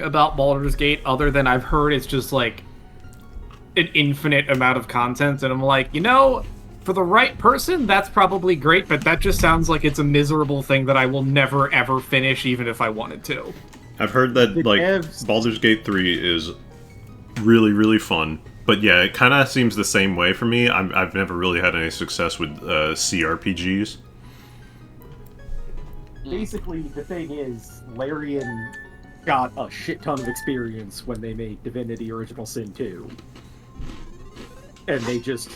about Baldur's Gate other than I've heard it's just like an infinite amount of content, and I'm like, for the right person, that's probably great, but that just sounds like it's a miserable thing that I will never ever finish, even if I wanted to. I've heard that Baldur's Gate 3 is really, really fun. But yeah, it kind of seems the same way for me. I've never really had any success with CRPGs. Basically, the thing is, Larian got a shit ton of experience when they made Divinity Original Sin 2. And they just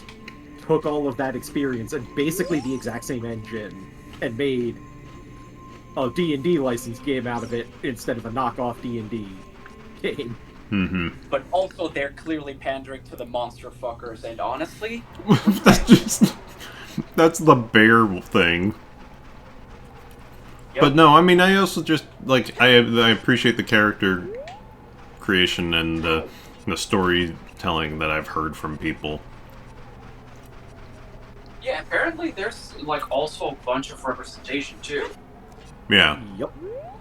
took all of that experience and basically the exact same engine and made a D&D licensed game out of it instead of a knockoff D&D game. Mm-hmm. But also, they're clearly pandering to the monster fuckers, and honestly... That's the bear thing. Yep. But no, I mean, I also just, I appreciate the character creation and the storytelling that I've heard from people. Yeah, apparently there's, also a bunch of representation, too. Yeah. Yep.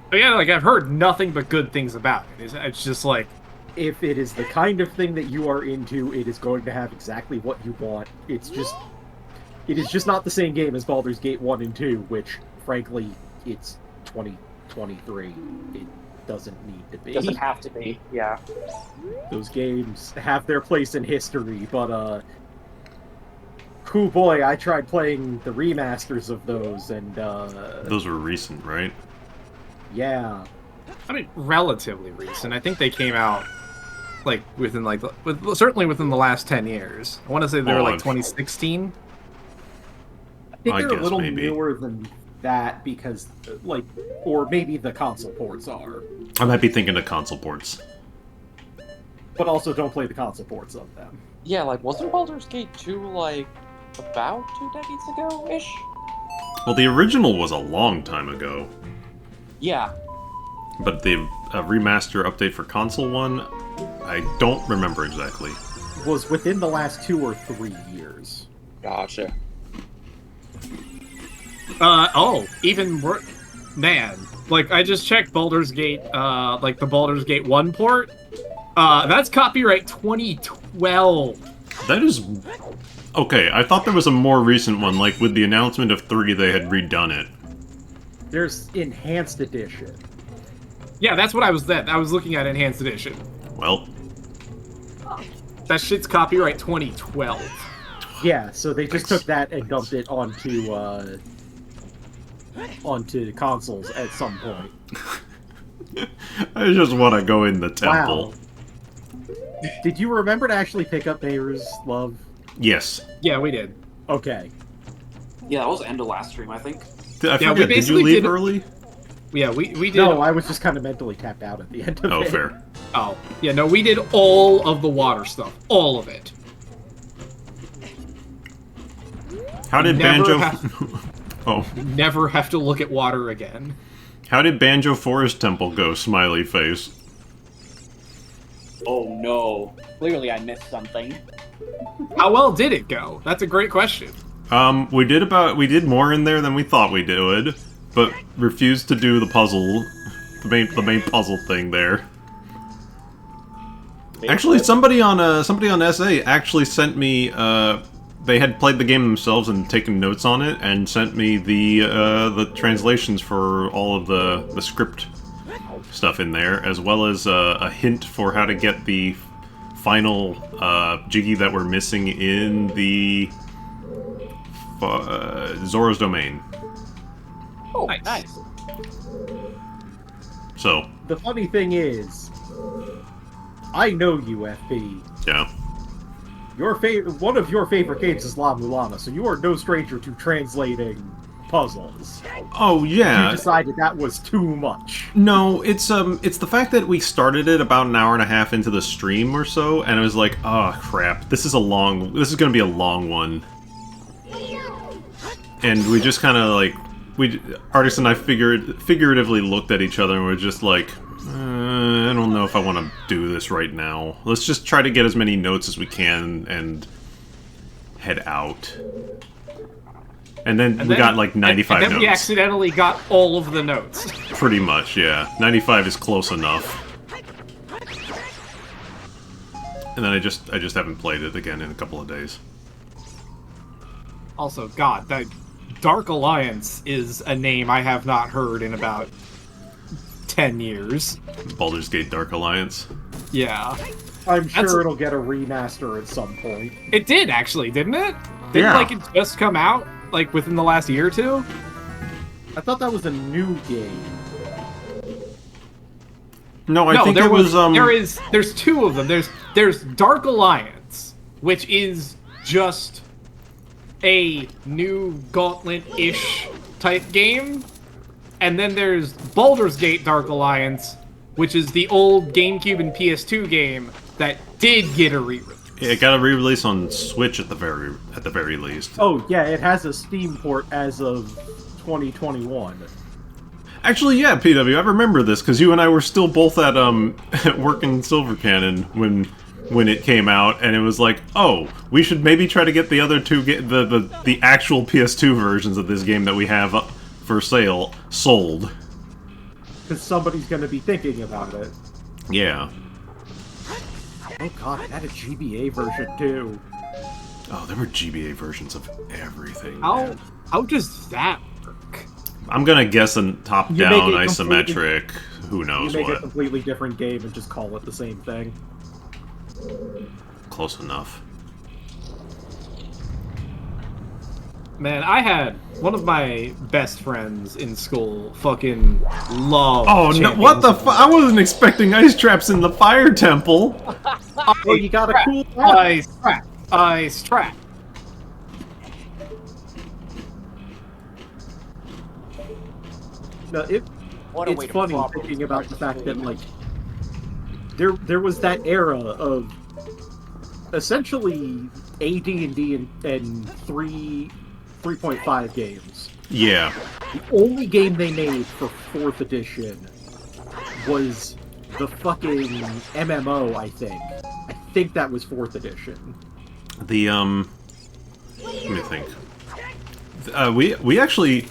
But yeah, I've heard nothing but good things about it. It's just like... If it is the kind of thing that you are into, it is going to have exactly what you want. It is just not the same game as Baldur's Gate 1 and 2, which, frankly, it's 2023. It doesn't need to be. Doesn't have to be, yeah. Those games have their place in history, but, cool boy, I tried playing the remasters of those, and, Those were recent, right? Yeah. I mean, relatively recent. I think they came out, within, certainly within the last 10 years. I want to say they were, 2016? I think they're a little maybe newer than that because, or maybe the console ports are. I might be thinking of console ports. But also don't play the console ports of them. Yeah, wasn't Baldur's Gate 2, about 2 decades ago-ish? Well, the original was a long time ago. Yeah. But the remaster update for console one, I don't remember exactly. Was within the last 2 or 3 years. Gotcha. Even worse. Man. I just checked Baldur's Gate, the Baldur's Gate 1 port. That's copyright 2012. That is... Okay, I thought there was a more recent one, with the announcement of 3, they had redone it. There's Enhanced Edition. Yeah, that's what I was looking at Enhanced Edition. Well... That shit's copyright 2012. Yeah, so they just took that and dumped it onto consoles at some point. I just want to go in the temple. Wow. Did you remember to actually pick up Neighbor's Love? Yes. Yeah, we did. Okay. Yeah, that was the end of last stream, I think. I forget, did you leave early? Yeah, we did. No, I was just kind of mentally tapped out at the end of it. Oh, fair. Oh, yeah, no, we did all of the water stuff. All of it. How did Oh. Never have to look at water again. How did Banjo Forest Temple go, smiley face? Oh no. Clearly I missed something. How well did it go? That's a great question. We did more in there than we thought we would, but refused to do the puzzle, the main puzzle thing there. Actually, somebody on SA actually sent me, they had played the game themselves and taken notes on it, and sent me the translations for all of the script stuff in there, as well as a hint for how to get the final Jiggy that we're missing in the Zora's Domain. Oh, nice. So. The funny thing is, I know you, FP. Yeah. One of your favorite games is La Mulana, so you are no stranger to translating puzzles. Oh yeah. You decided that was too much. No, it's the fact that we started it about an hour and a half into the stream or so, and it was like, oh crap, this is gonna be a long one. And we just kind of Artist and I figuratively looked at each other and were just like, I don't know if I want to do this right now. Let's just try to get as many notes as we can and head out. And then we got 95 and then notes. we accidentally got all of the notes. Pretty much, yeah. 95 is close enough. and then I just haven't played it again in a couple of days. Also, God, that Dark Alliance is a name I have not heard in about 10 years. Baldur's Gate Dark Alliance. Yeah. I'm sure it'll get a remaster at some point. It did, actually, didn't it? Didn't, Yeah. like, it just come out, like, within the last year or two? I thought that was a new game. No, I think it was, there's two of them. There's Dark Alliance, which is just a new Gauntlet-ish type game. And then there's Baldur's Gate Dark Alliance, which is the old GameCube and PS2 game that did get a re-release. Yeah, it got a re-release on Switch at the very least. Oh, yeah, it has a Steam port as of 2021. Actually, yeah, PW, I remember this because you and I were still both at work in Silver Cannon when it came out, and it was like, oh, we should maybe try to get the other two the actual PS2 versions of this game that we have for sale sold. Because somebody's going to be thinking about it. Yeah. Oh god, it had a GBA version too. Oh, there were GBA versions of everything. How Man. how does that work? I'm gonna guess a top-down You make it isometric. Who You knows make a what? completely different game and just call it the same thing. Close enough. Man, I had one of my best friends in school fucking love. Oh no! What the? I wasn't expecting ice traps in the fire temple. Oh, you got a cool Ice trap. Ice trap. No, What a way it's to funny properly thinking about the describe fact that this like there was that era of essentially AD&D and 3.5 games. Yeah. The only game they made for 4th edition was the fucking MMO, I think. I think that was 4th edition. The let me think. We actually,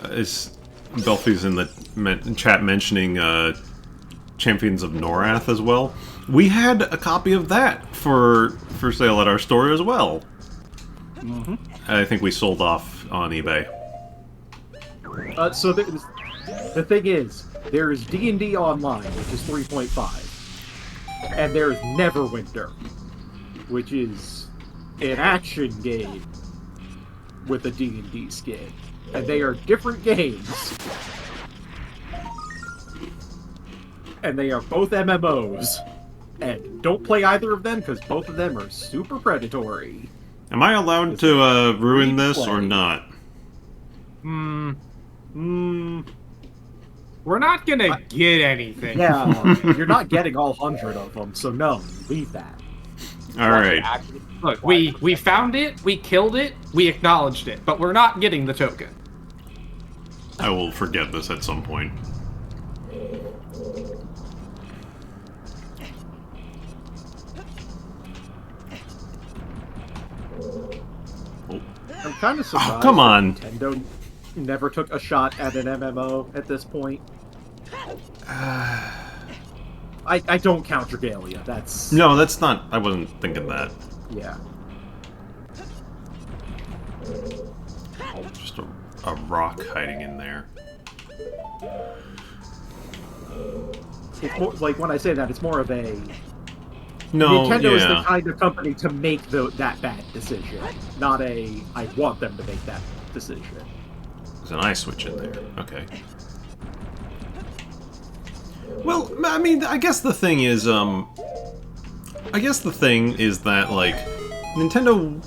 as Belfie's in the chat mentioning Champions of Norath as well. We had a copy of that for sale at our store as well. Mm-hmm. I think we sold off on eBay. So the thing is, there's D&D Online, which is 3.5, and there's Neverwinter, which is an action game with a D&D skin, and they are different games, and they are both MMOs, and don't play either of them because both of them are super predatory. Am I allowed to ruin this or not? We're not gonna get anything. Yeah, you're not getting all 100 of them, so no, leave that. All right. Look, we found it, we killed it, we acknowledged it, but we're not getting the token. I will forget this at some point. I'm kind of surprised come on. that Nintendo never took a shot at an MMO at this point. I don't count Regalia. That's No, that's not. I wasn't thinking that. yeah. Just a rock hiding in there. It's more like when I say that, it's more of a No, Nintendo is the yeah. kind of company to make that bad decision, not a I want them to make that decision. There's an eye switch in there. Okay. Well, I mean, I guess the thing is that, like, Nintendo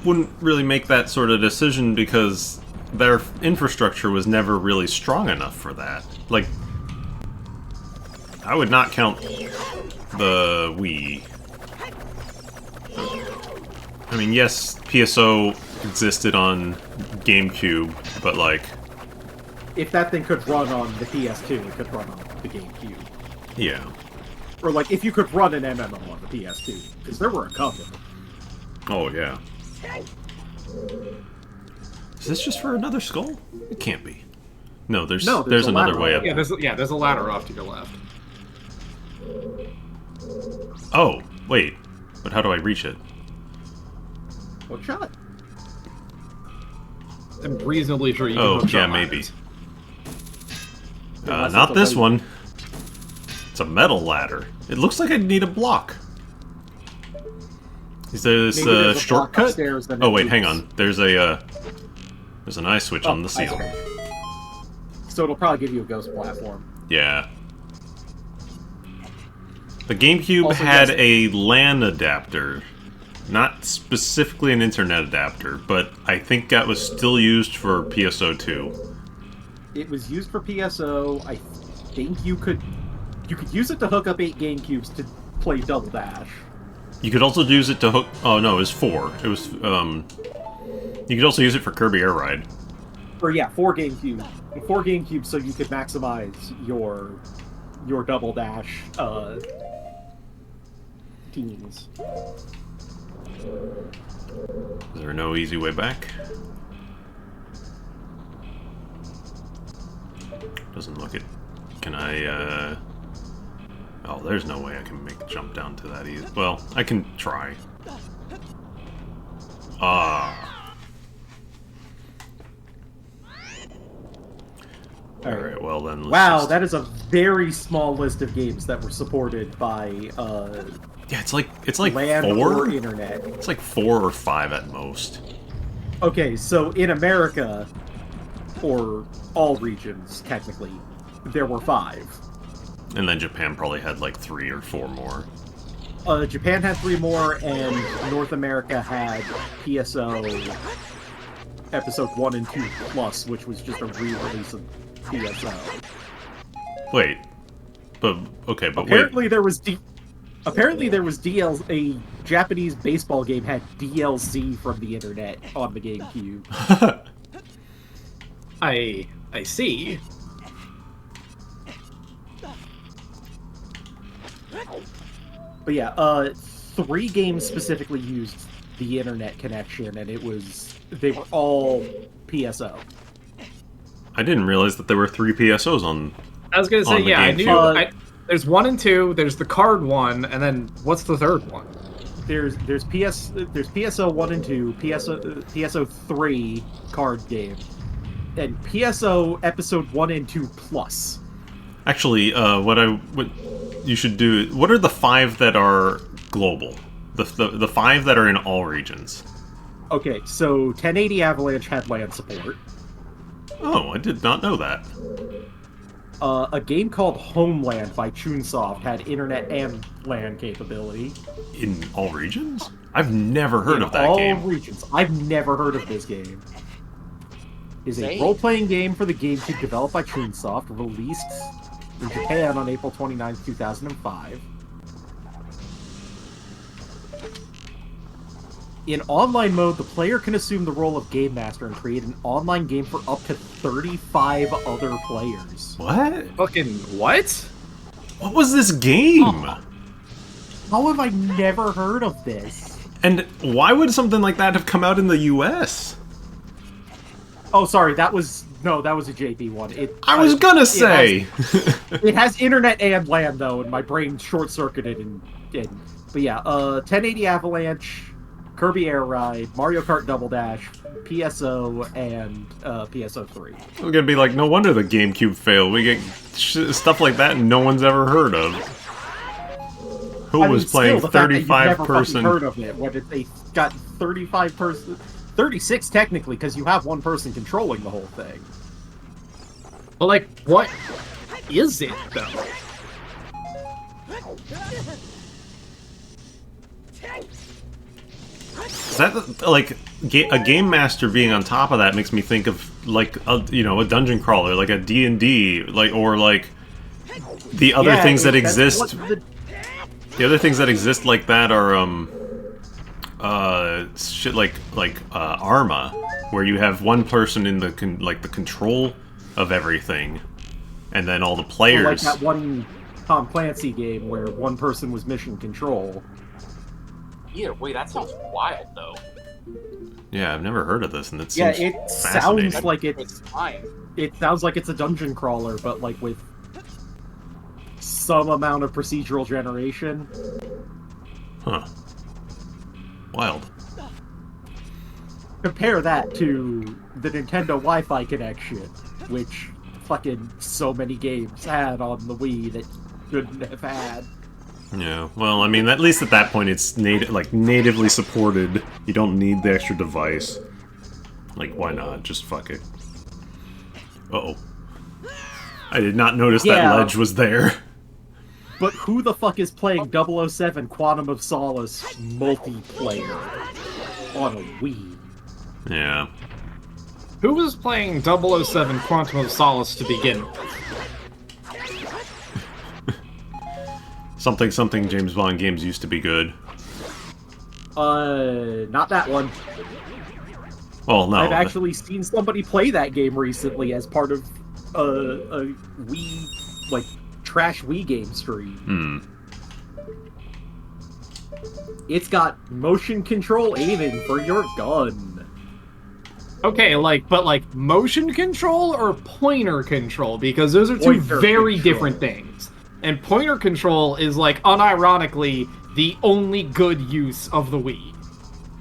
wouldn't really make that sort of decision because their infrastructure was never really strong enough for that. Like, I would not count the Wii. I mean, yes, PSO existed on GameCube, but like... If that thing could run on the PS2, it could run on the GameCube. Yeah. Or like, if you could run an MMO on the PS2, because there were a couple. Oh, yeah. Is this just for another skull? It can't be. No, there's there's a another ladder way up. up. There's a ladder off to your left. Oh, wait. But how do I reach it? What shot? I'm reasonably sure you can Oh, hook yeah, shot maybe. ladders. Unless Not it's a this lady. one. It's a metal ladder. It looks like I need a block. Is this Maybe there's a block shortcut? upstairs that Oh wait, moves. hang on. There's an eye switch on the I ceiling. see. So it'll probably give you a ghost platform. Yeah. The GameCube Also, had yes. a LAN adapter. Not specifically an internet adapter, but I think that was still used for PSO2. It was used for PSO. I think you could use it to hook up 8 GameCubes to play Double Dash. You could also use it to hook... Oh, no, it was 4. It was, You could also use it for Kirby Air Ride. Or yeah, 4 GameCubes. 4 GameCubes so you could maximize your Double Dash teams. Is there no easy way back? Doesn't look it. Can I, Oh, there's no way I can make a jump down to that easy. Well, I can try. Ah. Alright, well then let's Wow, just- that is a very small list of games that were supported by Yeah, it's like LAN 4? or internet. It's like 4 or 5 at most. Okay, so in America, or all regions technically, there were 5. And then Japan probably had like 3 or 4 more. Japan had 3 more, and North America had PSO episode 1 and 2 plus, which was just a re-release of PSO. Wait. But okay, but Apparently there was a Japanese baseball game had DLC from the internet on the GameCube. wait. I see. But yeah, 3 games specifically used the internet connection, and they were all PSO. I didn't realize that there were 3 PSOs on. I was gonna say, On the yeah, I GameCube. knew. There's 1 and 2. There's the card one, and then what's the third one? There's PSO 1 and 2, PSO 3 card game, and PSO episode 1 and 2 plus. Actually, what you should do? What are the 5 that are global? The 5 that are in all regions. Okay, so 1080 Avalanche had LAN support. Oh, I did not know that. A game called Homeland by Chunsoft had internet and LAN capability. In all regions? I've never heard In of that all game. regions. I've never heard of this game. Is a Same. role-playing game for the GameCube developed by Chunsoft, released in Japan on April 29, 2005. In online mode, the player can assume the role of Game Master and create an online game for up to 35 other players. What? Fucking what? What was this game? How have I never heard of this? And why would something like that have come out in the US? Oh, sorry, that was a JP one. I was gonna say! It has internet and LAN though, and my brain short-circuited and but yeah, 1080 Avalanche, Kirby Air Ride, Mario Kart Double Dash, PSO, and PSO3. We're gonna be like, no wonder the GameCube failed. We get stuff like that and no one's ever heard of. Who was playing 35 person? Heard of it when they got 35 person, 36 technically, because you have one person controlling the whole thing. But like, what is it though? Is that like a game master being on top of that makes me think of like a dungeon crawler, like a D&D, like or like the other things that exist. The other things that exist like that are shit like Arma, where you have one person in the the control of everything, and then all the players. Or like that one Tom Clancy game where one person was mission control. Either way, that sounds wild, though. Yeah, I've never heard of this, and it Yeah, seems it fascinating. sounds like It's fine. it sounds like it's a dungeon crawler, but like with some amount of procedural generation. Huh. Wild. Compare that to the Nintendo Wi-Fi connection, which fucking so many games had on the Wii that shouldn't have had. Yeah, well, I mean, at least at that point it's natively supported. You don't need the extra device. Like, why not? Just fuck it. Uh-oh. I did not notice that ledge was there. But who the fuck is playing 007 Quantum of Solace multiplayer on a Wii? Yeah. Who was playing 007 Quantum of Solace to begin with? Something James Bond games used to be good. Not that one. Well, no. I've actually seen somebody play that game recently as part of a Wii, like, trash Wii game stream. It's got motion control aiming for your gun. Okay, but motion control or pointer control? Because those are two very different things. And pointer control is, unironically, the only good use of the Wii.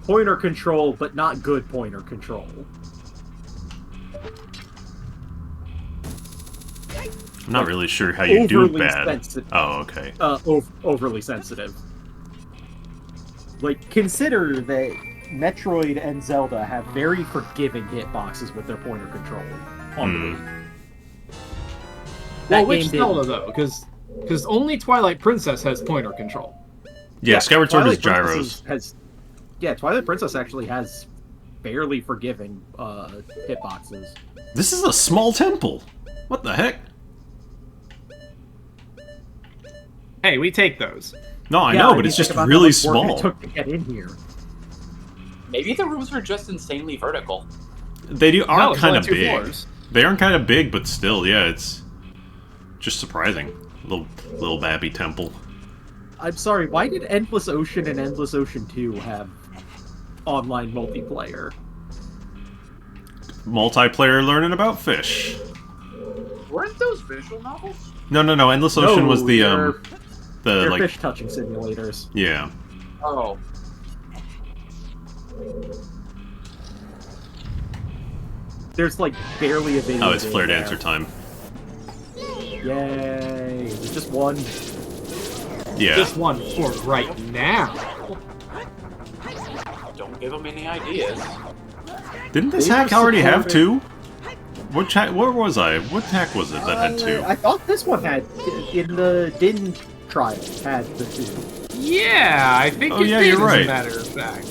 Pointer control, but not good pointer control. I'm not really sure how you do it bad. Sensitive. Oh, okay. Overly sensitive. Like, consider that Metroid and Zelda have very forgiving hitboxes with their pointer control on the Wii. Well, which Zelda, though? Because only Twilight Princess has pointer control. Yeah, Skyward Sword is gyros. Twilight Princess actually has fairly forgiving hitboxes. This is a small temple. What the heck? Hey, we take those. No, I know, but it's just really small. It took to get in here. Maybe the rooms are just insanely vertical. They aren't kind of big. Floors. They aren't kind of big, but still, yeah, it's just surprising. Little babby temple. I'm sorry, why did Endless Ocean and Endless Ocean 2 have online multiplayer? Multiplayer learning about fish. Weren't those visual novels? No. Endless Ocean was the they're like fish touching simulators. Yeah. Oh. There's barely a video. Oh, it's flared answer time. Yay! There's just one. Yeah. Just one for right now. Don't give them any ideas. Didn't this hack already have two? Where was I? What hack was it that had two? I thought this one had, in the Din trial, had the two. Yeah, I think it did, you're right. As a matter of fact.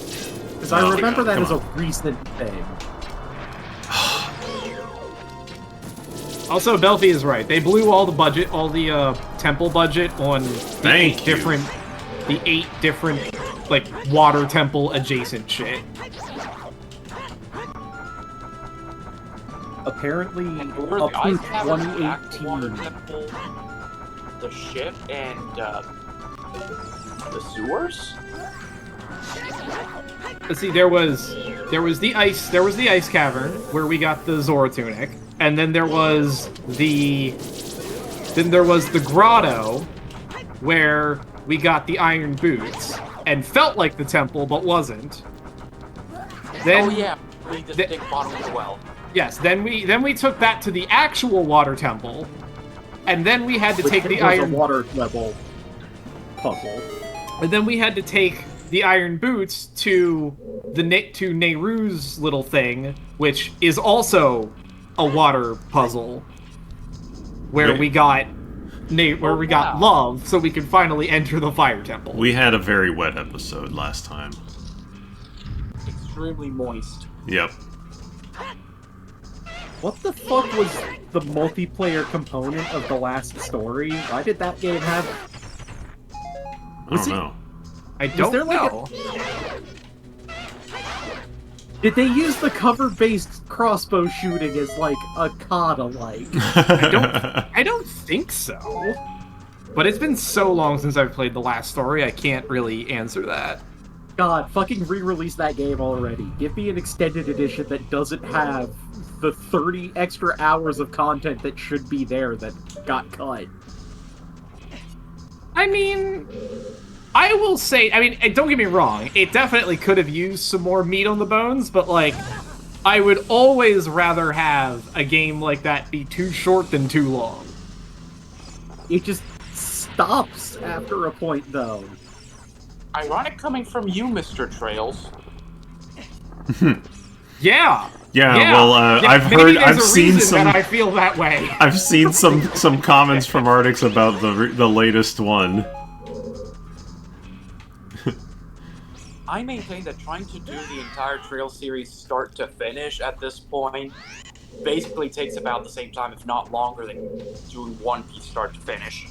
Because I remember that as a recent thing. Also, Belfi is right. They blew all the temple budget on the eight different, water temple adjacent shit. Apparently, Were up the to ice caverns back to 2018. water temple, the ship, and the sewers? Let's see. There was the ice cavern where we got the Zora tunic, and then there was the grotto where we got the iron boots and felt like the temple but wasn't. Then, oh yeah, we just dig bottom of the well. Yes. Then we took that to the actual water temple, and then we had to take the iron water level puzzle. And then we had to take the iron boots to Nehru's little thing, which is also a water puzzle, where we got love, so we could finally enter the fire temple. We had a very wet episode last time. Extremely moist. Yep. What the fuck was the multiplayer component of the last story? Why did that game have... I don't know. I don't know. Did they use the cover-based crossbow shooting as, a COD-alike? I don't think so. But it's been so long since I've played the last story, I can't really answer that. God, fucking re-release that game already. Give me an extended edition that doesn't have the 30 extra hours of content that should be there that got cut. I mean, I will say, I mean, and don't get me wrong, it definitely could have used some more meat on the bones, but, like, I would always rather have a game like that be too short than too long. It just stops after a point, though. Ironic coming from you, Mr. Trails. Yeah. Yeah, well, Yeah, I've maybe heard, there's I've a seen reason some, that I feel that way. I've seen some comments from Artix about the latest one. I maintain that trying to do the entire Trail series start to finish at this point basically takes about the same time, if not longer, than doing One Piece start to finish.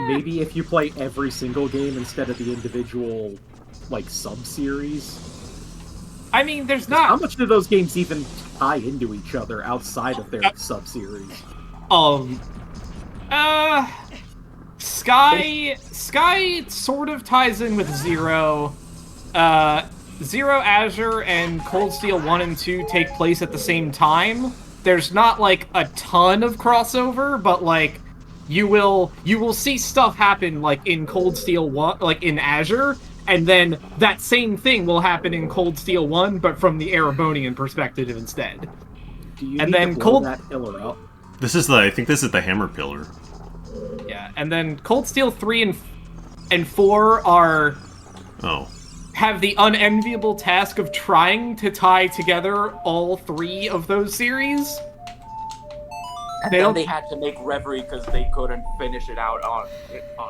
Maybe if you play every single game instead of the individual, like, sub-series. I mean, there's How not... much do those games even tie into each other outside of their sub-series? Sky sort of ties in with Zero. Zero Azure and Cold Steel 1 and 2 take place at the same time. There's not, like, a ton of crossover, but, like, you will see stuff happen, like, in Cold Steel 1, like, in Azure, and then that same thing will happen in Cold Steel 1, but from the Erebonian perspective instead. Do you And need then to blow Cold- that pillar up? I think this is the Hammer Pillar. Yeah, and then Cold Steel 3 and 4 have the unenviable task of trying to tie together all 3 of those series. And then they had to make Reverie because they couldn't finish it out on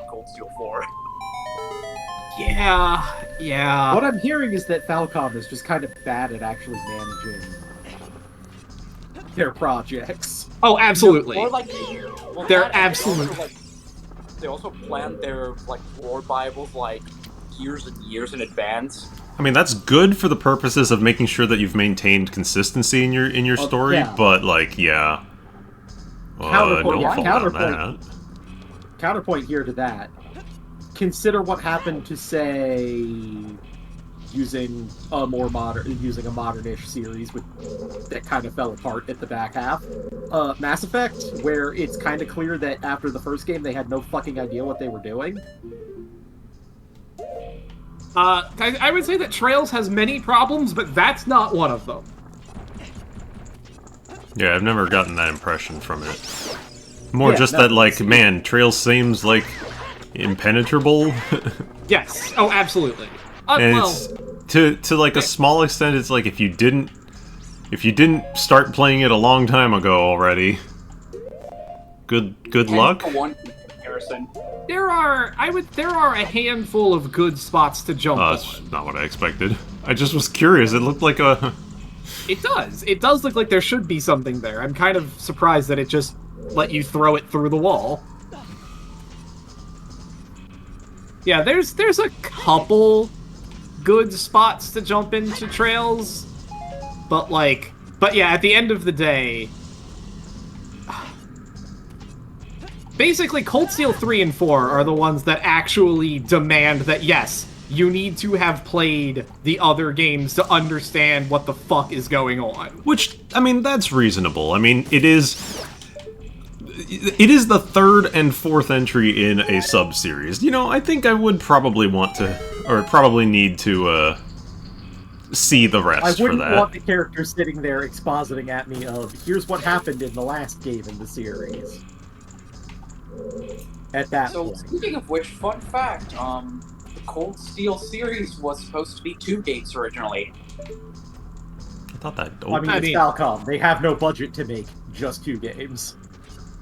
Cold Steel 4. Yeah. What I'm hearing is that Falcom is just kind of bad at actually managing their projects. Oh, absolutely. Or like, They're that, and absolute. They also planned their like lore Bibles like years and years in advance. I mean, that's good for the purposes of making sure that you've maintained consistency in your story, yeah. but, like, yeah. Counterpoint here to that. Consider what happened to, say, using a modern-ish series that kind of fell apart at the back half. Mass Effect, where it's kind of clear that after the first game they had no fucking idea what they were doing. I would say that Trails has many problems, but that's not one of them. Yeah, I've never gotten that impression from it. More just that, like, man, Trails seems, like, impenetrable. Yes. Oh, absolutely. And Well, it's, to like a small extent, it's like if you didn't start playing it a long time ago already, good luck. One comparison. there are a handful of good spots to jump on. That's not what I expected. I just was curious. It looked like a. It does. It does look like there should be something there. I'm kind of surprised that it just let you throw it through the wall. Yeah, there's a couple good spots to jump into Trails, but yeah, at the end of the day, basically Cold Steel 3 and 4 are the ones that actually demand that, yes, you need to have played the other games to understand what the fuck is going on. Which, I mean, that's reasonable. I mean, it is the third and fourth entry in a sub-series. You know, I think I would probably want to, or probably need to, see the rest for that. I wouldn't want the character sitting there expositing at me of, here's what happened in the last game in the series. At that So, point. speaking of which, fun fact, the Cold Steel series was supposed to be 2 games originally. I thought that. I mean, it's Falcom. They have no budget to make just 2 games.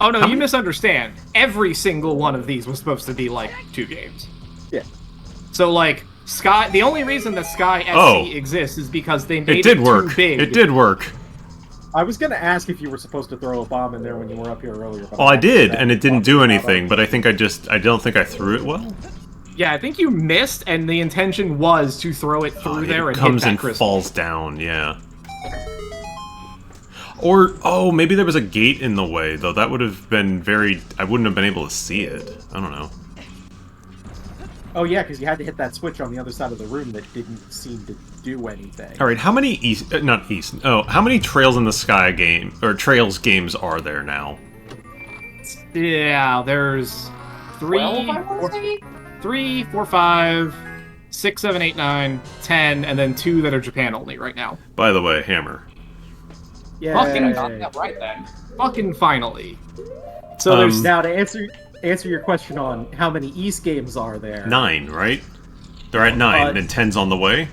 Oh no, you misunderstand. Every single one of these was supposed to be, like, 2 games. Yeah. So, like, Sky... The only reason that Sky SC exists is because they made it work. too big. It did work. I was gonna ask if you were supposed to throw a bomb in there when you were up here earlier. But Well, I did, and it didn't do anything, but I think I don't think I threw it well. Yeah, I think you missed, and the intention was to throw it through there and hit comes that and crystal. falls down, yeah. Or, maybe there was a gate in the way, though. That would have been I wouldn't have been able to see it. I don't know. Oh yeah, because you had to hit that switch on the other side of the room that didn't seem to do anything. Alright, how many how many Trails in the Sky Trails games are there now? Yeah, there's 12, I want to say? 3, 4, 5, 6, 7, 8, 9, 10, and then 2 that are Japan only right now. By the way, Hammer. Yeah. Fucking Got that right then. Fucking finally. So there's Now to answer your question on how many East games are there. 9, right? They're at 9, and 10's on the way?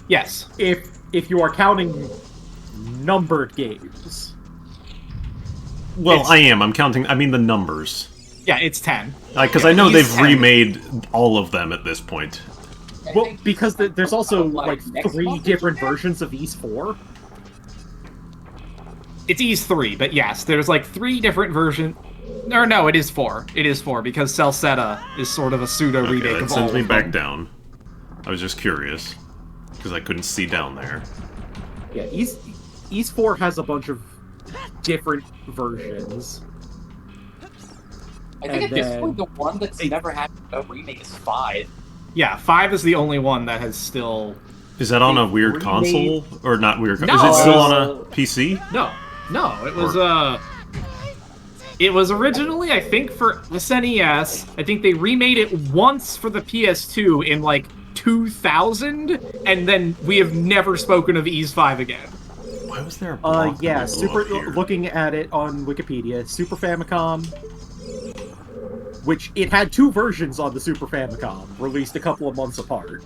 yes. If you are counting numbered games. Well, I am. I'm counting... I mean the numbers. Yeah, it's 10. Because I know East they've 10. remade all of them at this point. Well, because there's also like next 3 month. different versions of East 4. It's Ease 3, but yes, there's like 3 different versions. Or no, it is 4. It is 4, because Celceta is sort of a pseudo Okay, remake that of all sends me of back them. down. I was just curious. Because I couldn't see down there. Yeah, East 4 has a bunch of different versions. I think And at this then- point, the one that's never had a remake is 5. Yeah, 5 is the only one that has still... Is that on a They weird remade- console? Or not weird... No, is it still on uh, a PC? No, it was, It was originally, I think, for SNES. I think they remade it once for the PS2 in, like, 2000, and then we have never spoken of Ease 5 again. Why was there a block Yeah, that blew up here? looking at it on Wikipedia, Super Famicom, which it had 2 versions on the Super Famicom, released a couple of months apart.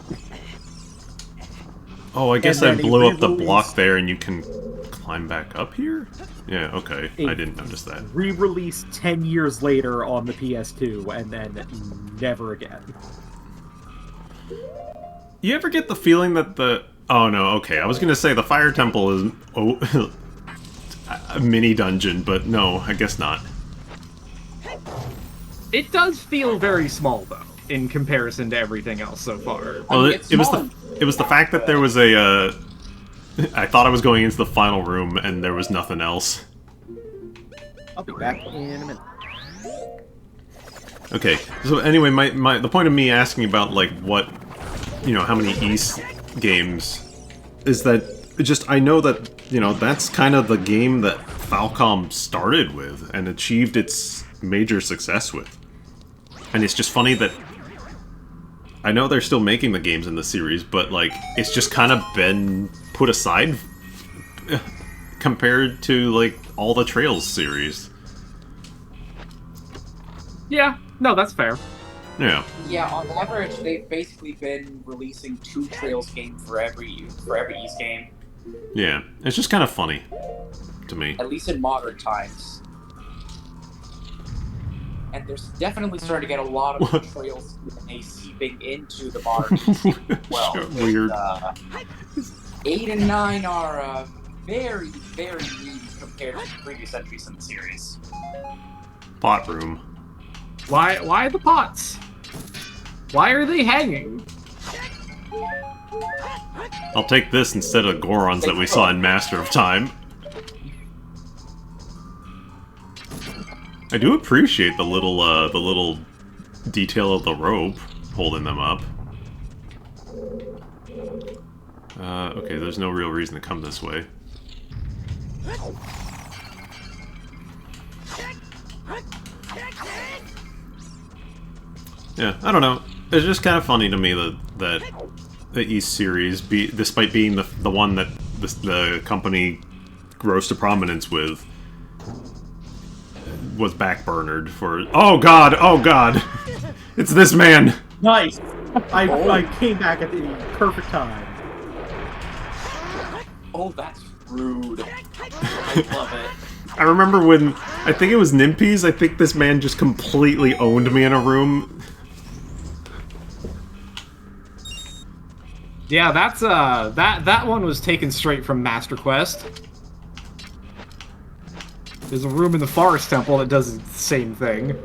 Oh, I guess And I then blew it up the block re-released- there and you can climb back up here? Yeah, okay. I didn't notice that. Re-released 10 years later on the PS2, and then never again. You ever get the feeling that the... Oh, no, okay. I was going to say the Fire Temple is a mini dungeon, but no, I guess not. It does feel very small, though, in comparison to everything else so far. Well, mean, it, it's it was small the fact that there was a... I thought I was going into the final room and there was nothing else. I'll be back in a minute. Okay, so anyway, the point of me asking about, like, what... You know, how many East games is that... I know that, you know, that's kind of the game that Falcom started with and achieved its major success with. And it's just funny that... I know they're still making the games in the series, but, like, it's just kind of been put aside compared to, like, all the Trails series. Yeah, no, that's fair. Yeah. Yeah, on average, they've basically been releasing 2 Trails games for every East game, Yeah. It's just kind of funny to me. at least in modern times. And there's definitely starting to get a lot of What? Trails DNA seeping into the modern East game as well. Weird. 8 and 9 are very, very neat compared to the previous entries in the series. Pot room. Why the pots? Why are they hanging? I'll take this instead of Gorons that we saw in Master of Time. I do appreciate the little detail of the rope holding them up. Okay, there's no real reason to come this way. Yeah, I don't know. It's just kind of funny to me that the East series, despite being the one that the company rose to prominence with, was backburnered for... Oh god! Oh god! It's this man! Nice! I came back at the perfect time. Oh, that's rude. I love it. I remember when... I think it was Nimpies, I think this man just completely owned me in a room. Yeah, that's that one was taken straight from Master Quest. There's a room in the Forest Temple that does the same thing.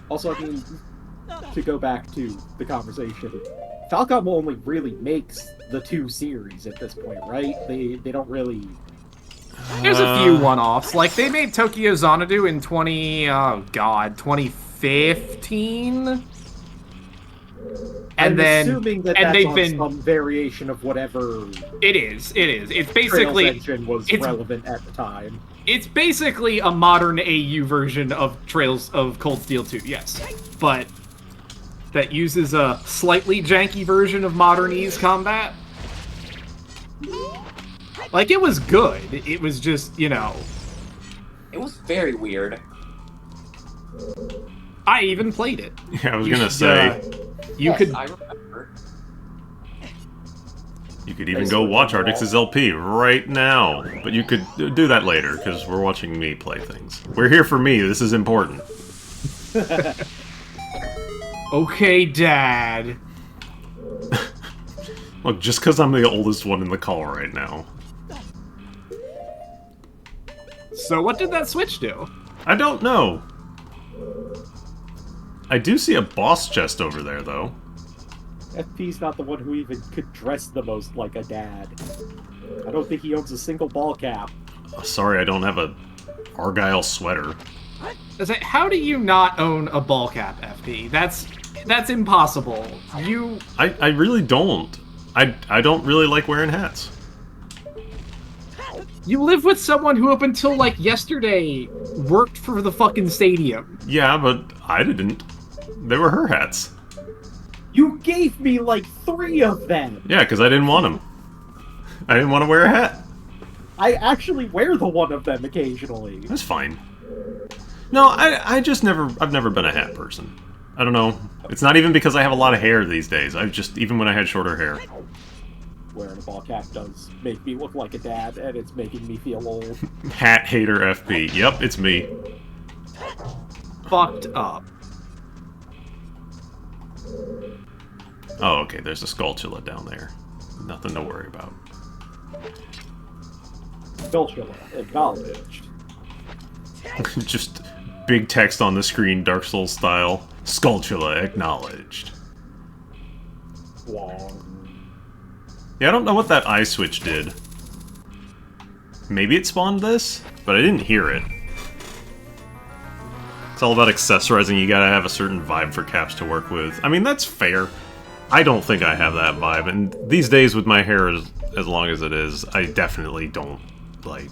Also, I mean, to go back to the conversation, Falcom only really makes the 2 series at this point, right? They don't really... There's a few one-offs. Like, they made Tokyo Xanadu in 2015? I'm then assuming that and that's they've on been some variation of whatever it is it's Trails basically engine was it's relevant at the time. it's basically a modern AU version of Trails of Cold Steel 2, yes, but that uses a slightly janky version of modern Ys combat. Like, it was good, it was just, you know, It was very weird. I even played it. Yeah, I was You gonna should, say, you Yes, could I remember. you could even They go sort watch of Ardix's LP right now. But you could do that later, because we're watching me play things. We're here for me, this is important. Okay, Dad. Look, just because I'm the oldest one in the call right now. So what did that switch do? I don't know. I do see a boss chest over there, though. FP's not the one who even could dress the most like a dad. I don't think he owns a single ball cap. Sorry, I don't have a Argyle sweater. Is it, how do you not own a ball cap, FP? That's impossible. I really don't. I don't really like wearing hats. You live with someone who up until, like, yesterday worked for the fucking stadium. Yeah, but I didn't. They were her hats. You gave me like 3 of them! Yeah, because I didn't want them. I didn't want to wear a hat. I actually wear the one of them occasionally. That's fine. No, I've never been a hat person. I don't know. It's not even because I have a lot of hair these days. Even when I had shorter hair. Wearing a ball cap does make me look like a dad, and it's making me feel old. Hat hater FP. Yep, it's me. Fucked up. Oh, okay, there's a Skulltula down there. Nothing to worry about. Skulltula, acknowledged. Just big text on the screen, Dark Souls style. Skulltula acknowledged. Wong. Yeah, I don't know what that eye switch did. Maybe it spawned this, but I didn't hear it. It's all about accessorizing, you gotta have a certain vibe for caps to work with. I mean, that's fair. I don't think I have that vibe, and these days with my hair as long as it is, I definitely don't, like...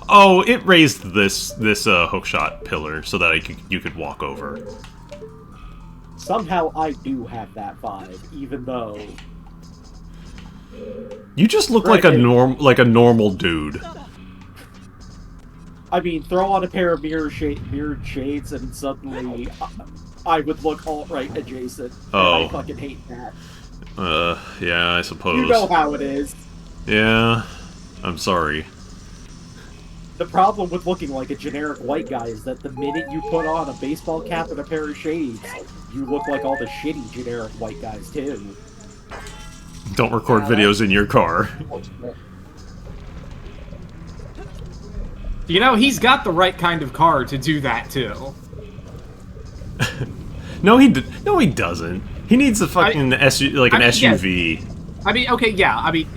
Oh, it raised this hookshot pillar so that you could walk over. Somehow I do have that vibe, even though... You just look Right, like a normal dude. I mean, throw on a pair of mirrored shades and suddenly I would look alt-right adjacent. Oh. And I fucking hate that. Yeah, I suppose. You know how it is. Yeah, I'm sorry. The problem with looking like a generic white guy is that the minute you put on a baseball cap and a pair of shades, you look like all the shitty generic white guys too. Don't record videos in your car. You know, he's got the right kind of car to do that, too. No, he doesn't. He needs a fucking an SUV. Yes. I mean, okay, yeah. I mean,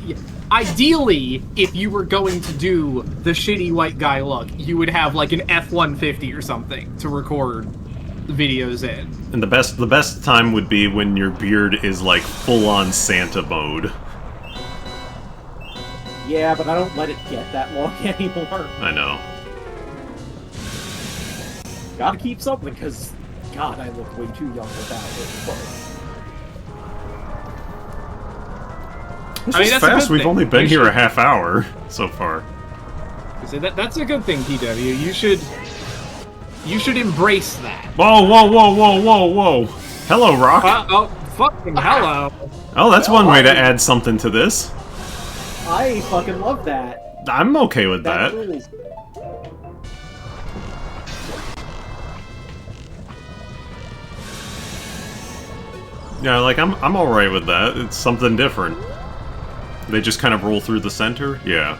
ideally, if you were going to do the shitty white guy look, you would have like an F-150 or something to record the videos in. And the best time would be when your beard is like full-on Santa mode. Yeah, but I don't let it get that long anymore. I know. Gotta keep something, because, God, I look way too young without it. This I mean, is that's a fast. good We've thing. only been You here a should- half hour so far. So that's a good thing, PW. You should embrace that. Whoa, whoa, whoa, whoa, whoa, whoa! Hello, Rock. Oh, fucking hello. Oh, that's one way to add something to this. I fucking love that. I'm okay with That that. rules. Yeah, like I'm alright with that. It's something different. They just kind of roll through the center? Yeah.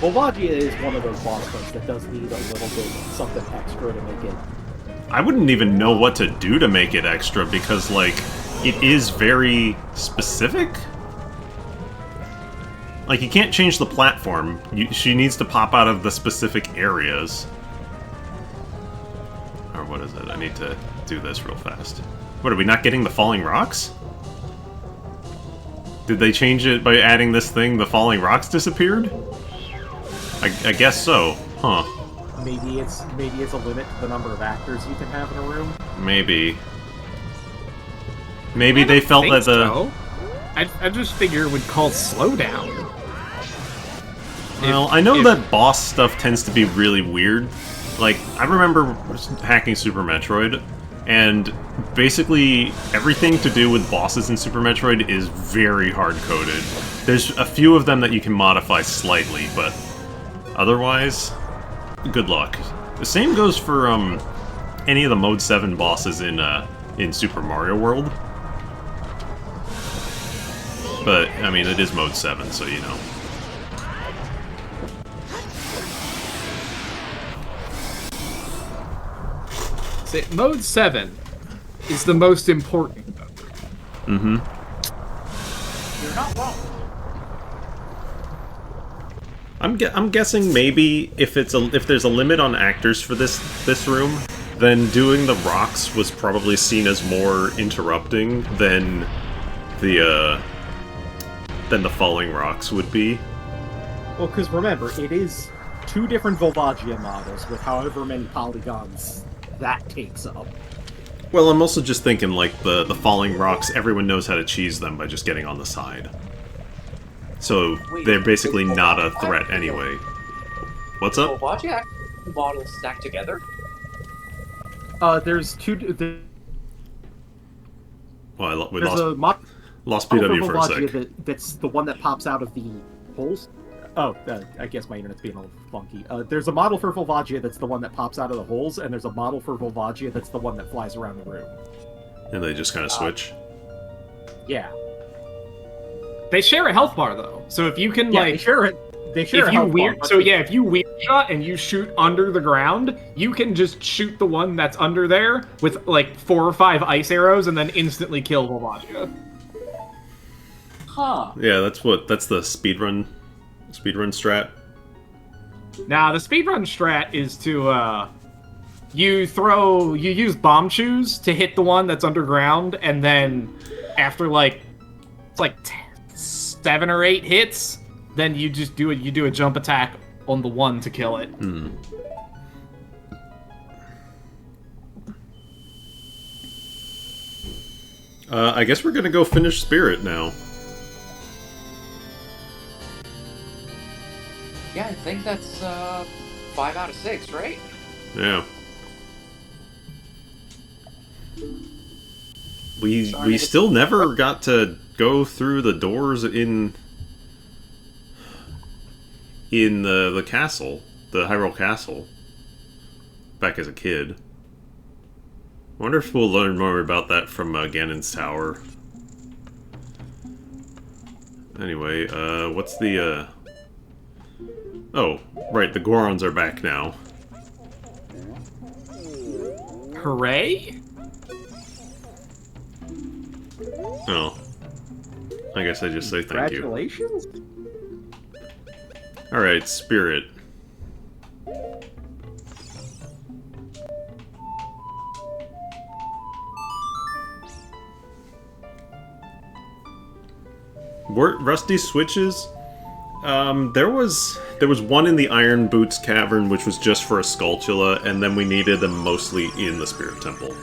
Volvagia is one of those boss fights that does need a little bit something extra to make it. I wouldn't even know what to do to make it extra because, like, it is very specific. Like, you can't change the platform. She needs to pop out of the specific areas. what is it? I need to do this real fast. What, are we not getting the falling rocks? Did they change it by adding this thing? The falling rocks disappeared? I guess so. Huh. Maybe it's a limit to the number of actors you can have in a room. Maybe. Maybe they felt that the... So. I just figure it would call slowdown. Well, I know that boss stuff tends to be really weird. Like, I remember hacking Super Metroid, and basically everything to do with bosses in Super Metroid is very hard-coded. There's a few of them that you can modify slightly, but otherwise, good luck. The same goes for any of the Mode 7 bosses in Super Mario World. But, I mean, it is Mode 7, so you know. See, Mode 7 is the most important. Mm-hmm. You're not wrong. I'm guessing maybe if there's a limit on actors for this room, then doing the rocks was probably seen as more interrupting than the falling rocks would be. Well, because remember, it is 2 different Volvagia models with however many polygons that takes up. Well, I'm also just thinking, like, the falling rocks, everyone knows how to cheese them by just getting on the side. So, they're basically not a threat anyway. What's up? Volvagia actually models stacked together? There's 2... Well, we There's a lost PW for a Volvagia sec. that's the one that pops out of the holes. Oh, I guess my internet's being a little funky. There's a model for Volvagia that's the one that pops out of the holes, and there's a model for Volvagia that's the one that flies around the room. And they just kind of switch. Yeah. They share a health bar though, so if you can Yeah, like, they share it. They share if a you health bar, weird, but so yeah, if you weird shot and you shoot under the ground, you can just shoot the one that's under there with like 4 or 5 ice arrows, and then instantly kill Volvagia. Huh. Yeah, that's the speedrun strat. Now the speedrun strat is to you use bomb shoes to hit the one that's underground, and then after like it's like 7 or 8 hits, then you just do a jump attack on the one to kill it. I guess we're gonna go finish Spirit now. Yeah, I think that's 5 out of 6, right? Yeah. We still never got to go through the doors in the castle, the Hyrule Castle, back as a kid. I wonder if we'll learn more about that from Ganon's Tower. Anyway, what's the, Oh, right, the Gorons are back now. Hooray! Oh. I guess I just say thank you. Congratulations. Alright, Spirit. Rusty switches? There was one in the Iron Boots Cavern, which was just for a Skulltula, and then we needed them mostly in the Spirit Temple.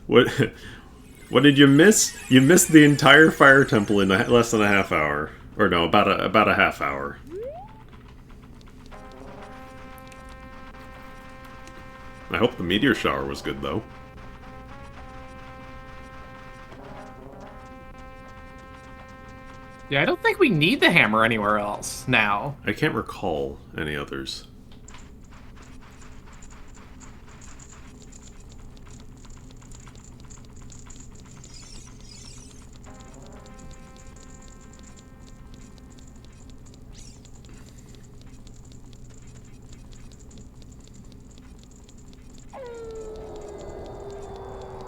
What did you miss? You missed the entire Fire Temple in less than a half hour. Or no, about a half hour. I hope the meteor shower was good, though. Yeah, I don't think we need the hammer anywhere else now. I can't recall any others.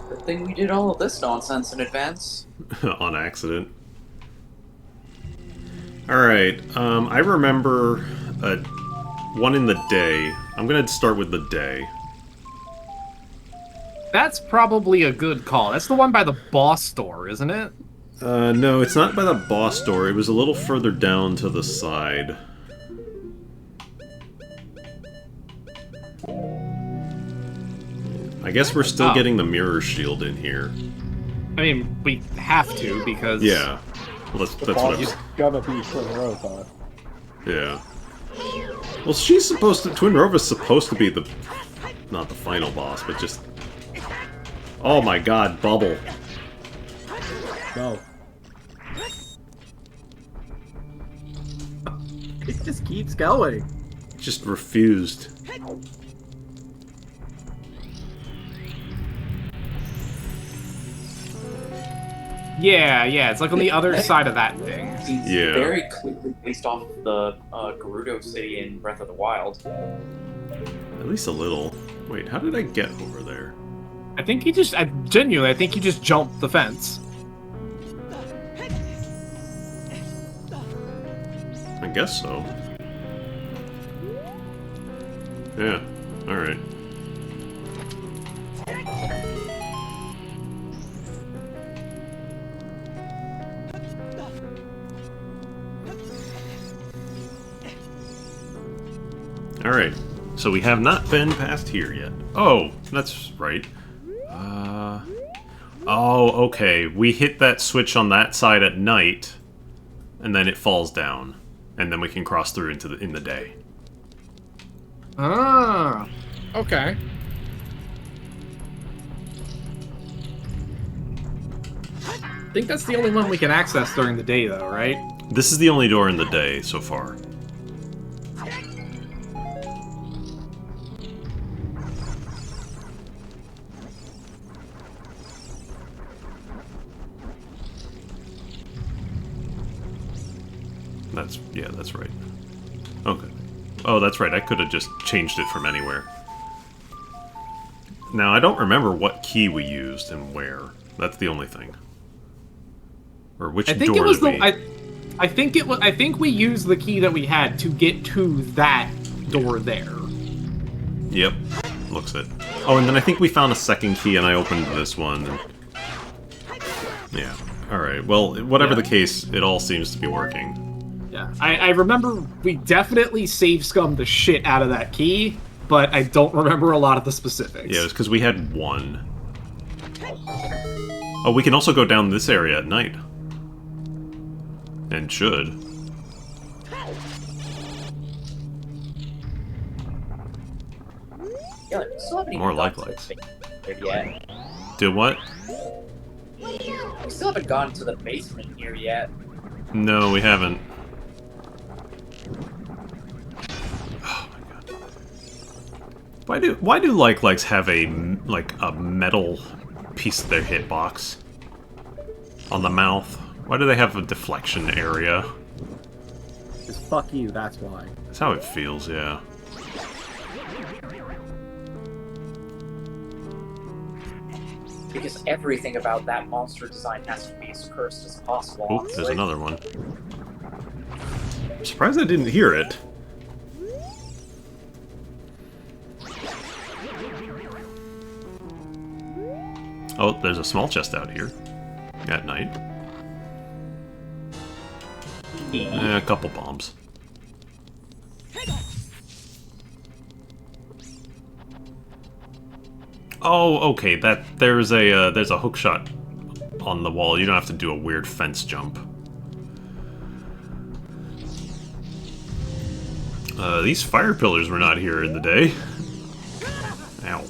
Good thing we did all of this nonsense in advance. On accident. Alright, I remember one in the day. I'm gonna start with the day. That's probably a good call. That's the one by the boss door, isn't it? No, it's not by the boss door. It was a little further down to the side. I guess we're still getting the mirror shield in here. I mean, we have to, because... Yeah. Well, that's what I was... It's gonna be Twin Rova. Yeah. Well, she's supposed to... Twin Rova's supposed to be the... Not the final boss, but just... Oh my god, Bubble. Go. It just keeps going. Just refused. Yeah, it's like on the other side of that thing. He's Yeah. very clearly based off the Gerudo City in Breath of the Wild. At least a little. Wait, how did I get over there? I think he just... genuinely, I think he just jumped the fence. I guess so. Yeah, alright. Alright, so we have not been past here yet. Oh, that's right. Oh, okay. We hit that switch on that side at night, and then it falls down. And then we can cross through into in the day. Ah, okay. I think that's the only one we can access during the day, though, right? This is the only door in the day so far. That's right. Okay. Oh, that's right. I could have just changed it from anywhere. Now, I don't remember what key we used and where. That's the only thing. Or which door did we... I think we used the key that we had to get to that door there. Yep. Looks it. Oh, and then I think we found a second key and I opened this one. And... Yeah. Alright. Well, whatever the case, it all seems to be working. Yeah, I remember we definitely save scummed the shit out of that key, but I don't remember a lot of the specifics. Yeah, it was because we had one. Oh, we can also go down this area at night. And should. Yeah, we still haven't More even like gotten likes. to the basement here yet. Did what? We still haven't gotten to the basement here yet. No, we haven't. Oh my god. Why do likes have a metal piece of their hitbox on the mouth? Why do they have a deflection area? Just fuck you, that's why. That's how it feels, yeah. Because everything about that monster design has to be as cursed as possible, Oh, honestly. there's another one. I'm surprised I didn't hear it. Oh, there's a small chest out here. At night. A couple bombs. Oh, okay. There's a hook shot on the wall. You don't have to do a weird fence jump. These fire pillars were not here in the day. Ow.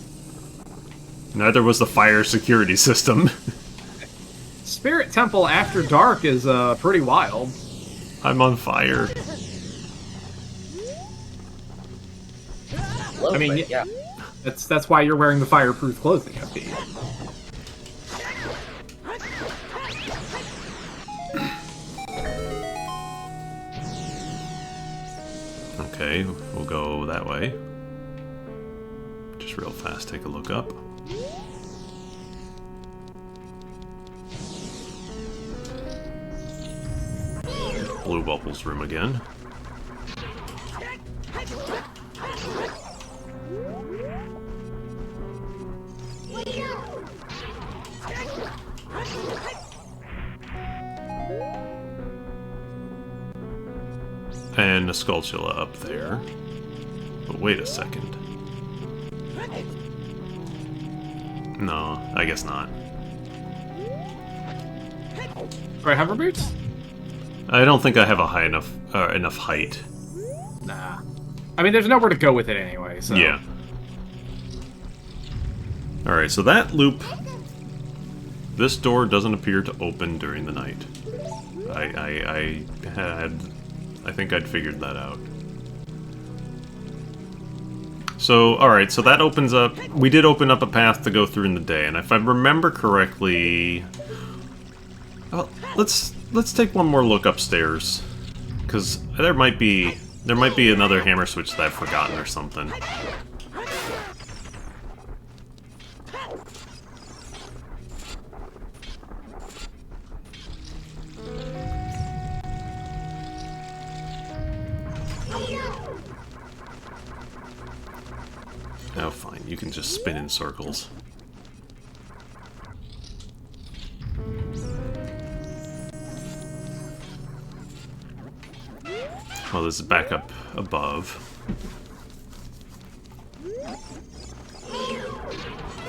Neither was the fire security system. Spirit Temple After Dark is pretty wild. I'm on fire. I mean, yeah. That's why you're wearing the fireproof clothing, FP. Okay, we'll go that way. Just real fast, take a look up. Blue Bubble's room again. and a Skulltula up there. But wait a second. No, I guess not. Right, hover boots? I don't think I have a high enough enough height. Nah. I mean, there's nowhere to go with it anyway, so... Yeah. Alright, so that loop... This door doesn't appear to open during the night. I think I'd figured that out. So, alright, so that opens up... We did open up a path to go through in the day, and if I remember correctly... Well, let's take one more look upstairs. Because there might be another hammer switch that I've forgotten or something. Oh, fine. You can just spin in circles. Well, this is back up above.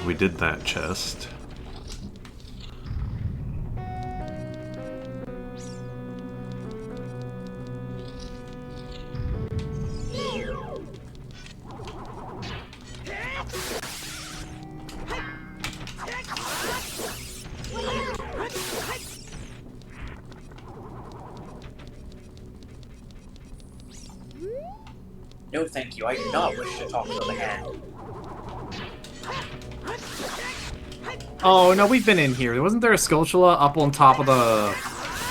We did that chest. No, thank you. I do not wish to talk to the hand. Oh, no, we've been in here. Wasn't there a Skulltula up on top of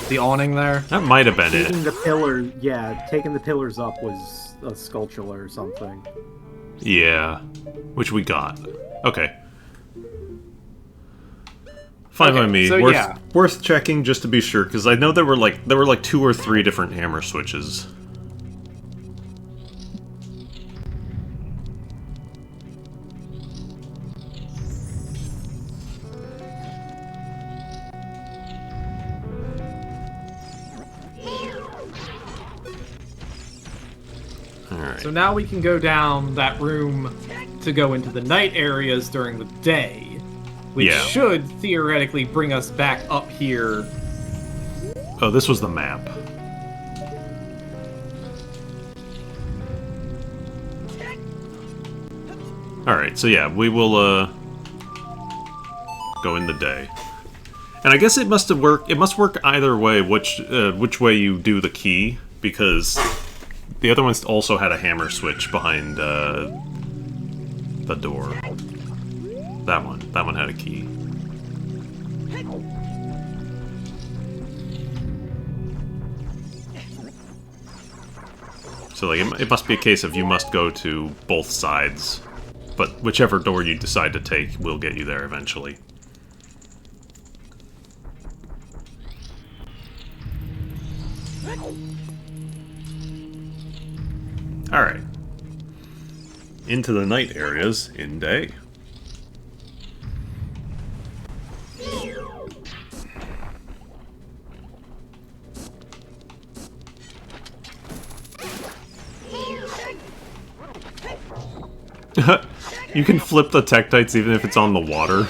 the awning there? That might have been Taking it. the pillar, yeah, taking the pillars up was a Skulltula or something. Yeah. Which we got. Okay. Fine by me. so yeah. Worth checking just to be sure, because I know there were like 2 or 3 different hammer switches. Alright. So now we can go down that room to go into the night areas during the day, which Yeah. should theoretically bring us back up here. Oh, this was the map. Alright, so yeah, we will, go in the day. And I guess it must work either way, which way you do the key, because the other ones also had a hammer switch behind, the door. That one had a key. So, like, it must be a case of you must go to both sides. But whichever door you decide to take will get you there eventually. Alright. Into the night areas in day. You can flip the Tektites even if it's on the water.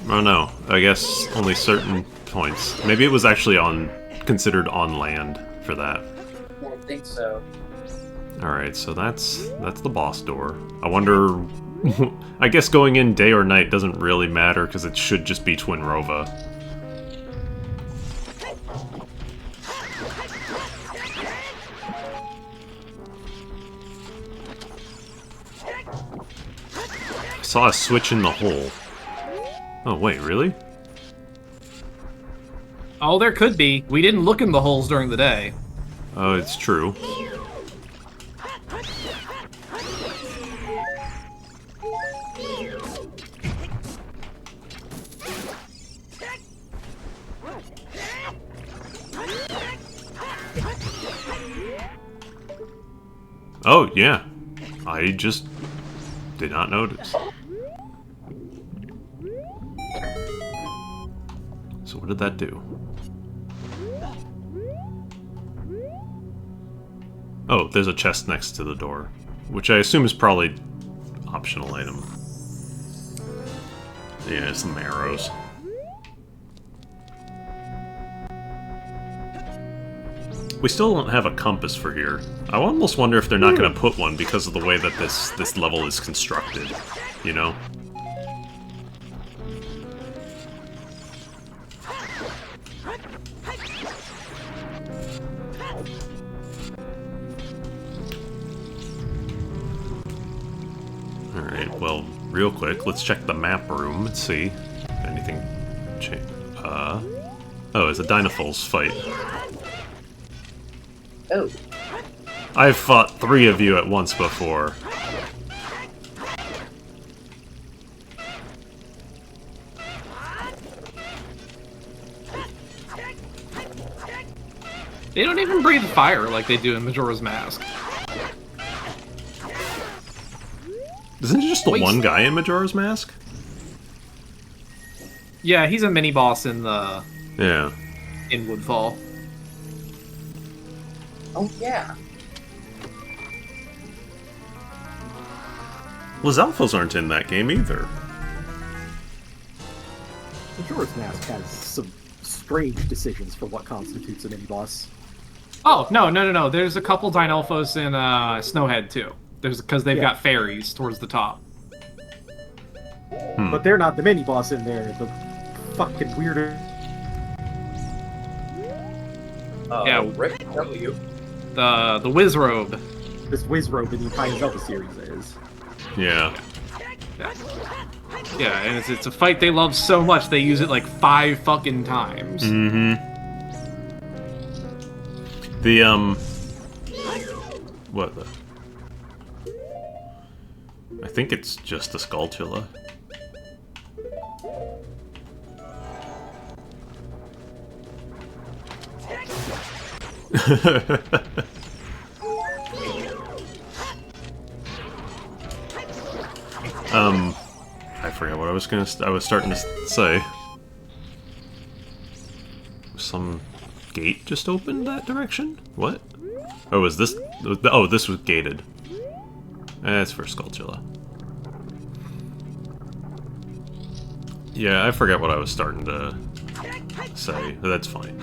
Oh no, I guess only certain points. Maybe it was actually considered on land for that. I don't think so. Alright, so that's the boss door. I wonder... I guess going in day or night doesn't really matter because it should just be Twin Rova. Saw a switch in the hole. Oh, wait, really? Oh, there could be. We didn't look in the holes during the day. Oh, it's true. Oh, yeah. I just did not notice. So what did that do? Oh, there's a chest next to the door, which I assume is probably optional item. Yeah, some arrows. We still don't have a compass for here. I almost wonder if they're not going to put one because of the way that this level is constructed, you know? Alright, well, real quick, let's check the map room and see if anything changed. Oh, it's a Dynaful's fight. Oh. I've fought 3 of you at once before. They don't even breathe fire like they do in Majora's Mask. Isn't it just the one guy in Majora's Mask? Yeah, he's a mini boss in the Yeah. in Woodfall. Oh, yeah. Lizalfos aren't in that game either. Majora's Mask has some strange decisions for what constitutes a mini-boss. Oh, no. There's a couple Dynalphos in Snowhead, too. There's because they've got fairies towards the top. But they're not the mini-boss in there. The fucking weirder... Yeah. Rick W. The Wizrobe. This Wizrobe in the entire Zelda series is. Yeah. Yeah, and it's a fight they love so much they use it like 5 fucking times. Mm-hmm. The, what the... I think it's just a Skulltula. I forgot what I was starting to say. Some gate just opened that direction? What? Oh, was this... Oh, this was gated. That's for Skulltula. Yeah, I forget what I was starting to say. That's fine.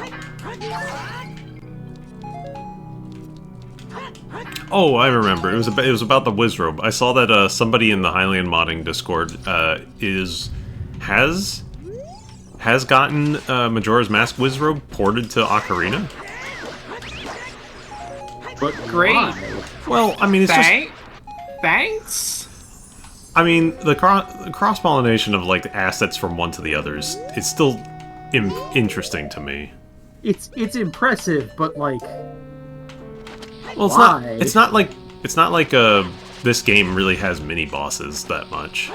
Oh, I remember. It was about the Wizrobe. I saw that somebody in the Hylian modding Discord has gotten Majora's Mask Wizrobe ported to Ocarina. But Great. why? Well, I mean, it's just... Thanks? I mean, the cross-pollination of, like, assets from one to the others, it's still interesting to me. It's impressive, but like... Well, Why? it's not like this game really has mini bosses that much.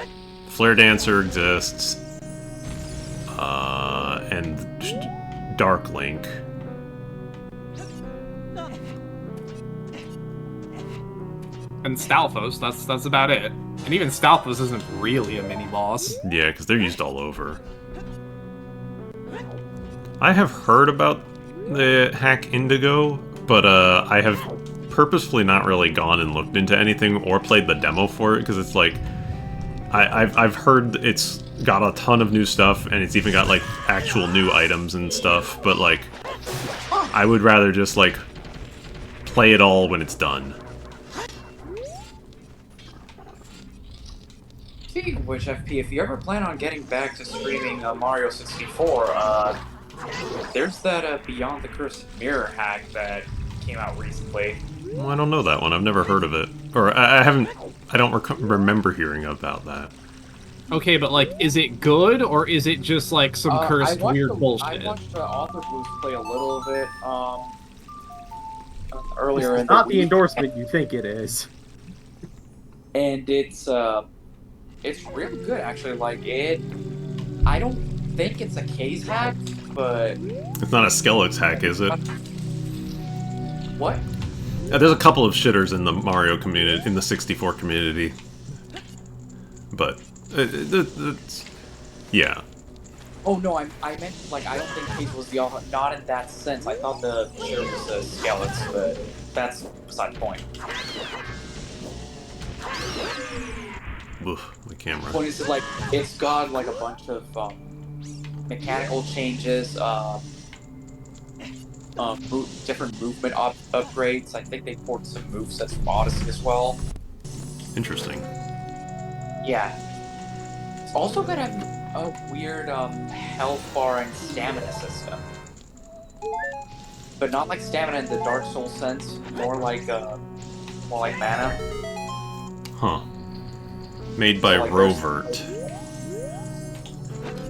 Flare Dancer exists, and Dark Link. And Stalfos, that's about it. And even Stalfos isn't really a mini boss. Yeah, because they're used all over. I have heard about the hack Indigo, but I have purposefully not really gone and looked into anything or played the demo for it, because it's like I've heard it's got a ton of new stuff, and it's even got like actual new items and stuff, but like I would rather just like play it all when it's done. Speaking of which, FP, if you ever plan on getting back to streaming Mario 64, there's that Beyond the Cursed Mirror hack that came out recently. Well, I don't know that one. I've never heard of it, or I haven't. I don't remember hearing about that. Okay, but like, is it good, or is it just like some cursed weird bullshit? I watched Author Blues play a little of it earlier It's in not the the week, endorsement you think it is. and it's really good actually. Like it, I don't think it's a case hack, but It's not a Skelix hack, is it? what? There's a couple of shitters in the Mario community, in the 64 community, but it's, yeah. Oh no, I meant like I don't think Case was the all. Not in that sense. I thought the shirt was a skeleton, but that's beside the point. Oof, the camera. Point is like it's got like a bunch of mechanical changes, different movement upgrades. I think they ported some movesets from Odyssey as well. Interesting. Yeah. It's also got a weird health bar and stamina system. But not like stamina in the Dark Souls sense, more like mana. Huh. Made by Like Rovert.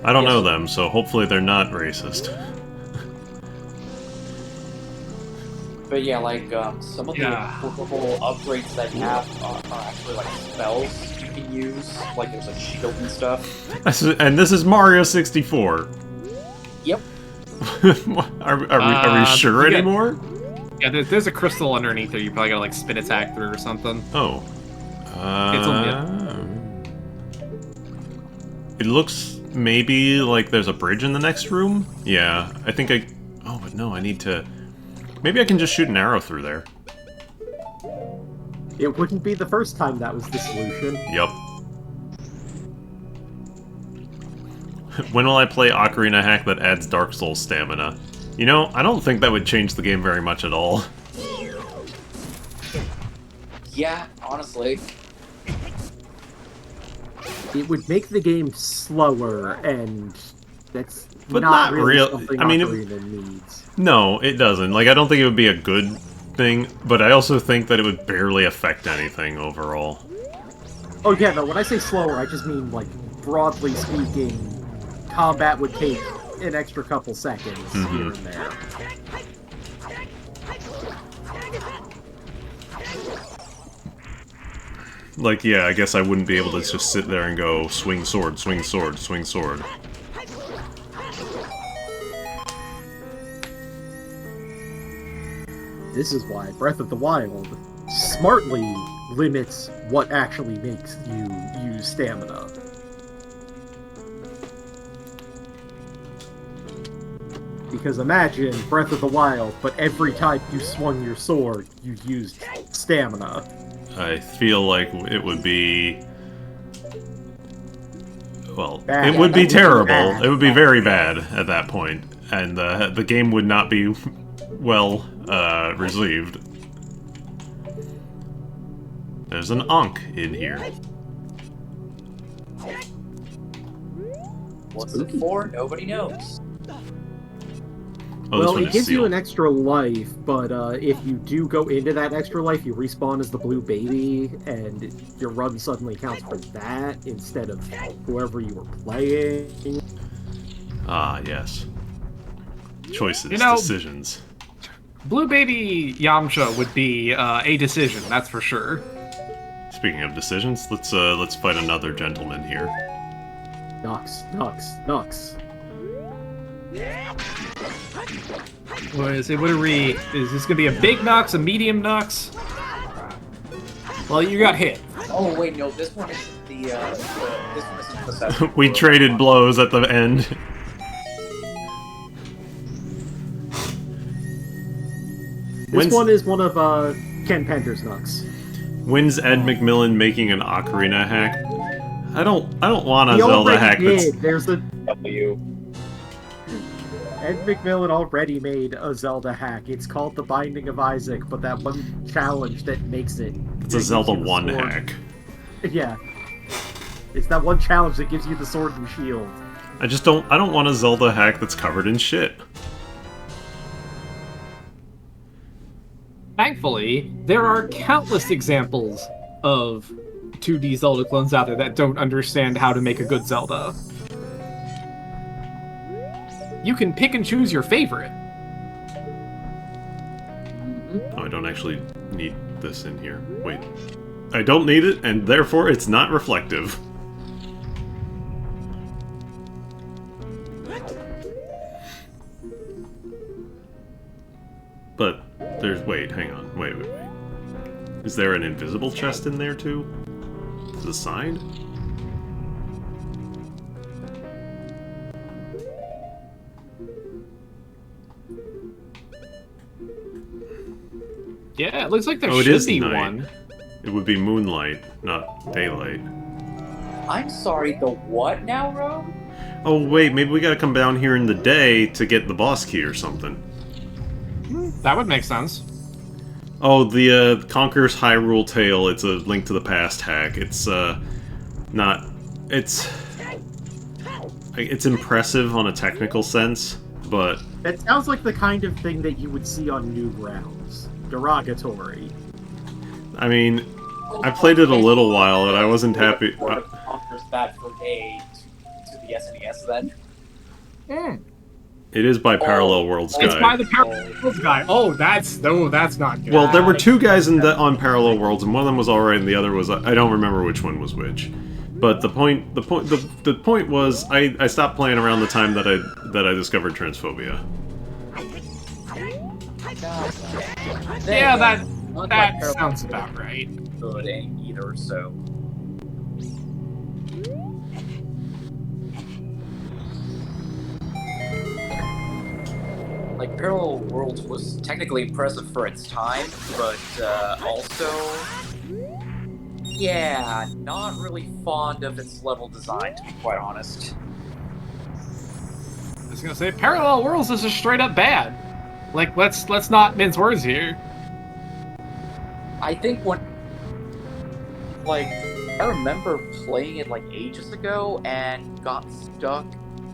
I don't Yes. know them, so hopefully they're not racist. But yeah, like some of the Yeah. portable upgrades that you have are actually like spells you can use. Like there's like shield and stuff. And this is Mario 64. Yep. are we sure you got- anymore? Yeah, there's a crystal underneath there. You probably gotta like spin attack through or something. Oh. It's It looks maybe like there's a bridge in the next room? Yeah, I think I... Oh, but no, I need to... Maybe I can just shoot an arrow through there. It wouldn't be the first time that was the solution. Yup. When will I play Ocarina Hack that adds Dark Souls stamina? You know, I don't think that would change the game very much at all. Yeah, honestly. It would make the game slower, and that's But not not really real- something I mean, Ocarina needs. No, it doesn't. Like, I don't think it would be a good thing, but I also think that it would barely affect anything overall. Oh yeah, no, when I say slower, I just mean, like, broadly speaking, combat would take an extra couple seconds here and there. Like, yeah, I guess I wouldn't be able to just sit there and go, swing sword, swing sword, swing sword. This is why Breath of the Wild smartly limits what actually makes you use stamina. Because imagine Breath of the Wild, but every time you swung your sword, you used stamina. I feel like it would be... Well, Bad. it would be That would be terrible. bad. It would be very bad at that point, and the game would not be well received. There's an Ankh in here. What's it for? Nobody knows. Oh, this Well, one it is gives you sealed. an extra life, but if you do go into that extra life, you respawn as the blue baby, and your run suddenly counts for that instead of whoever you were playing. Ah, yes. Choices, You know- decisions. Blue Baby Yamcha would be a decision, that's for sure. Speaking of decisions, let's fight another gentleman here. Nux, Nux, Nux. What is it? What are we? Is this gonna be a big Nux, a medium Nux? Well, you got hit. Oh wait, no, this one is this one isn't possessed. We traded blows at the end. This one is one of Ken Pender's Nux. When's Ed McMillan making an Ocarina hack? I don't want a He Zelda already hack that's... did. There's a W. Ed McMillan already made a Zelda hack. It's called The Binding of Isaac, but that one challenge that makes it... It's a gives Zelda you the 1 sword. hack. Yeah. It's that one challenge that gives you the sword and shield. I don't want a Zelda hack that's covered in shit. Thankfully, there are countless examples of 2D Zelda clones out there that don't understand how to make a good Zelda. You can pick and choose your favorite. Oh, I don't actually need this in here. Wait. I don't need it, and therefore it's not reflective. But there's... Wait, hang on. Wait. Is there an invisible chest in there, too? To the side? Yeah, it looks like there Oh, it should is be night. one. It would be moonlight, not daylight. I'm sorry, the what now, Rogue? Oh wait, maybe we gotta come down here in the day to get the boss key or something. That would make sense. Oh, the Conqueror's Hyrule Tale, it's a Link to the Past hack. It's, not... It's impressive on a technical sense, but... That sounds like the kind of thing that you would see on Newgrounds. Derogatory. I mean, I played it a little while and I wasn't happy... Conquers that for a to the SNES then. It is by Parallel Worlds It's guy. by the Parallel Worlds guy. Oh, that's not good. Well, there were two guys on Parallel Worlds, and one of them was alright, and the other was I don't remember which one was which. But the point was I stopped playing around the time that I discovered transphobia. Yeah, that Not that like sounds about right. good either, so. Like, Parallel Worlds was technically impressive for its time, but also, yeah, not really fond of its level design, to be quite honest. I was gonna say Parallel Worlds is just straight up bad. Like, let's not mince words here. I think when, like, I remember playing it like ages ago and got stuck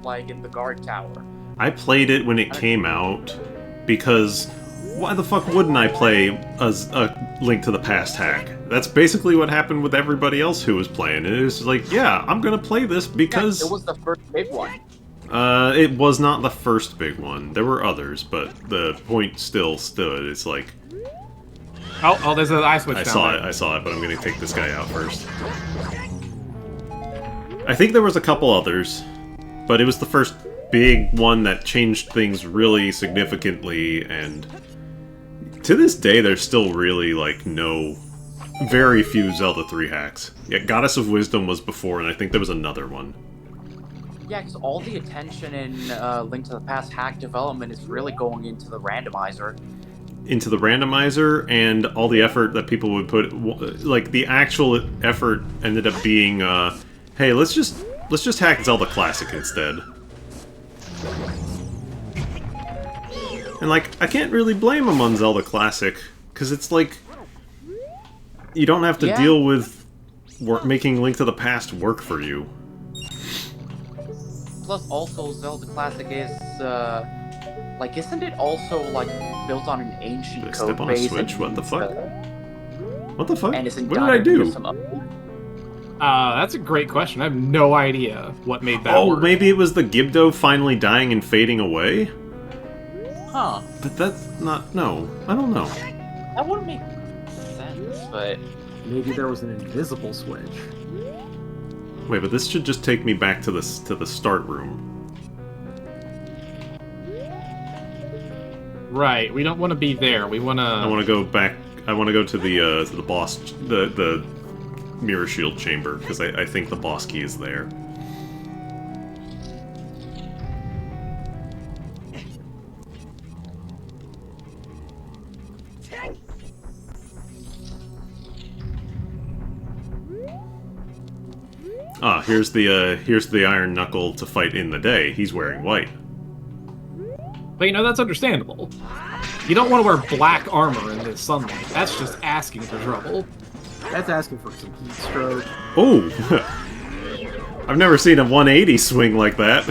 like in the guard tower. I played it when it came out because why the fuck wouldn't I play a Link to the Past hack? That's basically what happened with everybody else who was playing it. It was like, yeah, I'm gonna play this because... Yeah, it was the first big one. It was not the first big one. There were others, but the point still stood. It's like... Oh, there's an eye switch I down saw there. it, but I'm gonna take this guy out first. I think there was a couple others, but it was the first big one that changed things really significantly, and to this day there's still really, like, very few Zelda 3 hacks. Yeah, Goddess of Wisdom was before, and I think there was another one. Yeah, because all the attention in Link to the Past hack development is really going into the randomizer. Into the randomizer, and all the effort that people would put, like, the actual effort ended up being, hey, let's just hack Zelda Classic instead. And, like, I can't really blame them on Zelda Classic, because it's like, you don't have to deal with making Link to the Past work for you. Plus, also, Zelda Classic is, like, isn't it also, like, built on an ancient Did I code step on a base? switch? and What the needs, fuck? What the fuck? And it's in What did I do? some updates. That's a great question. I have no idea what made that Oh, work. maybe it was the Gibdo finally dying and fading away? Huh. But that's not... No. I don't know. That wouldn't make sense, but... Maybe there was an invisible switch. Wait, but this should just take me back to the start room. Right, we don't want to be there. We want to... I want to go back... I want to go to the boss... the Mirror Shield Chamber, because I think the boss key is there. Ah, here's the Iron Knuckle to fight in the day. He's wearing white. But, that's understandable. You don't want to wear black armor in this sunlight. That's just asking for trouble. That's asking for some heat stroke. Oh! I've never seen a 180 swing like that.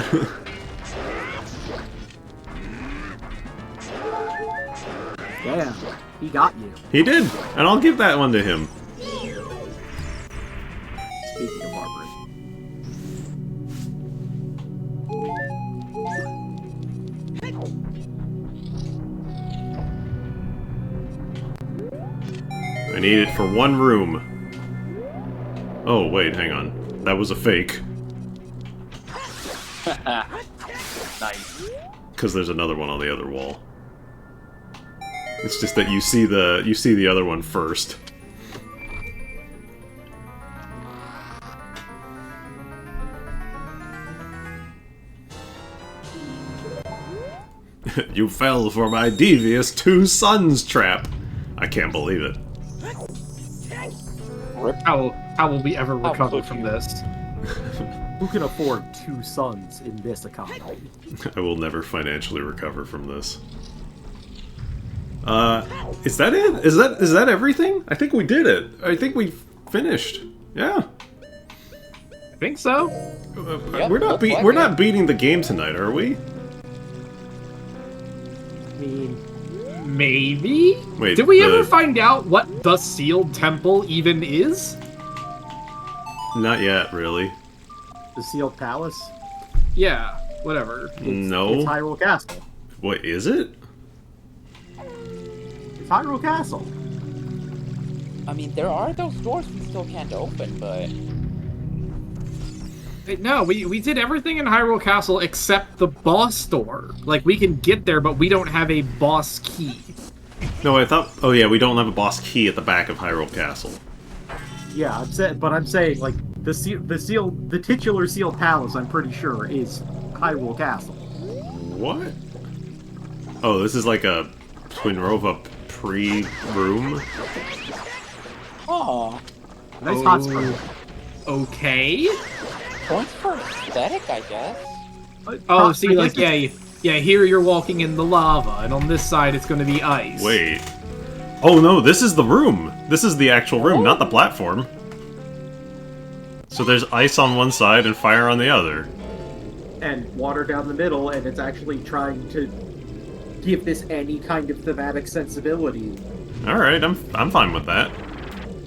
Damn, he got you. He did, and I'll give that one to him. Speaking of Margaret. I need it for one room. Oh, wait, hang on. That was a fake. Nice. Because there's another one on the other wall. It's just that you see the other one first. You fell for my devious two sons trap. I can't believe it. Rip. How will we ever How recover could from you? this? Who can afford 2 sons in this economy? I will never financially recover from this. Is that it? Is that everything? I think we did it. I think we finished. Yeah. I think so. Yep, we're looks like we're it. not beating the game tonight, are we? I mean, Maybe? Wait, Did we the- ever find out what the sealed temple even is? Not yet, really. the sealed palace? Yeah, whatever. It's No. Hyrule Castle. What is it? It's Hyrule Castle. I mean, there are those doors we still can't open, but No, we did everything in Hyrule Castle except the boss door. Like, we can get there, but we don't have a boss key. No, I thought. Oh yeah, we don't have a boss key at the back of Hyrule Castle. Yeah, I'm saying like the titular sealed palace. I'm pretty sure is Hyrule Castle. What? Oh, this is like a Twinrova pre-room. oh, Nice hot spring. Okay. points for aesthetic, I guess. Oh, see, I like, guess yeah, here you're walking in the lava, and on this side it's gonna be ice. Wait. Oh no, this is the room. This is the actual room, not the platform. So there's ice on one side and fire on the other. and water down the middle, and it's actually trying to give this any kind of thematic sensibility. All right, I'm fine with that.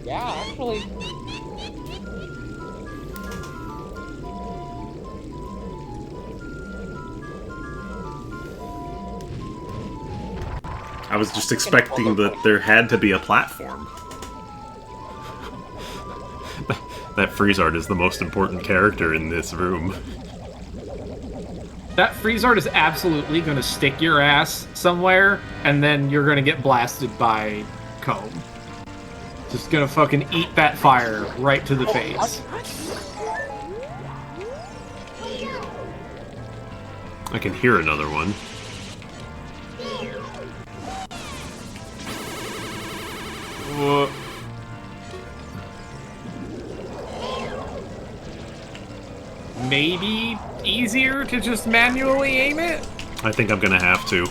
Yeah, actually. I was just expecting that there had to be a platform. That freeze art is the most important character in this room. That freeze art is absolutely gonna stick your ass somewhere, and then you're gonna get blasted by Comb. Just gonna fucking eat that fire right to the face. I can hear another one. Whoa. Maybe easier to just manually aim it? I think I'm gonna have to.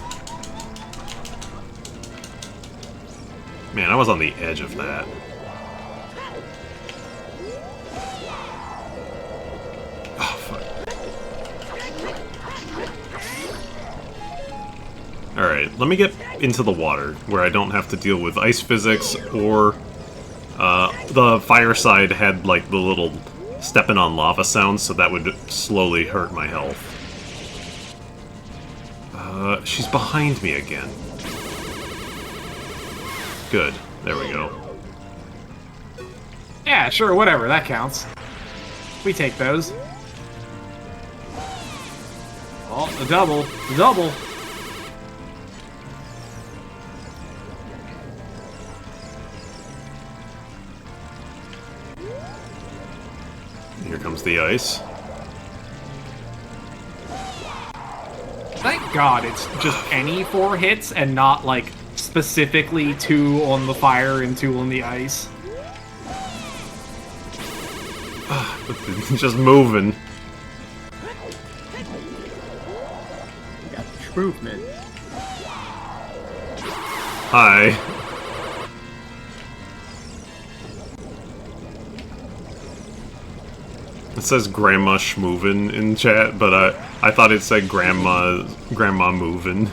Man, I was on the edge of that. Oh, fuck. Alright, let me get into the water, where I don't have to deal with ice physics, or... the fire side had, like, the little stepping on lava sounds, so that would slowly hurt my health. She's behind me again. Good. There we go. Yeah, sure, whatever, that counts. We take those. Oh, the double. The double. Here comes the ice. Thank God it's just any 4 hits and not, like, specifically 2 on the fire and 2 on the ice. Just moving. We got movement. Hi. It says Grandma Schmovin in chat, but I thought it said Grandma Movin'.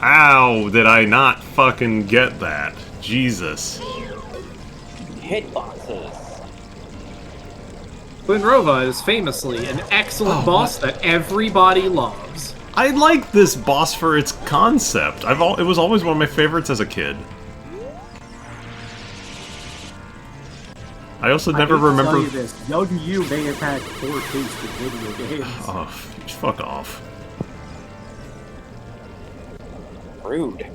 Ow! Did I not fucking get that? Jesus. Hitboxes. Twinrova is famously an excellent boss that everybody loves. I like this boss for its concept. It was always one of my favorites as a kid. I also never I hate to remember. tell you this. Young you may have had poor taste in video games. Oh, fuck off. Rude.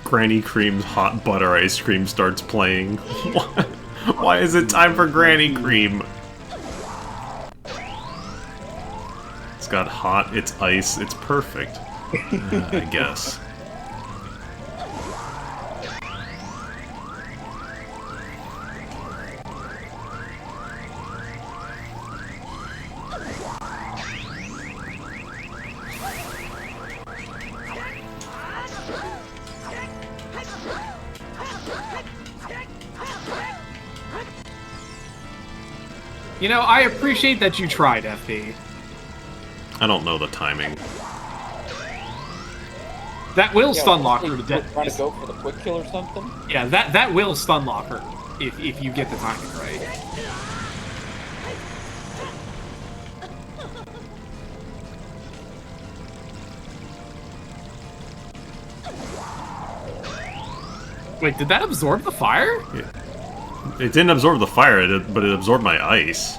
Granny Cream's hot butter ice cream starts playing. Why is it time for Granny Cream? It's got hot, it's ice, it's perfect. I guess. You know, I appreciate that you tried, FP. I don't know the timing. That will stun lock her to Trying death. to go for the quick kill or something? Yeah, that will stun lock her if you get the timing right. Wait, did that absorb the fire? It didn't absorb the fire, but it absorbed my ice.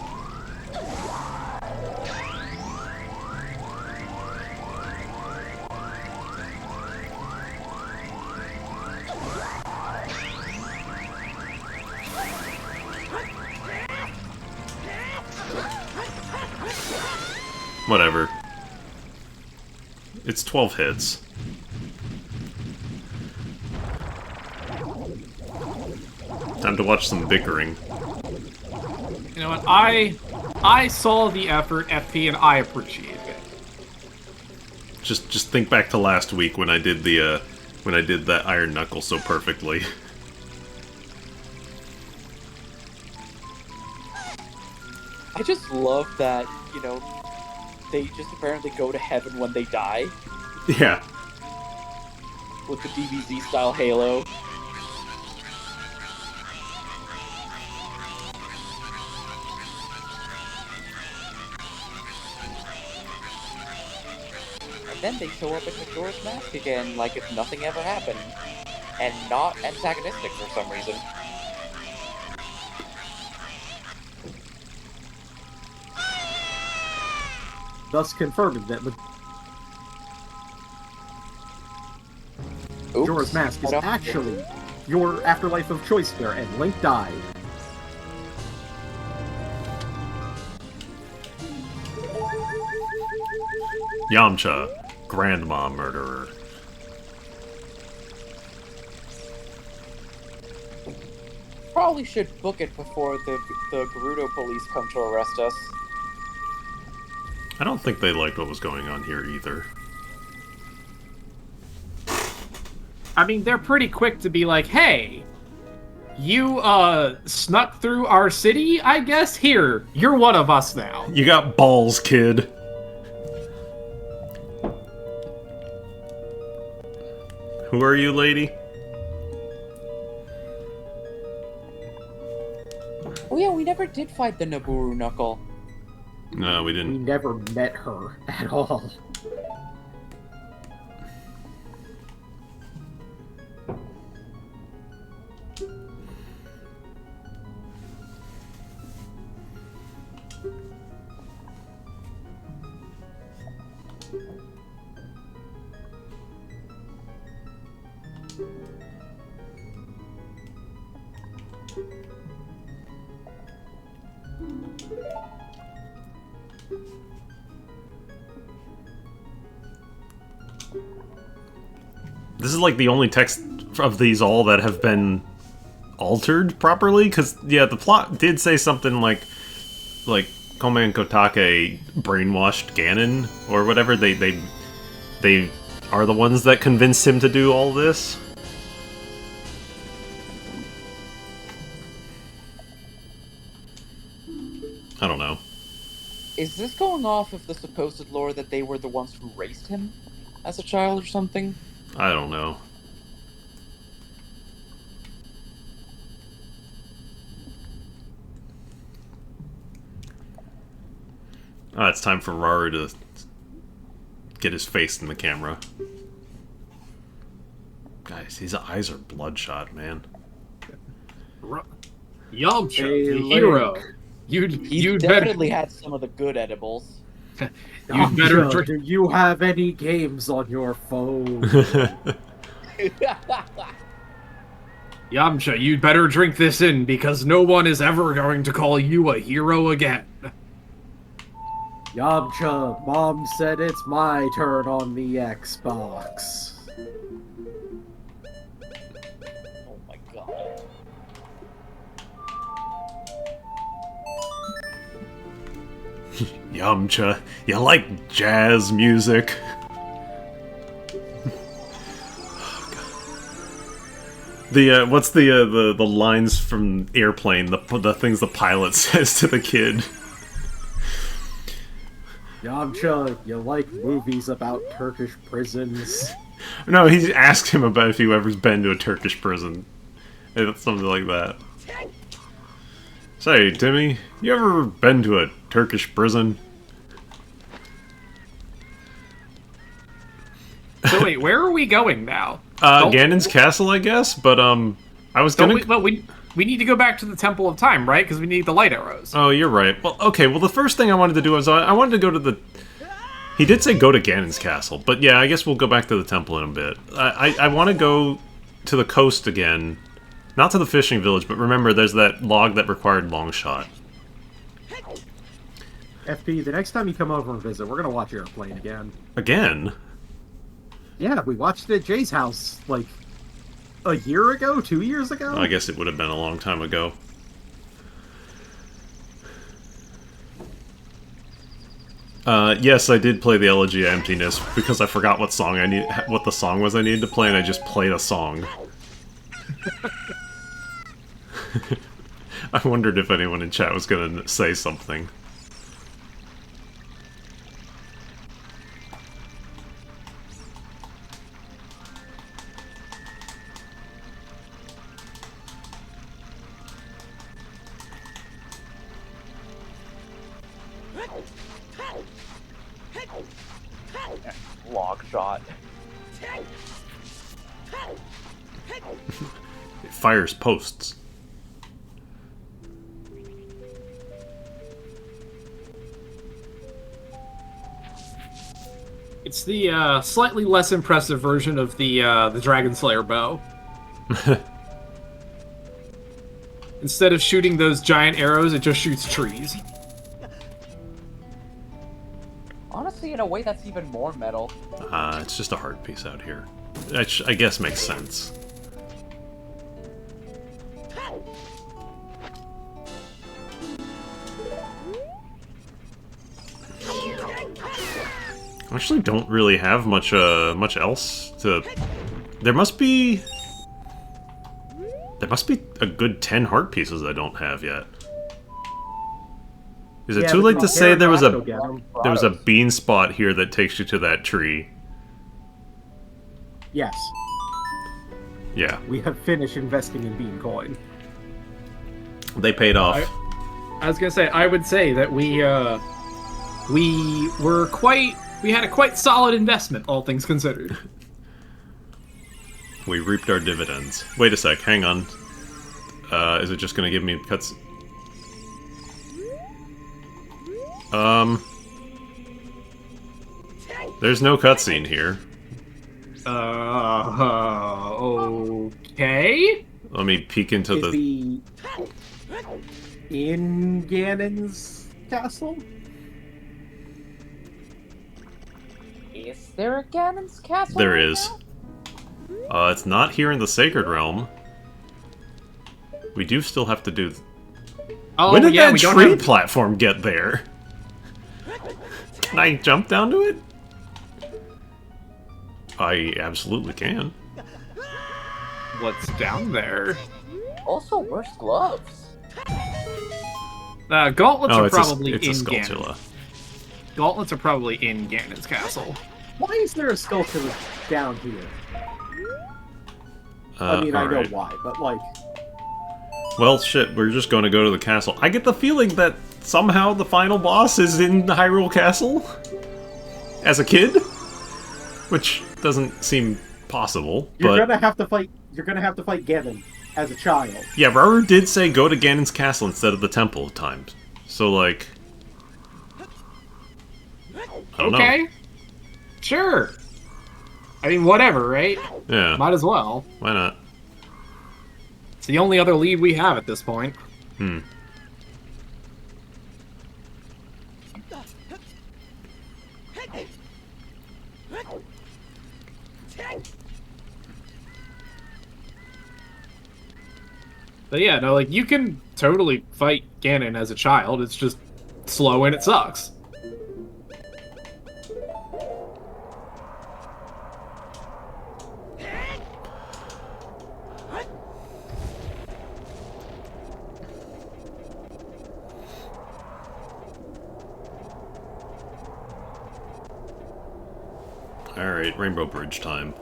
Whatever. It's 12 hits. Time to watch some bickering. You know what? I saw the effort, FP, and I appreciate it. Just think back to last week when I did the when I did that Iron Knuckle so perfectly. I just love that, you know, they just apparently go to heaven when they die Yeah. with the DBZ style halo. And then they show up in Majora's Mask again like if nothing ever happened. And not antagonistic for some reason. Thus confirming that Majora's Mask is actually your afterlife of choice here, and Link died. Yamcha, grandma murderer. Probably should book it before the Gerudo police come to arrest us. I don't think they liked what was going on here either. I mean, they're pretty quick to be like, hey, you, snuck through our city, I guess? Here, you're one of us now. You got balls, kid. Who are you, lady? Oh yeah, we never did fight the Naburu Knuckle. No, we We didn't. never met her at all. This is like the only text of these all that have been altered properly, because yeah, the plot did say something like Kome and Kotake brainwashed Ganon or whatever. They are the ones that convinced him to do all this. I don't know. Is this going off of the supposed lore that they were the ones who raised him as a child or something? I don't know. It's time for Raru to get his face in the camera. Guys, his eyes are bloodshot, man. Yamcha, Hey, the Link. hero. He's You'd better, definitely had some of the good edibles. you'd better Yamcha, drink. do you have any games on your phone? Yamcha, you'd better drink this in, because no one is ever going to call you a hero again. Yamcha, Mom said it's my turn on the Xbox. Oh my god. Yamcha, you like jazz music? What's the lines from Airplane? The things the pilot says to the kid. Yamcha, you like movies about Turkish prisons? No, he asked him about if he ever's been to a Turkish prison. It's something like that. Say, Timmy, you ever been to a Turkish prison? So wait, where are we going now? Don't- Ganon's castle, I guess, but I was gonna... we need to go back to the Temple of Time, right? Because we need the light arrows. Oh, you're right. Well, okay, well the first thing I wanted to do was I wanted to go to the... He did say go to Ganon's castle, but yeah, I guess we'll go back to the temple in a bit. I want to go to the coast again. Not to the fishing village, but remember, there's that log that required long shot. FP, the next time you come over and visit, we're gonna watch Airplane again. Again? Yeah, we watched it at Jay's house, like, a year ago? 2 years ago? I guess it would have been a long time ago. Yes, I did play the Elegy of Emptiness because I forgot what the song was I needed to play, and I just played a song. I wondered if anyone in chat was gonna say something. Log shot. It fires posts. It's the slightly less impressive version of the Dragon Slayer bow. Instead of shooting those giant arrows, it just shoots trees. Honestly, in a way, that's even more metal. It's just a hard piece out here. I guess makes sense. I actually don't really have much else to... There must be a good 10 heart pieces I don't have yet. Is it too late to say there was a bean spot here that takes you to that tree? Yes. Yeah. We have finished investing in Bean Coin. They paid off. I was gonna say, I would say that we had a quite solid investment, all things considered. We reaped our dividends. Wait a sec, hang on. Is it just gonna give me cuts? There's no cutscene here. Okay. Let me peek into Is the in Ganon's castle? Is there a Ganon's castle? There right is. now? It's not here in the Sacred Realm. We do still have to do... Oh, When did yeah, that we don't tree have... platform get there? Can I jump down to it? I absolutely can. What's down there? Also, where's gloves? Gauntlets Oh, are it's probably a in Skulltula. Ganon. Gauntlets are probably in Ganon's castle. Why is there a sculpture down here? I mean, I know alright. why, but like... Well, shit, we're just going to go to the castle. I get the feeling that somehow the final boss is in the Hyrule Castle? As a kid? Which doesn't seem possible, You're but... gonna have to fight Ganon as a child. Yeah, Rauru did say go to Ganon's castle instead of the temple at times. So, like... I don't know. Sure. I mean, whatever, right? Yeah, Might as well. why not? the only other lead we have at this point. Hmm. But yeah, no, like, you can totally fight Ganon as a child, it's just slow and it sucks. Alright, Rainbow Bridge time.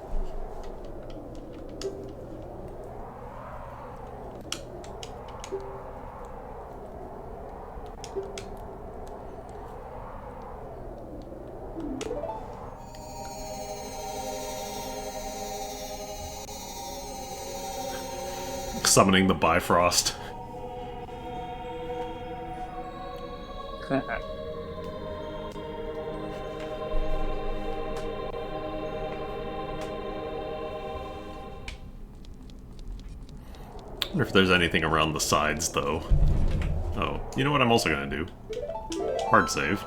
Summoning the Bifrost. I wonder if there's anything around the sides, though. Oh, you know what I'm also gonna do? Hard save.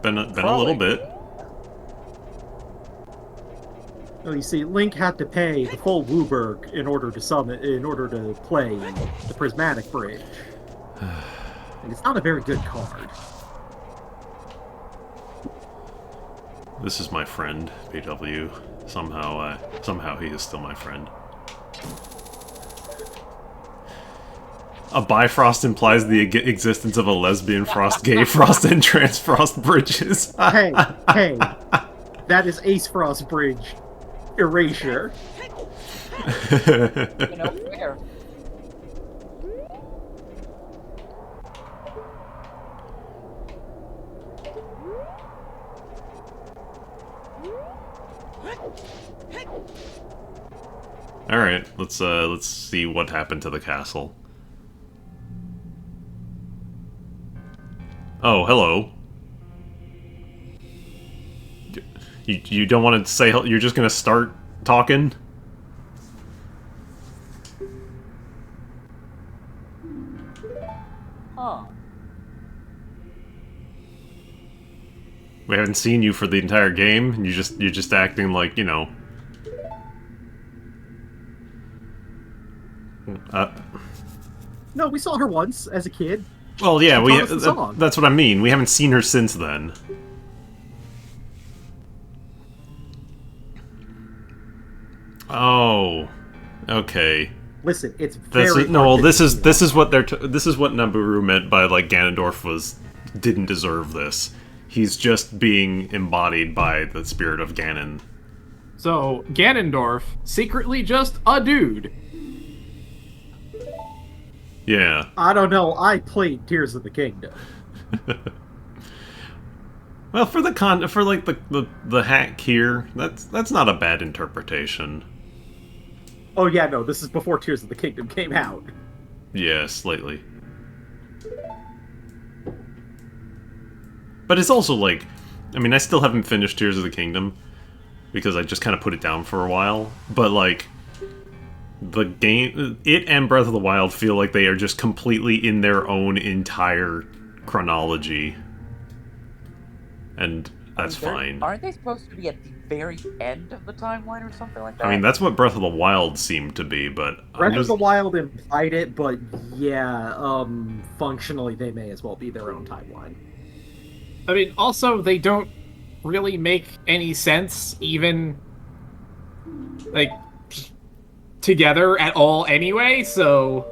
Been a little bit. Well, you see, Link had to pay the full Wooburg in order to play the Prismatic Bridge. And it's not a very good card. This is my friend, BW. Somehow he is still my friend. A Bifrost implies the existence of a lesbian frost, gay frost, and trans frost bridges. Hey, that is Ace Frost Bridge erasure. Fair. All right, let's see what happened to the castle. Oh, hello. You don't want to say you're just gonna start talking? Huh. We haven't seen you for the entire game, and you're just acting like, you know. No, we saw her once as a kid. Well, yeah, She taught us the song. that's what I mean. We haven't seen her since then. Oh, okay. Listen, it's This very is, no, hard to this is do. this is what this is what Naburu meant by like Ganondorf didn't deserve this. He's just being embodied by the spirit of Ganon. So, Ganondorf, secretly just a dude. Yeah. I don't know. I played Tears of the Kingdom. Well, for the hack here, that's not a bad interpretation. Oh yeah, no, this is before Tears of the Kingdom came out. Yeah, slightly. But it's also like, I mean, I still haven't finished Tears of the Kingdom because I just kind of put it down for a while. But like, the game, it and Breath of the Wild feel like they are just completely in their own entire chronology, and that's fine. Aren't they supposed to be at the very end of the timeline or something like that? I mean, that's what Breath of the Wild seemed to be, but Breath of the Wild implied it, but yeah, functionally they may as well be their own timeline. I mean, also, they don't really make any sense, even, like, together at all anyway, so...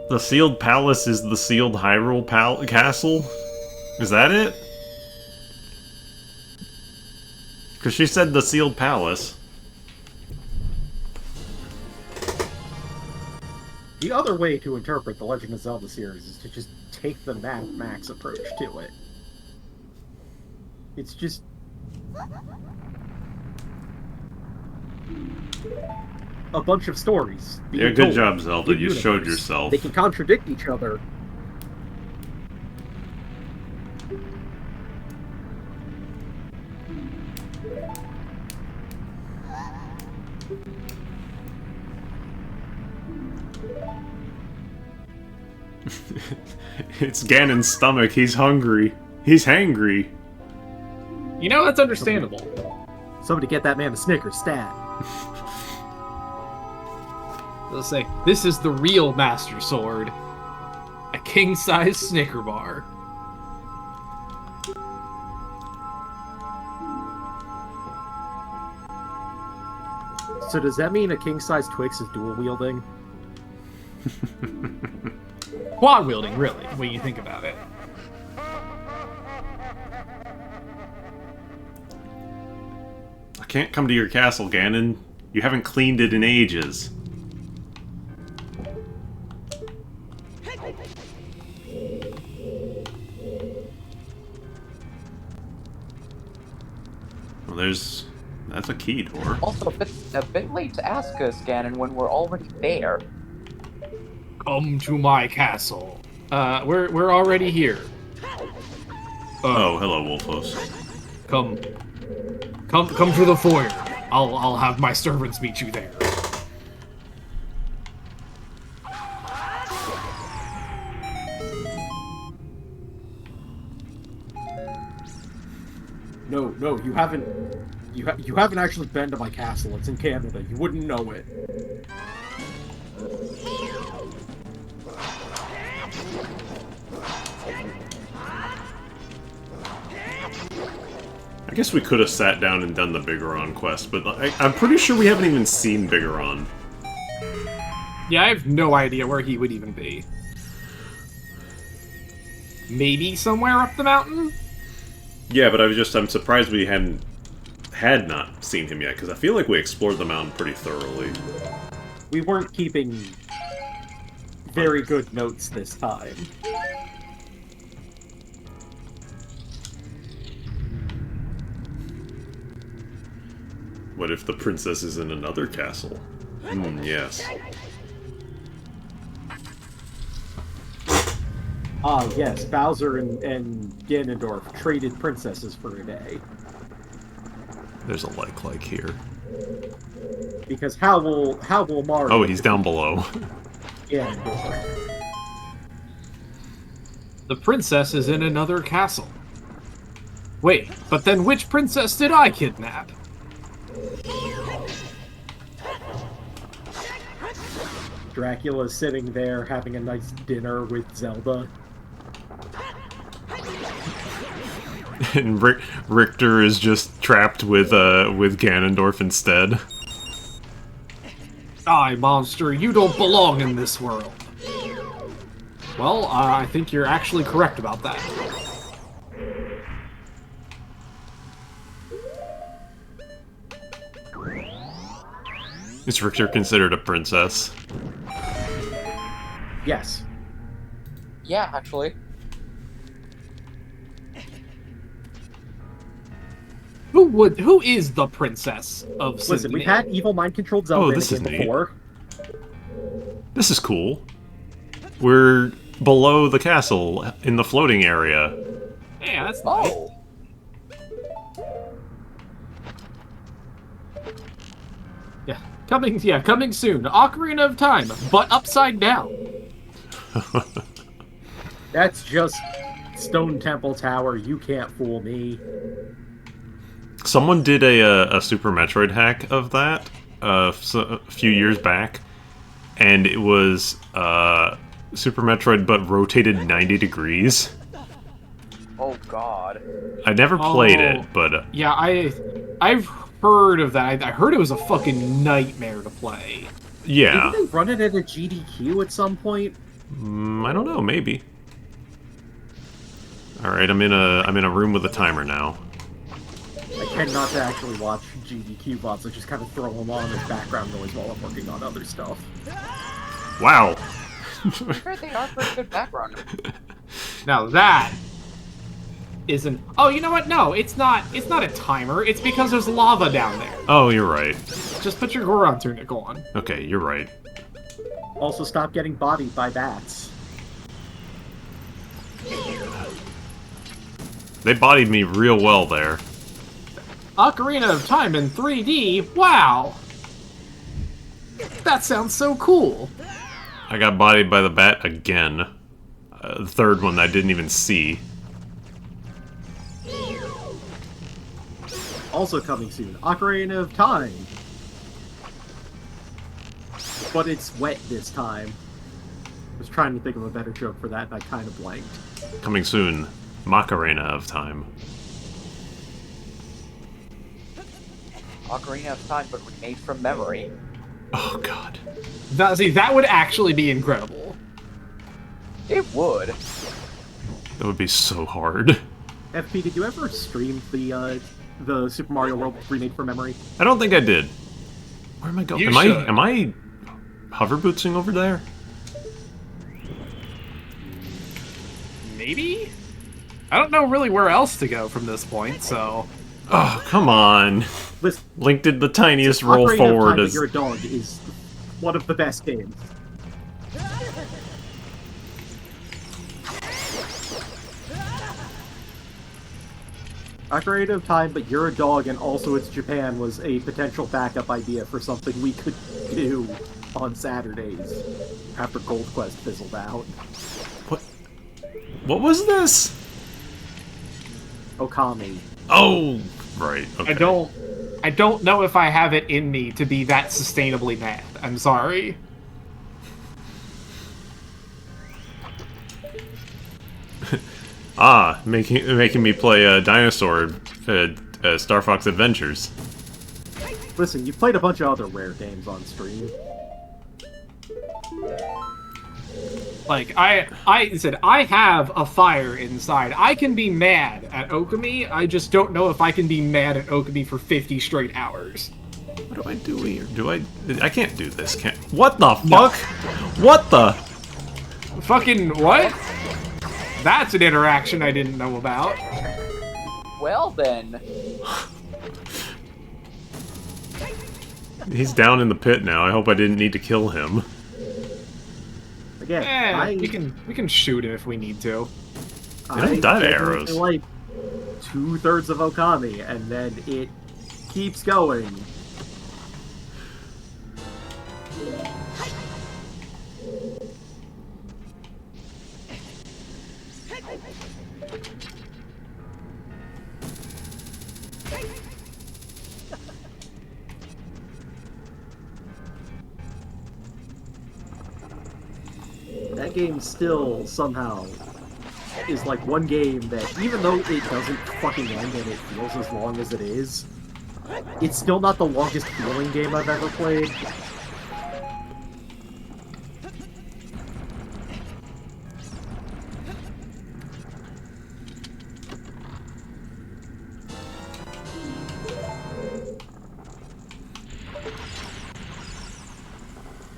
The Sealed Palace is the Sealed Hyrule Castle? Is that it? Because she said the Sealed Palace. The other way to interpret the Legend of Zelda series is to just take the Mad Max approach to it. It's just... a bunch of stories. Yeah, good job, Zelda. You showed yourself. They can contradict each other. It's Ganon's stomach. He's hungry. He's hangry. You know, that's understandable. Somebody get that man a Snickers stat. Let's say, this is the real Master Sword. A king-size Snicker bar. So does that mean a king-size Twix is dual-wielding? Quad-wielding, really, when you think about it. I can't come to your castle, Ganon. You haven't cleaned it in ages. Well, that's a key door. Also, a bit late to ask us, Ganon, when we're already there. Come to my castle. We're already here. Oh, hello, Wolfos. Come to the foyer. I'll have my servants meet you there. No, you haven't. You haven't actually been to my castle. It's in Canada. You wouldn't know it. I guess we could have sat down and done the Bigoron quest, but I'm pretty sure we haven't even seen Bigoron. Yeah, I have no idea where he would even be. Maybe somewhere up the mountain? Yeah, but I'm surprised we had not seen him yet, because I feel like we explored the mountain pretty thoroughly. We weren't keeping very good notes this time. What if the princess is in another castle? Yes. Ah, yes, Bowser and Ganondorf traded princesses for a day. There's a like here. Because how will Mario... Oh, he's down below. Ganondorf? The princess is in another castle. Wait, but then which princess did I kidnap? Dracula's sitting there having a nice dinner with Zelda. And Richter is just trapped with Ganondorf instead. Die, monster, you don't belong in this world. Well, I think you're actually correct about that. Is Richter considered a princess? Yes. Yeah, actually. Who is the princess of Symphony? Listen, we've had evil mind-controlled Zelda in this the is game neat. before. This is cool. We're below the castle in the floating area. Yeah, that's nice. Oh. Coming soon. Ocarina of Time, but upside down. That's just Stone Temple Tower. You can't fool me. Someone did a Super Metroid hack of that a few years back, and it was Super Metroid but rotated 90 degrees. Oh god. I never played it, but Yeah, I've heard of that. I heard it was a fucking nightmare to play. yeah. Didn't they run it at a GDQ at some point? I don't know, maybe. All right, I'm in a room with a timer now. I tend not to actually watch GDQ bots. I just kind of throw them on as background noise while I'm working on other stuff. Wow. Sure, they are pretty good background. Now that isn't. Oh, you know what? No, it's not. It's not a timer. It's because there's lava down there. Oh, you're right. Just put your Goron tunic on. Okay, you're right. Also, stop getting bodied by bats. They bodied me real well there. Ocarina of Time in 3D. Wow. That sounds so cool. I got bodied by the bat again. the third one that I didn't even see. Also coming soon, Ocarina of Time. But it's wet this time. I was trying to think of a better joke for that, and I kind of blanked. Coming soon, Macarena of Time. Ocarina of Time, but remade from memory. Oh god. See, that would actually be incredible. It would. That would be so hard. FP, did you ever stream the Super Mario World remade from memory? I don't think I did. Where am I going? You Am should. I hover bootsing over there? Maybe? I don't know really where else to go from this point, so... Oh, come on. Listen, Link did the tiniest roll Ocarina of forward Time, But as... You're a Dog is one of the best games. Ocarina of Time, But You're a Dog, and also It's Japan was a potential backup idea for something we could do on Saturdays after Gold Quest fizzled out. What was this? Okami. Oh, right. Okay. I don't know if I have it in me to be that sustainably mad. I'm sorry. Making me play Dinosaur, Star Fox Adventures. Listen, you've played a bunch of other Rare games on stream. Like, I said, I have a fire inside. I can be mad at Okami, I just don't know if I can be mad at Okami for 50 straight hours. What do I do here? I can't do this, can't... What the fuck? What the... Fucking what? That's an interaction I didn't know about. Well then. He's down in the pit now. I hope I didn't need to kill him. Again, we can shoot him if we need to. They don't die to arrows. Like 2/3 of Okami, and then it keeps going. That game still somehow is like one game that, even though it doesn't fucking end and it feels as long as it is, it's still not the longest feeling game I've ever played.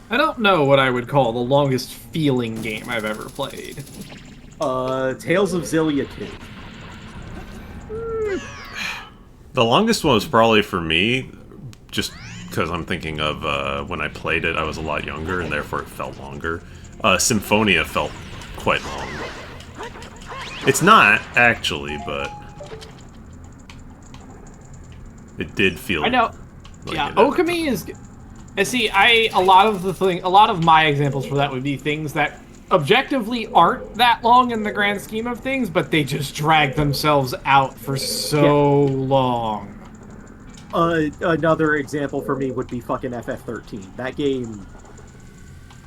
I don't know what I would call the longest feeling game I've ever played. Tales of Xillia 2. The longest one was probably for me, just because I'm thinking of when I played it, I was a lot younger, and therefore it felt longer. Symphonia felt quite long. It's not, actually, but... it did feel... I know. like Yeah, it. Okami is... And see, a lot of my examples for that would be things that objectively aren't that long in the grand scheme of things, but they just drag themselves out for so long. Another example for me would be fucking FF13. That game...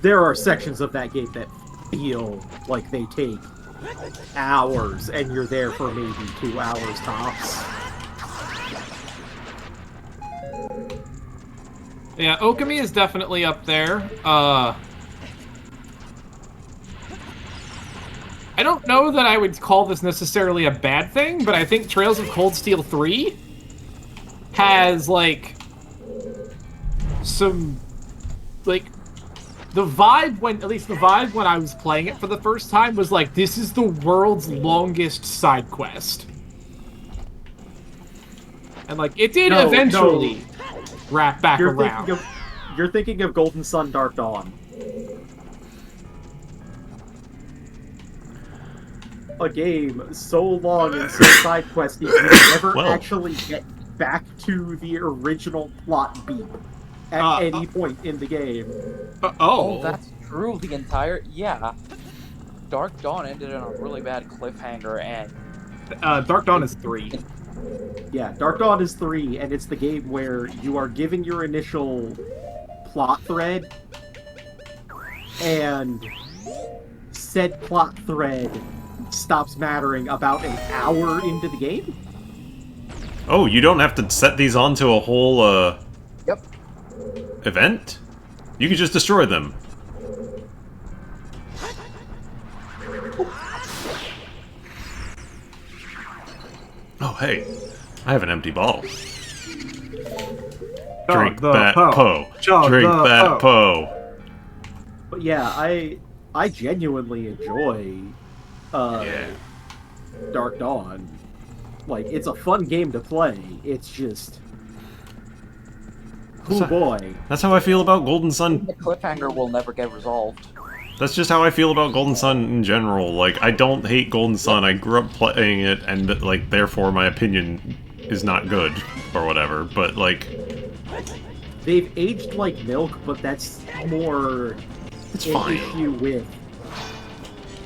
there are sections of that game that feel like they take hours, and you're there for maybe 2 hours tops. Yeah, Okami is definitely up there. I don't know that I would call this necessarily a bad thing, but I think Trails of Cold Steel 3 has, like, some, like, the vibe when I was playing it for the first time was like, this is the world's longest side quest. And, like, it did eventually wrap back around. You're thinking of Golden Sun Dark Dawn. A game so long and so side questy you never actually get back to the original plot beat at any point in the game. Oh, that's true. The entire... yeah. Dark Dawn ended on a really bad cliffhanger, and Dark Dawn is 3. Yeah, Dark Dawn is 3, and it's the game where you are given your initial plot thread, and said plot thread stops mattering about an hour into the game. Oh, you don't have to set these onto a whole, yep. event? You can just destroy them. Oh, hey. I have an empty bottle. Drink that po. Drink that po. But yeah, I genuinely enjoy Dark Dawn. Like, it's a fun game to play. It's just... Oh boy. That's how I feel about Golden Sun. The cliffhanger will never get resolved. That's just how I feel about Golden Sun in general. Like, I don't hate Golden Sun. I grew up playing it, and, like, therefore my opinion is not good, or whatever. But, like... They've aged like milk, but that's more It's an fine. issue with...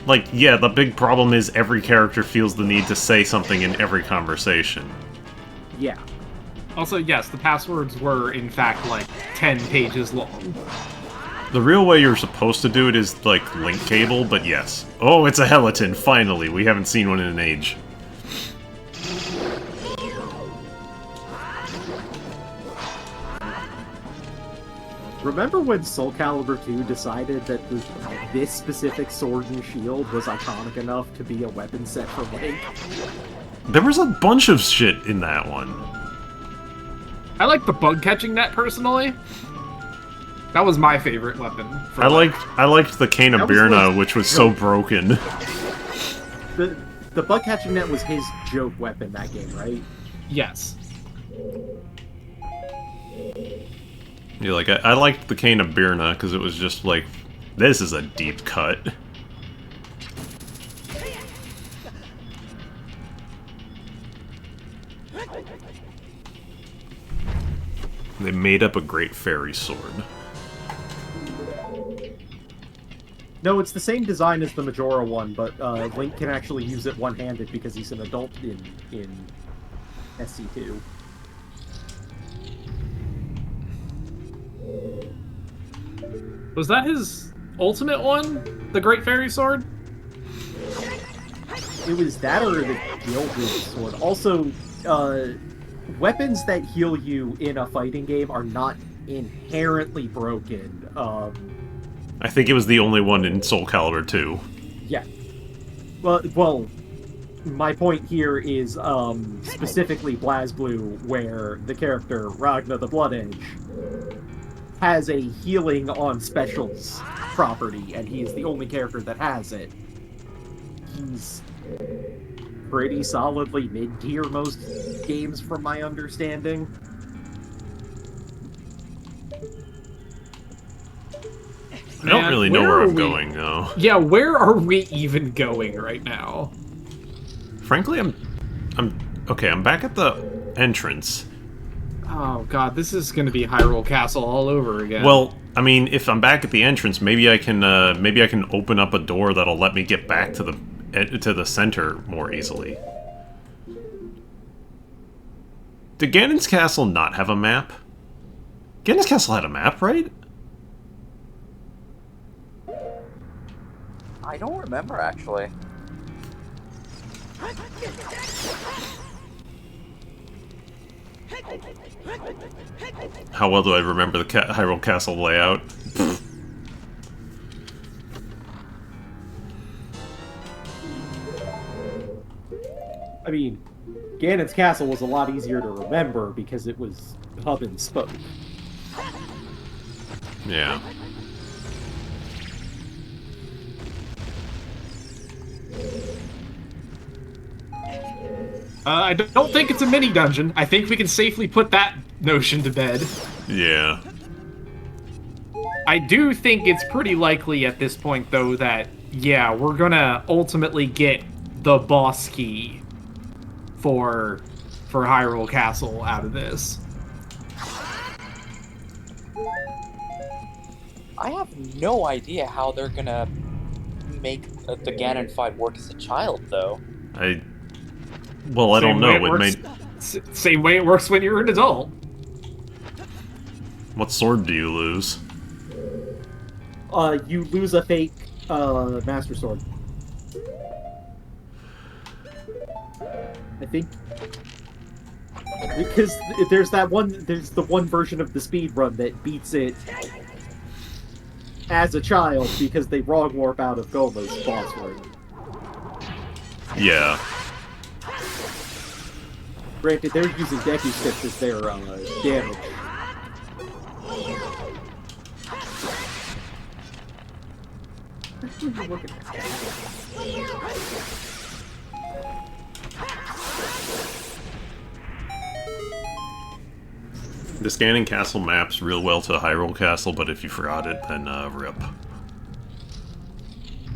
Like, yeah, the big problem is every character feels the need to say something in every conversation. Yeah. Also, yes, the passwords were, in fact, like, 10 pages long. The real way you're supposed to do it is, like, link cable, but yes. Oh, it's a Heliton, finally! We haven't seen one in an age. Remember when Soul Calibur 2 decided that this specific sword and shield was iconic enough to be a weapon set for Link? There was a bunch of shit in that one. I like the bug catching net personally. That was my favorite weapon. I liked the Cane of That was Birna, like- which was so broken. The bug catching net was his joke weapon that game, right? Yes. Yeah, like, I liked the Cane of Birna, because it was just like, this is a deep cut. They made up a great fairy sword. No, it's the same design as the Majora one, but Link can actually use it one-handed because he's an adult in SC2. Was that his ultimate one? The Great Fairy Sword? It was that or the Gilded Sword. Also, weapons that heal you in a fighting game are not inherently broken. I think it was the only one in Soul Calibur 2. Yeah. Well, my point here is specifically BlazBlue, where the character Ragna the Blood Edge has a healing on specials property, and he is the only character that has it. He's pretty solidly mid-tier most games, from my understanding. I don't really know where are I'm we- going, though. Yeah, where are we even going right now? Frankly, I'm back at the entrance. Oh god, this is gonna be Hyrule Castle all over again. Well, I mean, if I'm back at the entrance, maybe I can open up a door that'll let me get back to the center more easily. Did Ganon's Castle not have a map? Ganon's Castle had a map, right? I don't remember, actually. How well do I remember the Hyrule Castle layout? I mean, Ganon's Castle was a lot easier to remember because it was hub and spoke. Yeah. I don't think it's a mini dungeon. I think we can safely put that notion to bed. Yeah. I do think it's pretty likely at this point, though, that, yeah, we're gonna ultimately get the boss key for Hyrule Castle out of this. I have no idea how they're gonna make the Ganon fight work as a child, though. Well, I don't know. Same way it works when you're an adult. What sword do you lose? You lose a fake Master Sword. I think because there's the one version of the speed run that beats it as a child because they wrong warp out of Goma's boss room. Yeah. Granted, they're using Deku Stick as their damage. What are you looking at? This Ganon Castle maps real well to Hyrule Castle, but if you forgot it, then rip.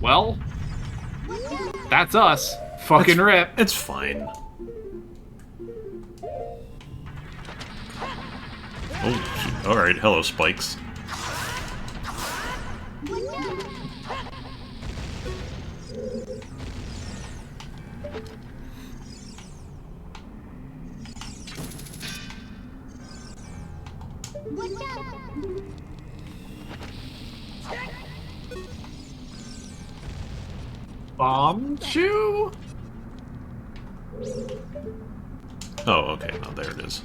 Well, that's us. Fucking rip. It's fine. Oh, alright, hello, spikes. Bomb chew? Oh, okay, now there it is.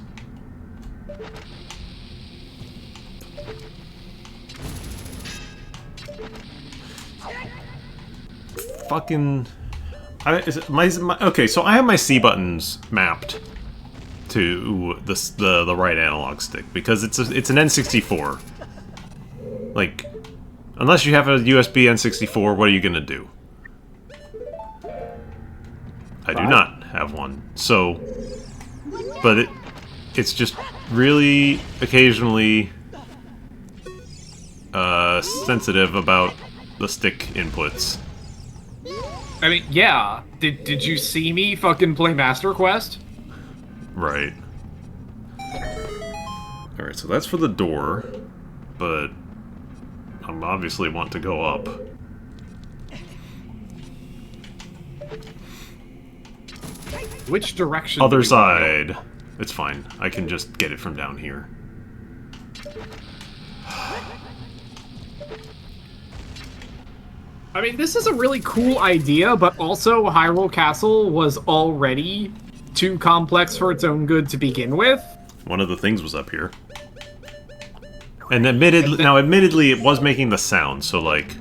Fucking... okay, so I have my C buttons mapped to the right analog stick because it's an N64. Like, unless you have a USB N64, what are you gonna do? I do not have one. So, but it's just really occasionally sensitive about the stick inputs. I mean, yeah. Did you see me fucking play Master Quest? Right. Alright, so that's for the door, but I obviously want to go up. Which direction? Other side. It's fine. I can just get it from down here. I mean, this is a really cool idea, but also Hyrule Castle was already too complex for its own good to begin with. One of the things was up here. And admittedly, it was making the sound, so like...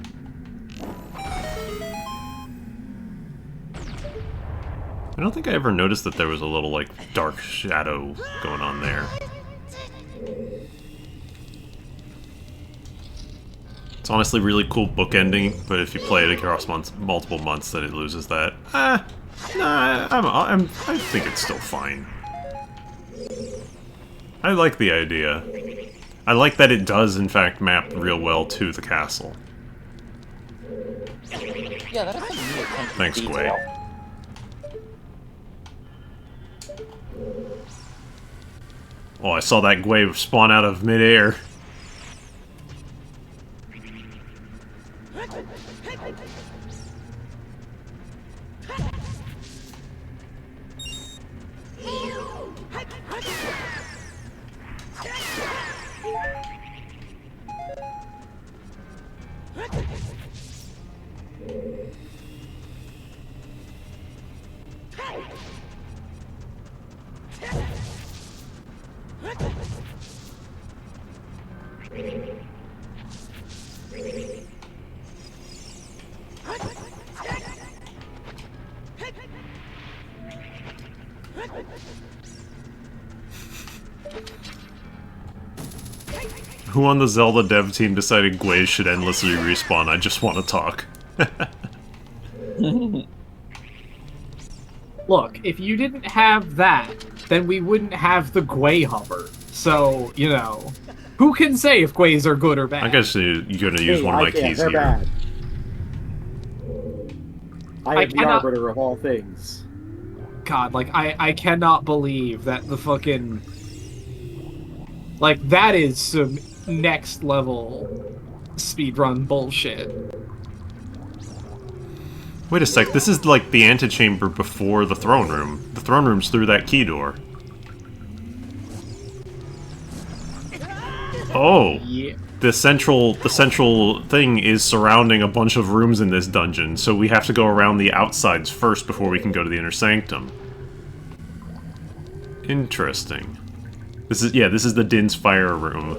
I don't think I ever noticed that there was a little, like, dark shadow going on there. It's honestly really cool bookending, but if you play it across multiple months, then it loses that. Nah, I think it's still fine. I like the idea. I like that it does, in fact, map real well to the castle. Yeah, that is a neat attention to Thanks, detail. Gwei. Oh, I saw that Gwei spawn out of midair. Who on the Zelda dev team decided Gwei should endlessly respawn? I just want to talk. Look, if you didn't have that, then we wouldn't have the Gwei hover. So, you know, who can say if Gweis are good or bad? I guess you're gonna use one of my keys they're here. bad. I am the cannot- arbiter of all things. God, like, I cannot believe that the fucking... Like, that is some next level speedrun bullshit. Wait a sec, this is like the antechamber before the throne room. The throne room's through that key door. Oh! Yeah. The central thing is surrounding a bunch of rooms in this dungeon, so we have to go around the outsides first before we can go to the inner sanctum. Interesting. This is the Din's Fire room.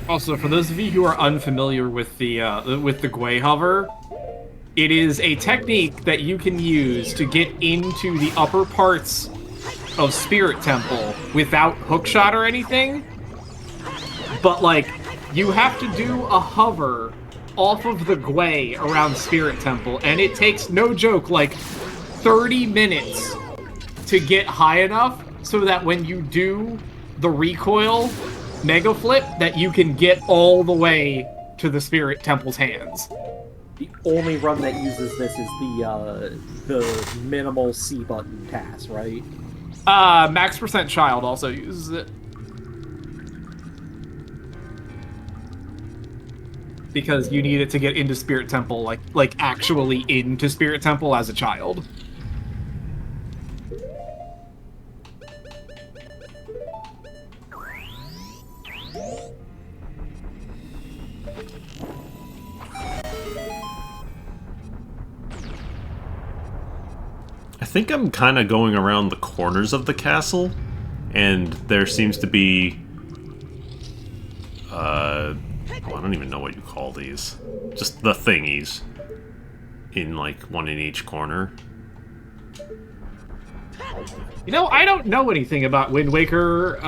Also, for those of you who are unfamiliar with the Gwei hover, it is a technique that you can use to get into the upper parts of Spirit Temple without hookshot or anything. But, like, you have to do a hover off of the Gwei around Spirit Temple, and it takes, no joke, like 30 minutes to get high enough so that when you do the recoil mega flip, that you can get all the way to the Spirit Temple's hands. The only run that uses this is the minimal C button task, right? Max % Child also uses it. Because you need it to get into Spirit Temple, like actually into Spirit Temple as a child. I think I'm kind of going around the corners of the castle, and there seems to be... well, I don't even know what you call these. Just the thingies. In, like, one in each corner. You know, I don't know anything about Wind Waker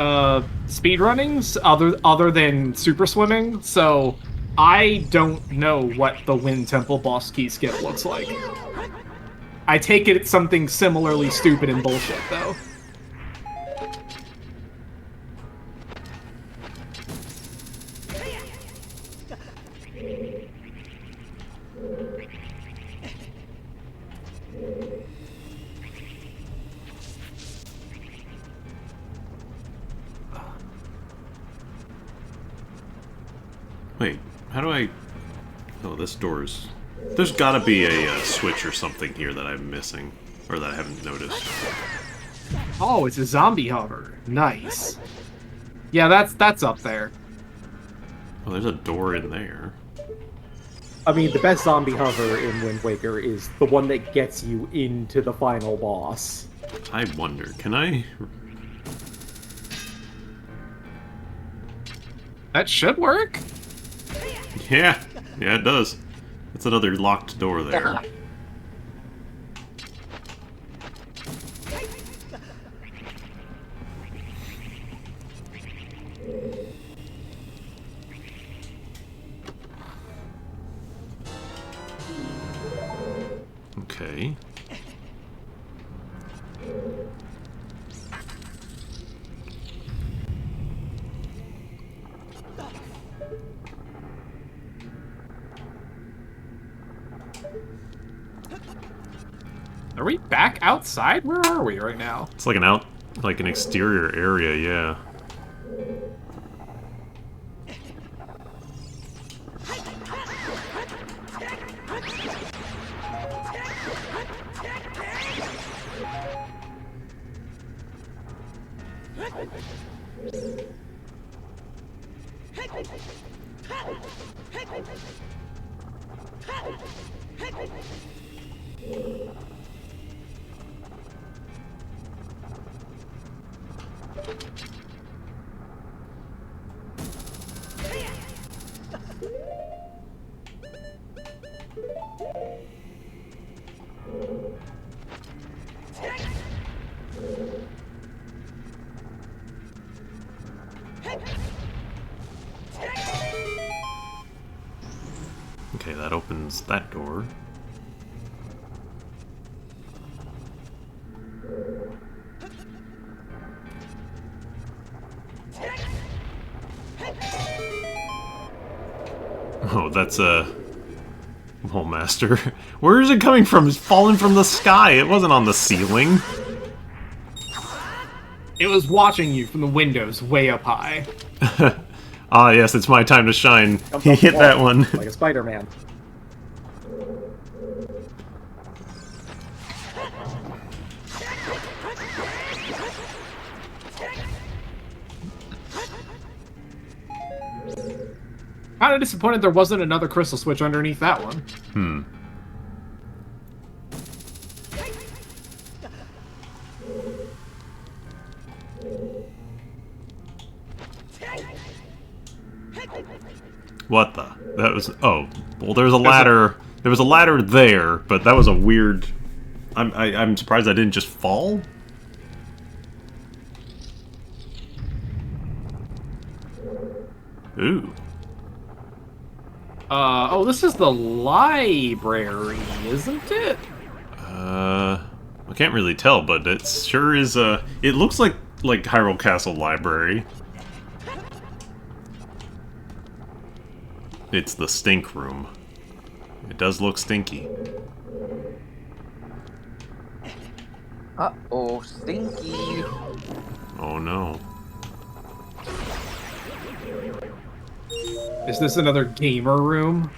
speedrunnings other than super swimming, so I don't know what the Wind Temple boss key skip looks like. I take it it's something similarly stupid and bullshit, though. Wait, how do I... Oh, this door's... There's gotta be a switch or something here that I'm missing. Or that I haven't noticed. Oh, it's a zombie hover. Nice. Yeah, that's up there. Oh, there's a door in there. I mean, the best zombie hover in Wind Waker is the one that gets you into the final boss. I wonder, can I... That should work. Yeah, it does. That's another locked door there. Okay. Are we back outside? Where are we right now? It's like an exterior area, yeah. Okay, that opens that door. Oh, that's a... Oh, Master. Where is it coming from? It's falling from the sky. It wasn't on the ceiling. It was watching you from the windows way up high. Ah, yes, it's my time to shine. Jumped He off the hit that wall, one. like a Spider-Man. Kind of disappointed there wasn't another crystal switch underneath that one. Hmm. What the? That was... Oh. Well, there's a ladder... There was a ladder there, but that was a weird... I'm surprised I didn't just fall? Ooh. Oh, this is the library, isn't it? I can't really tell, but it sure is, it looks like Hyrule Castle Library. It's the stink room. It does look stinky. Uh-oh, stinky. Oh no. Is this another gamer room?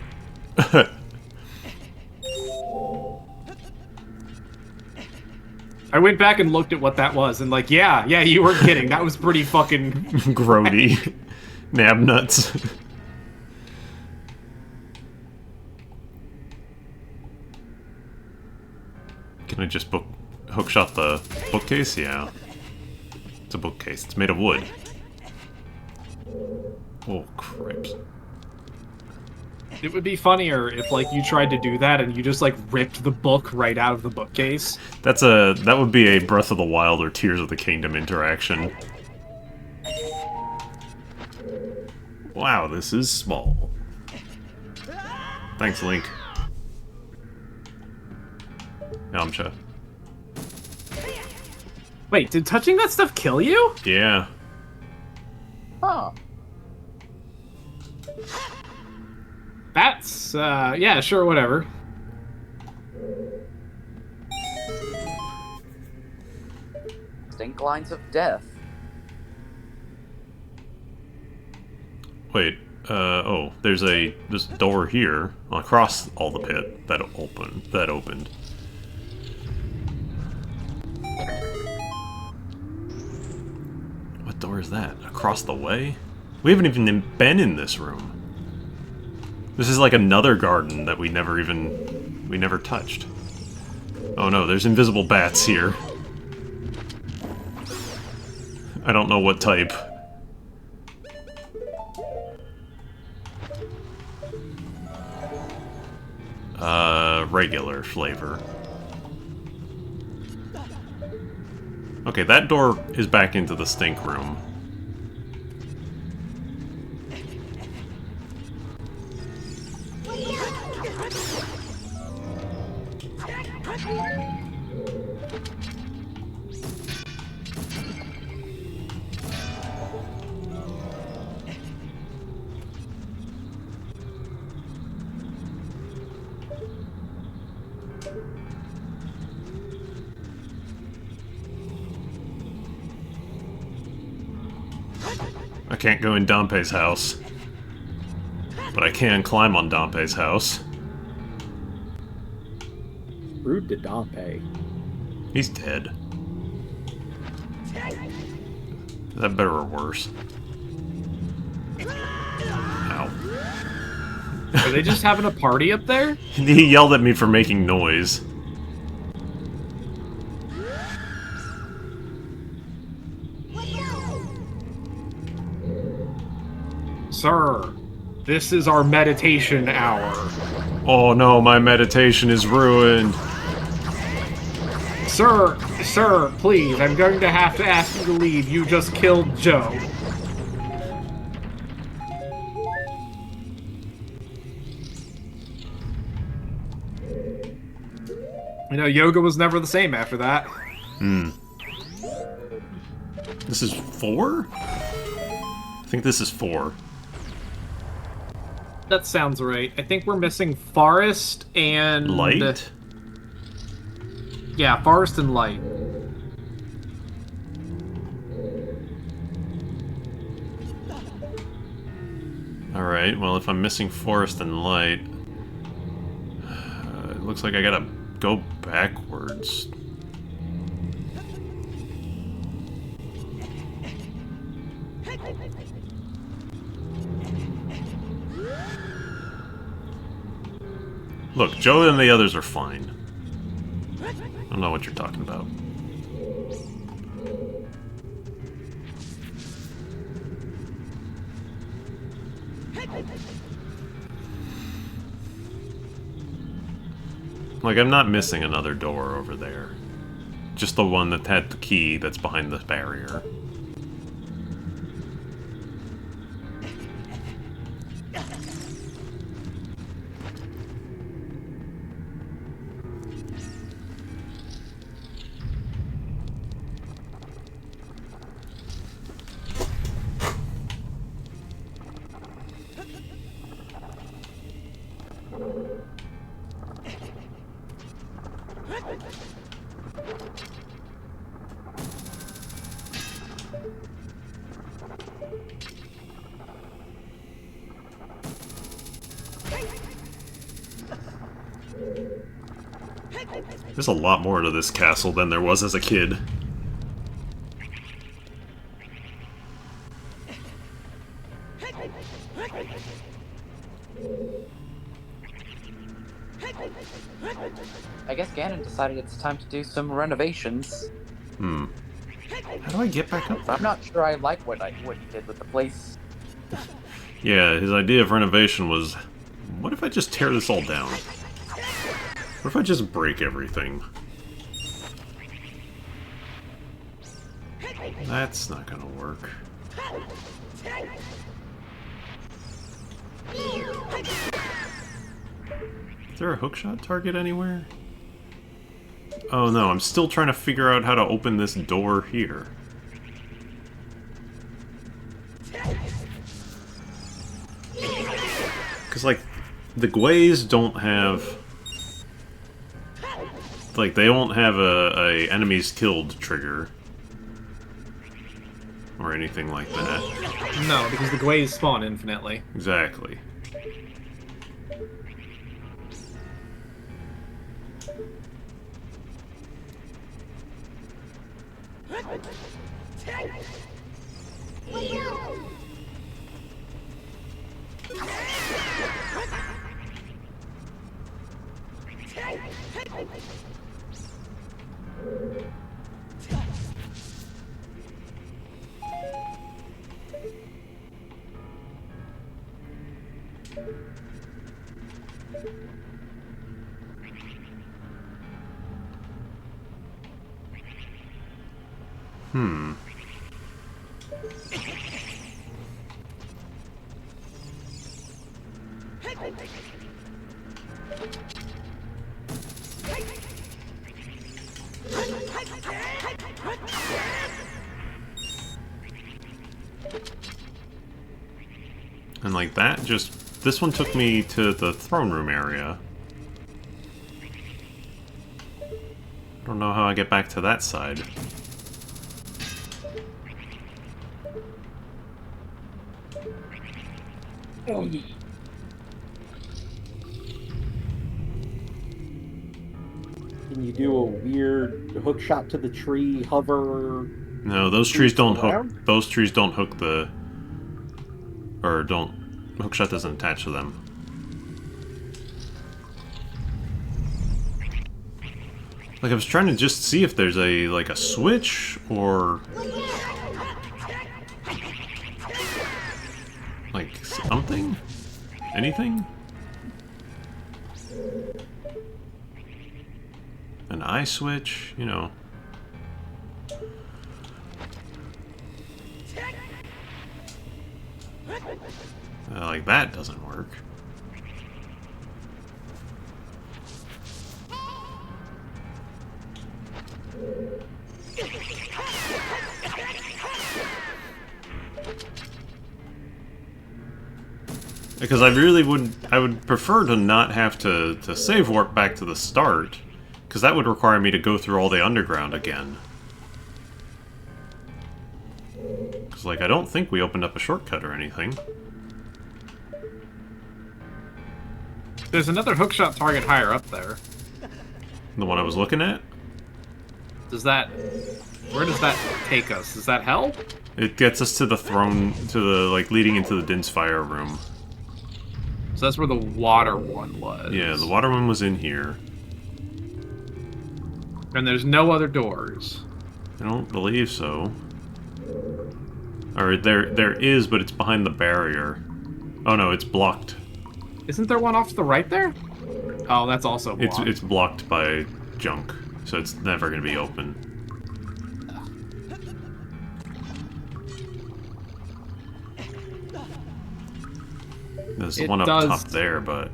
I went back and looked at what that was, and like, yeah, you weren't kidding. That was pretty fucking... Grody. Nab nuts. Can I just hookshot the bookcase? Yeah. It's a bookcase. It's made of wood. Oh, cripes. It would be funnier if, like, you tried to do that and you just, like, ripped the book right out of the bookcase. That would be a Breath of the Wild or Tears of the Kingdom interaction. Wow, this is small. Thanks, Link. Yamcha. Wait, did touching that stuff kill you? Yeah. Huh. That's, yeah, sure, whatever. Stink lines of death. Wait, oh, there's this door here across all the pit that opened. What door is that? Across the way? We haven't even been in this room. This is like another garden that we never touched. Oh no, there's invisible bats here. I don't know what type. Regular flavor. Okay, that door is back into the stink room. I can't go in Dompe's house. But I can climb on Dompe's house. Rude to Dompe. He's dead. Is that better or worse? Ow. Are they just having a party up there? He yelled at me for making noise. Sir, this is our meditation hour. Oh no, my meditation is ruined. Sir, please, I'm going to have to ask you to leave. You just killed Joe. You know, yoga was never the same after that. Hmm. This is 4? I think this is 4. That sounds right. I think we're missing Forest and... Light? Yeah, Forest and Light. Alright, well, if I'm missing forest and light... it looks like I gotta go backwards. Look, Joe and the others are fine. I don't know what you're talking about. Like, I'm not missing another door over there. Just the one that had the key that's behind the barrier. There's a lot more to this castle than there was as a kid. I guess Ganon decided it's time to do some renovations. Hmm. How do I get back up? I'm not sure I like what he did with the place. Yeah, his idea of renovation was, what if I just tear this all down? What if I just break everything? That's not gonna work. Is there a hookshot target anywhere? Oh no, I'm still trying to figure out how to open this door here. Because, like, the Gways don't have... Like, they won't have a enemies killed trigger. Or anything like that. No, because the Gways spawn infinitely. Exactly. Hmm. And like that, just... This one took me to the throne room area. I don't know how I get back to that side. Can you do a weird hook shot to the tree, hover? No, those trees don't hook. Around? Those trees don't hook the... Or don't... Hookshot doesn't attach to them. Like, I was trying to just see if there's a, like, a switch, or... Like, something? Anything? An eye switch, you know. Like, that doesn't work. Because I really would prefer to not have to save warp back to the start, because that would require me to go through all the underground again. Because, like, I don't think we opened up a shortcut or anything. There's another hookshot target higher up there. The one I was looking at? Does that... Where does that take us? Is that hell? It gets us to the throne, to the, like, leading into the Din's Fire room. So that's where the water one was. Yeah, the water one was in here. And there's no other doors. I don't believe so. Or there is, but it's behind the barrier. Oh no, it's blocked. Isn't there one off to the right there? Oh, that's also blocked. It's blocked by junk, so it's never gonna be open. There's the one up top there, but...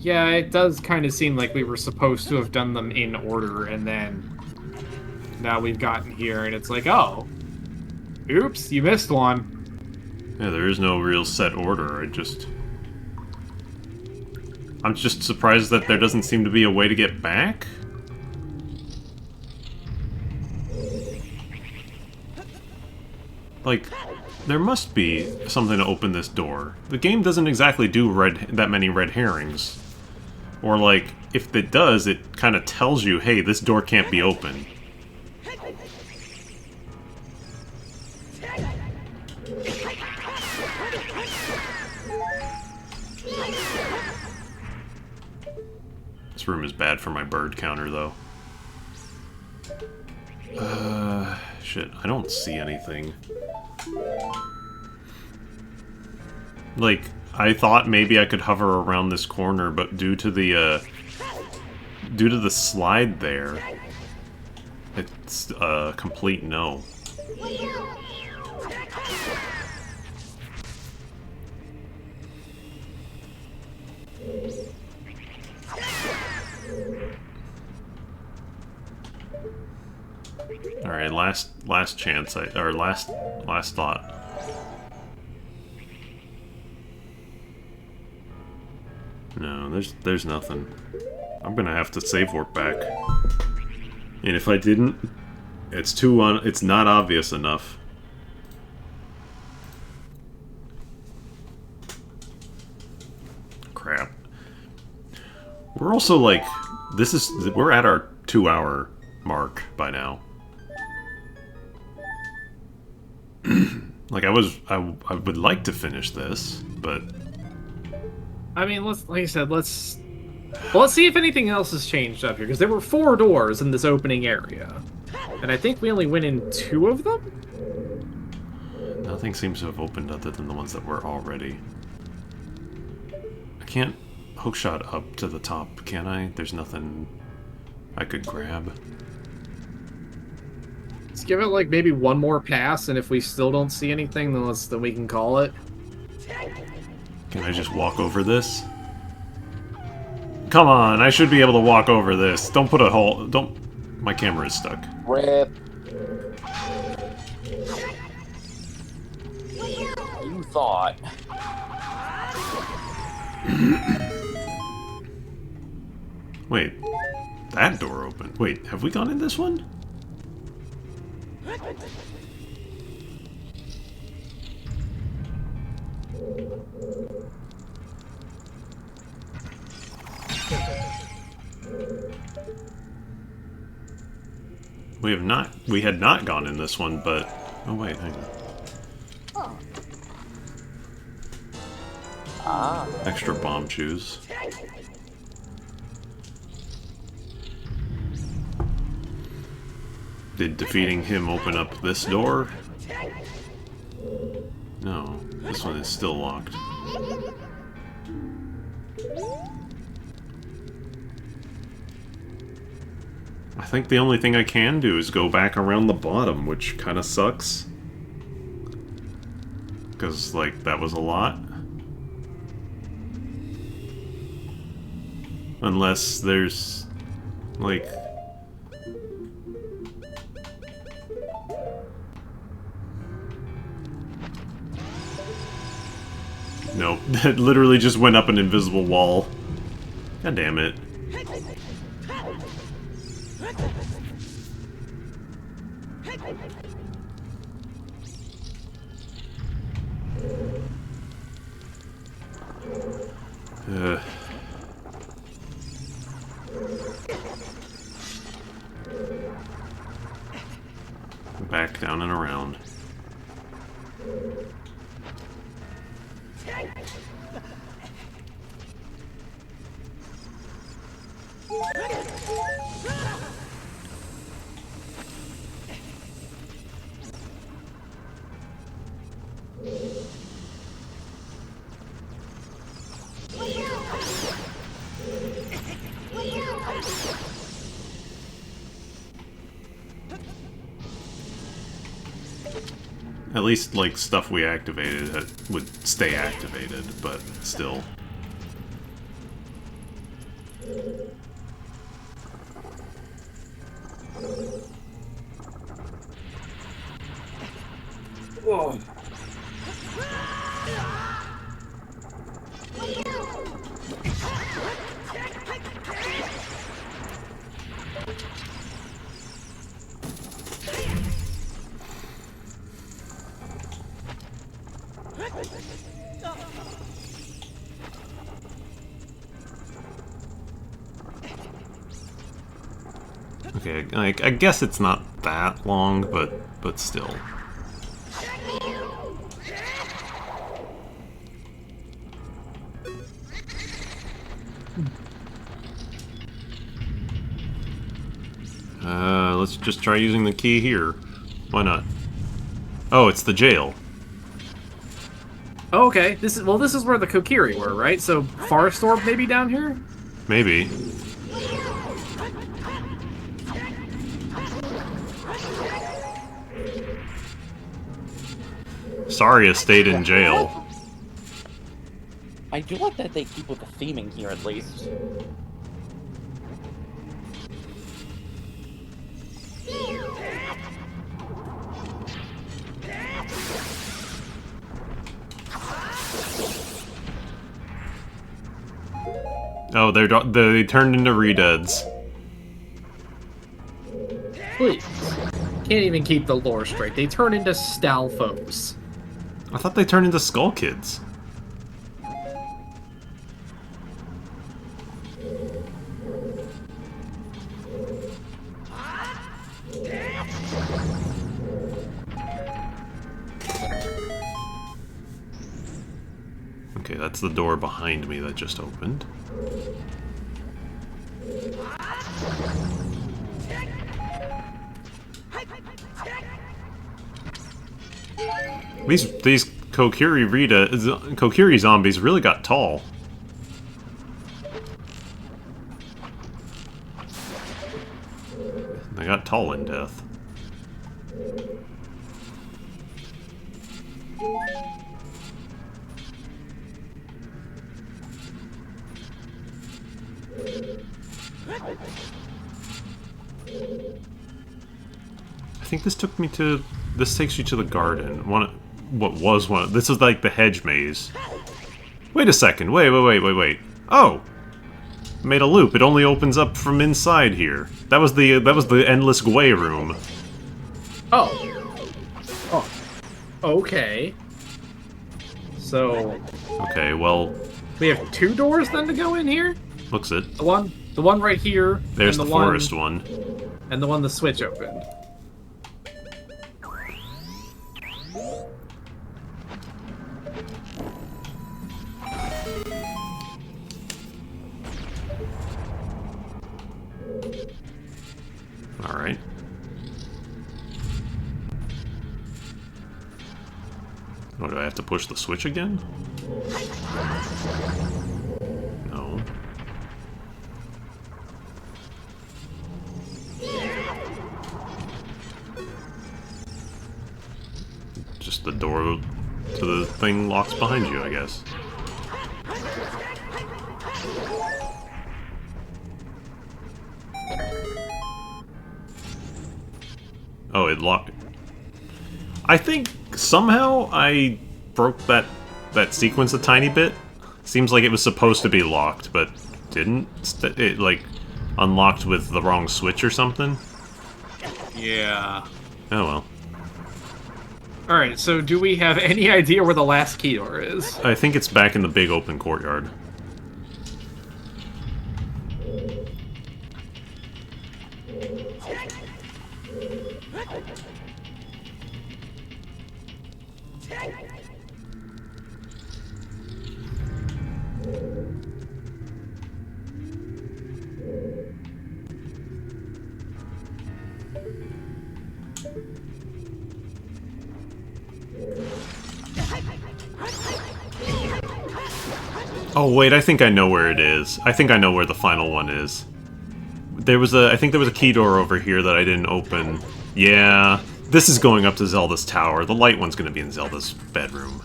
Yeah, it does kind of seem like we were supposed to have done them in order, and then... Now we've gotten here, and it's like, oh... Oops, you missed one. Yeah, there is no real set order, I'm just surprised that there doesn't seem to be a way to get back? Like, there must be something to open this door. The game doesn't exactly do that many red herrings. Or, like, if it does, it kind of tells you, hey, this door can't be open. This room is bad for my bird counter, though. Shit, I don't see anything. Like, I thought maybe I could hover around this corner, but due to the slide there, it's a complete no. Alright, last chance, or last thought. No, there's nothing. I'm gonna have to save warp back. And if I didn't, it's not obvious enough. Crap. We're also like, we're at our 2-hour mark by now. Like, I would like to finish this, but... I mean, like I said, let's see if anything else has changed up here, because there were 4 doors in this opening area. And I think we only went in 2 of them? Nothing seems to have opened other than the ones that were already. I can't hookshot up to the top, can I? There's nothing I could grab. Let's give it, like, maybe one more pass, and if we still don't see anything, then we can call it. Can I just walk over this? Come on, I should be able to walk over this. Don't put a hole... Don't... My camera is stuck. Rip. You thought. Wait. That door opened. Wait, have we gone in this one? We had not gone in this one, but... Oh wait, hang on. Ah. Extra bomb shoes. Did defeating him open up this door? No, this one is still locked. I think the only thing I can do is go back around the bottom, which kind of sucks. Because, like, that was a lot. Unless there's, like... Nope, that literally just went up an invisible wall. God damn it. back, down, and around. At least, like, stuff we activated would stay activated, but still. Whoa. Okay, like, I guess it's not that long, but still. Let's just try using the key here. Why not? Oh, it's the jail. Oh, okay, this is where the Kokiri were, right? So Forest Orb maybe down here? Maybe. Saria stayed in jail. I do like that they keep with the theming here at least. Oh, they turned into Redeads. Please. Can't even keep the lore straight. They turn into Stalfos. I thought they turned into Skull Kids. Okay, that's the door behind me that just opened. These Kokiri zombies really got tall. They got tall in death. I think this takes you to the garden. This is like the hedge maze. Wait a second, wait. Oh! Made a loop, it only opens up from inside here. That was the Endless Gwei room. Oh. Oh. Okay. So... Okay, well... we have two doors then to go in here? Looks it. The one right here. There's and the forest one. And the one the switch opened. Alright. Oh, do I have to push the switch again? No. Just the door to the thing locks behind you, I guess. Oh, it locked. I think somehow I broke that sequence a tiny bit. Seems like it was supposed to be locked, but didn't. It like unlocked with the wrong switch or something. Yeah. Oh well. Alright, so do we have any idea where the last key door is? I think it's back in the big open courtyard. Oh wait, I think I know where it is. I think I know where the final one is. I think there was a key door over here that I didn't open. Yeah, this is going up to Zelda's tower. The light one's gonna be in Zelda's bedroom.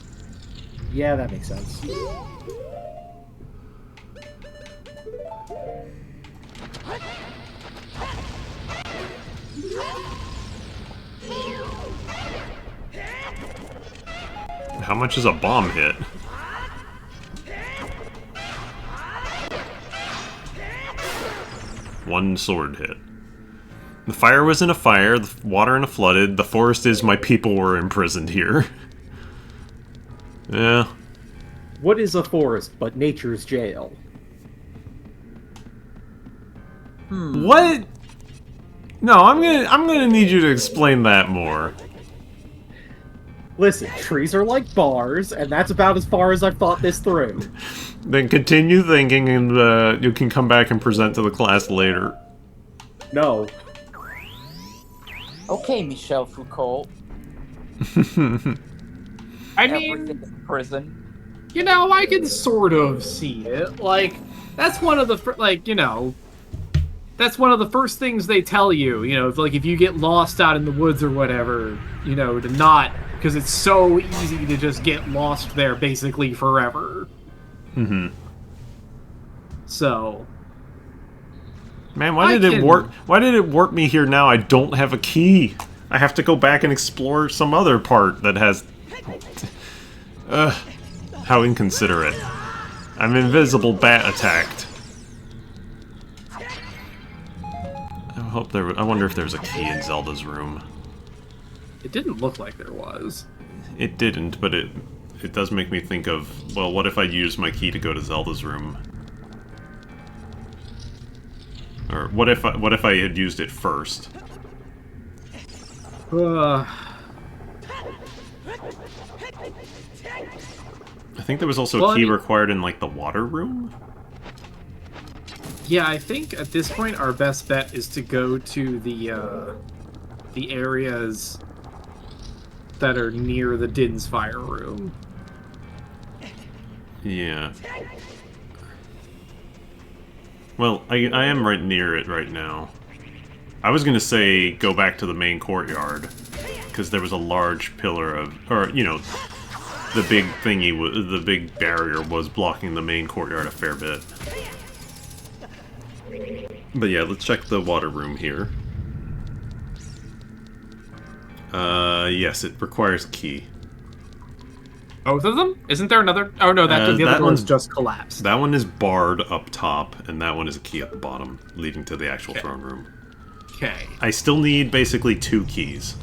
Yeah, that makes sense. How much is a bomb hit? One sword hit. The fire was in a fire, the water in a flooded, the forest is my people were imprisoned here. Yeah. What is a forest but nature's jail? What? No, I'm gonna need you to explain that more. Listen, trees are like bars, and that's about as far as I've thought this through. Then continue thinking, and you can come back and present to the class later. No. Okay, Michel Foucault. I Everything mean, is prison. you know, I can sort of see it. Like, that's one of the that's one of the first things they tell you. You know, if you get lost out in the woods or whatever, you know, to not, because it's so easy to just get lost there basically forever. Mm-hmm. So, Man, why did it warp me here now? I don't have a key. I have to go back and explore some other part that has... how inconsiderate. I'm invisible bat attacked. I wonder if there's a key in Zelda's room. it didn't look like there was. It didn't, but it does make me think of, well, what if I used my key to go to Zelda's room? Or what if I had used it first? I think there was also a key required in, like, the water room? Yeah, I think at this point our best bet is to go to the areas that are near the Din's fire room. Yeah. Well, I am right near it right now. I was gonna say go back to the main courtyard, because there was a large pillar of, or, you know, the big thingy, the big barrier was blocking the main courtyard a fair bit. But yeah, let's check the water room here. Yes, it requires a key. Both of them? Isn't there another? Oh no, the other one's just collapsed. That one is barred up top, and that one is a key at the bottom, leading to the actual throne room. Okay. I still need basically 2 keys.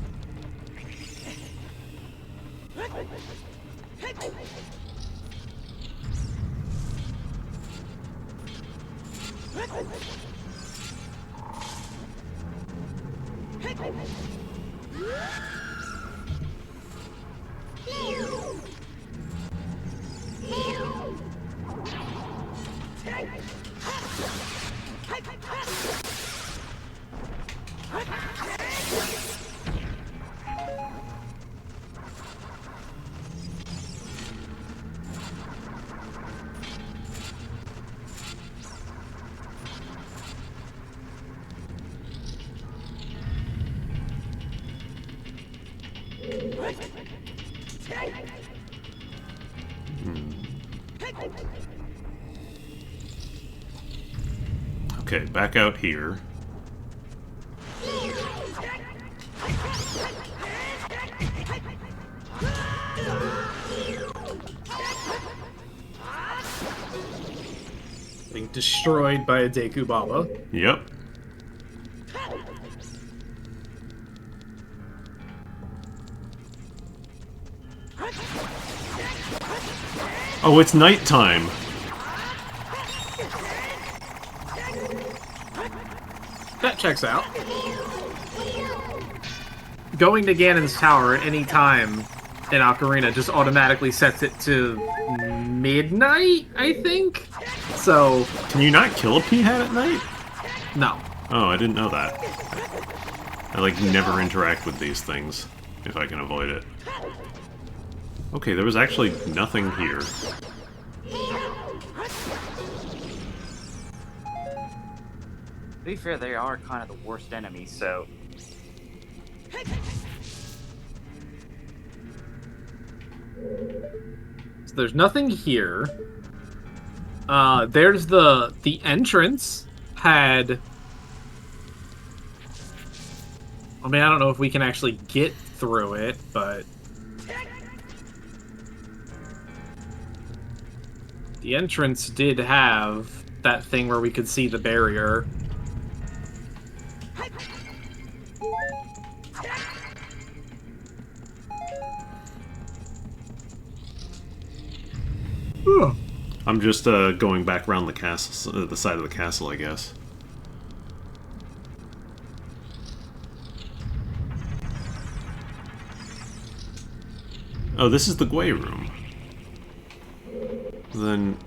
Okay, back out here. Being destroyed by a Deku Baba. Yep. Oh, it's nighttime. That checks out. Going to Ganon's tower at any time in Ocarina just automatically sets it to midnight, I think? So... Can you not kill a Peahat at night? No. Oh, I didn't know that. I, like, never interact with these things, if I can avoid it. Okay, there was actually nothing here. To be fair, they are kind of the worst enemies, so... So there's nothing here. There's the entrance had... I mean, I don't know if we can actually get through it, but... The entrance did have that thing where we could see the barrier. I'm just going back around the castle, the side of the castle, I guess. Oh, this is the Gwei room. Then...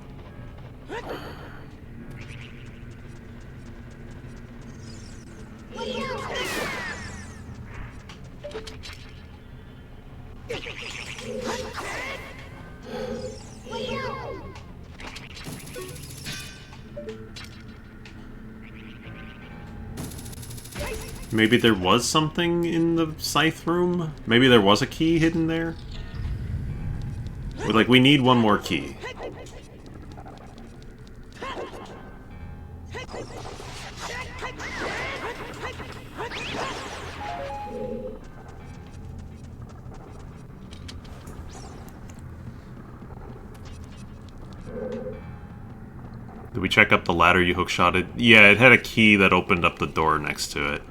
Maybe there was something in the scythe room? Maybe there was a key hidden there? Like, we need one more key. Did we check up the ladder you hookshotted? Yeah, it had a key that opened up the door next to it.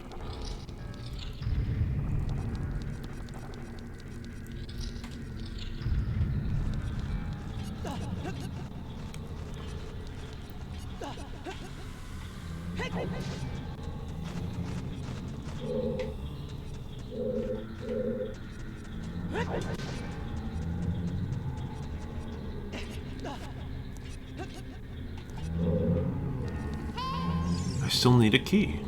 I still need a key.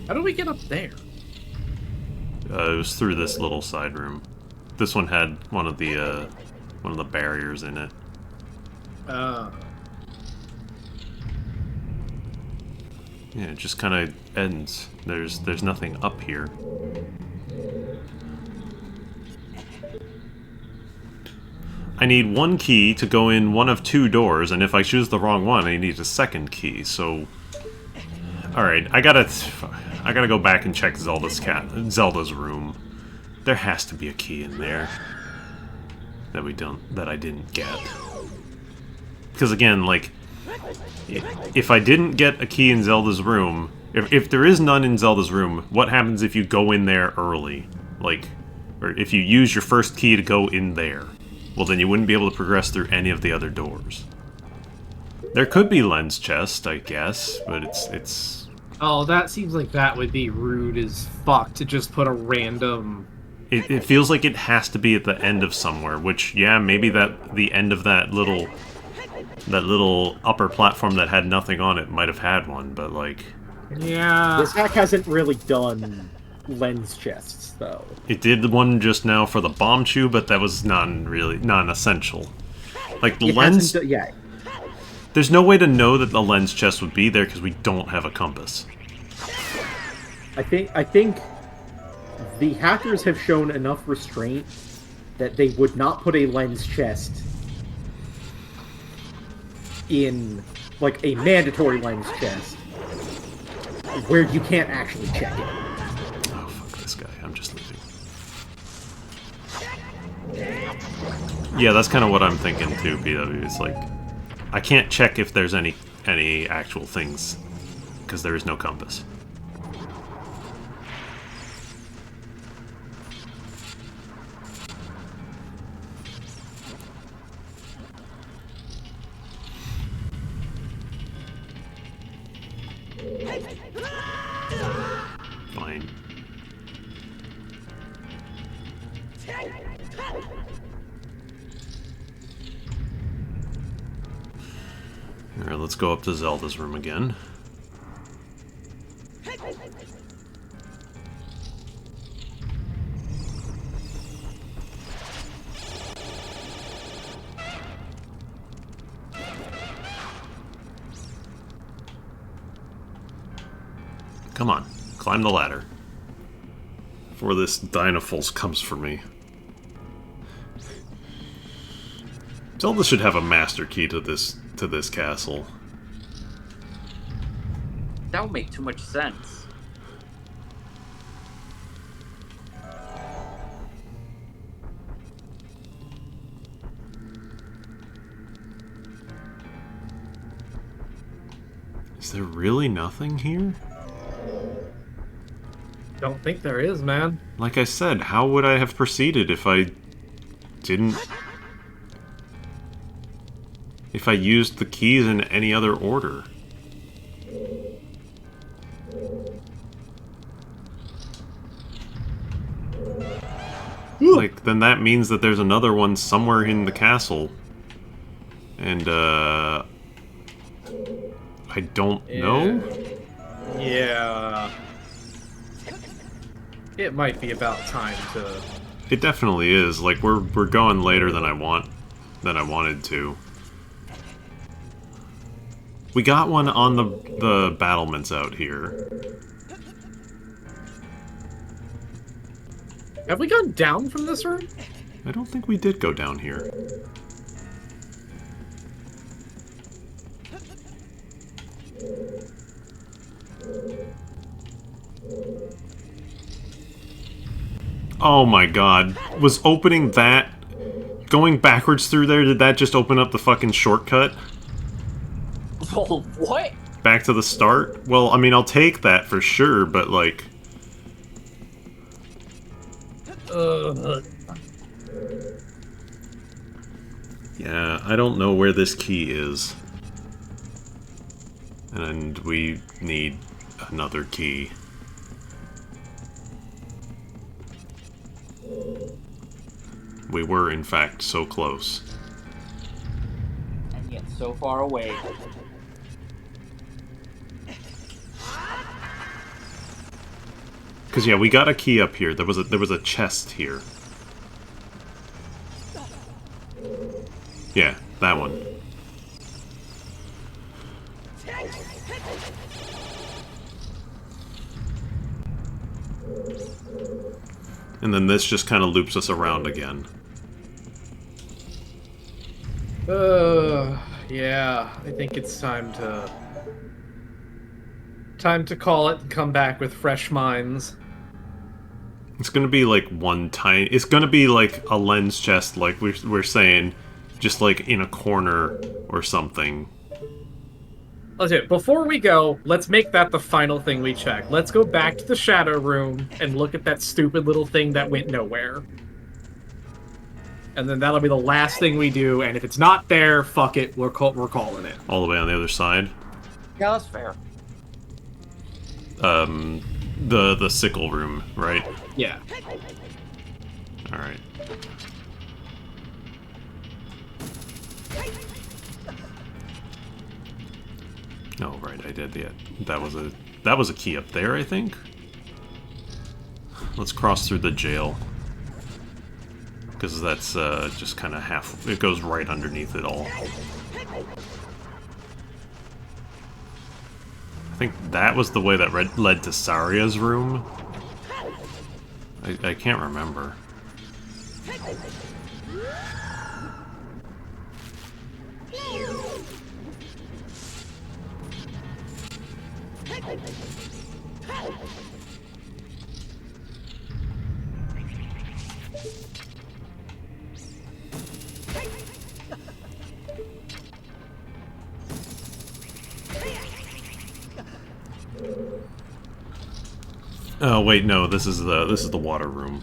How do we get up there? It was through this little side room. This one had one of the barriers in it. Yeah, it just kind of ends. There's nothing up here. I need one key to go in one of two doors, and if I choose the wrong one, I need a second key. So, all right, I gotta go back and check Zelda's room. There has to be a key in there that I didn't get. Because again, like, if I didn't get a key in Zelda's room, if there is none in Zelda's room, what happens if you go in there early? Like, or if you use your first key to go in there? Well, then you wouldn't be able to progress through any of the other doors. There could be lens chest, I guess, but it's... Oh, that seems like that would be rude as fuck to just put a random... It feels like it has to be at the end of somewhere, which, yeah, maybe the end of that little upper platform that had nothing on it might have had one, but, like... Yeah... This hack hasn't really done lens chests, though. It did one just now for the bomb chew, but that was non-essential. Like, the lens... Yeah. There's no way to know that the lens chest would be there because we don't have a compass. I think the hackers have shown enough restraint that they would not put a lens chest in, like, a mandatory lens chest where you can't actually check it. Oh, fuck this guy. I'm just leaving. Yeah, that's kind of what I'm thinking too, PW. It's like, I can't check if there's any actual things because there is no compass. Fine. Alright, let's go up to Zelda's room again. Come on, climb the ladder. Before this Dynafulse comes for me. Zelda should have a master key to this castle. That would make too much sense. Is there really nothing here? Don't think there is, man. Like I said, how would I have proceeded if I didn't... If I used the keys in any other order? Like, then that means that there's another one somewhere in the castle. And, I don't know? Yeah. It might be about time to... It definitely is. Like, we're going later than I wanted to. We got one on the battlements out here. Have we gone down from this room? I don't think we did go down here. Oh my god. Was opening that... Going backwards through there, did that just open up the fucking shortcut? Well, what? Back to the start? Well, I mean, I'll take that for sure, but like... Yeah, I don't know where this key is. And we need another key. We were, in fact, so close. And yet so far away. Because, yeah, we got a key up here. There was a chest here. Yeah, that one. And then this just kind of loops us around again. Yeah, I think it's time to call it and come back with fresh minds. It's gonna be like one tiny... It's gonna be like a lens chest, like we're saying, just like in a corner or something. Let's do it. Before we go, let's make that the final thing we check. Let's go back to the shadow room and look at that stupid little thing that went nowhere. And then that'll be the last thing we do, and if it's not there, fuck it, we're calling it. All the way on the other side. Yeah, that's fair. The sickle room, right? Yeah. Alright. Oh, right, I did, yeah. That was a key up there, I think? Let's cross through the jail. Because that's just kind of half... It goes right underneath it all. I think that was the way that led to Saria's room. I can't remember. Oh wait, no, this is the water room.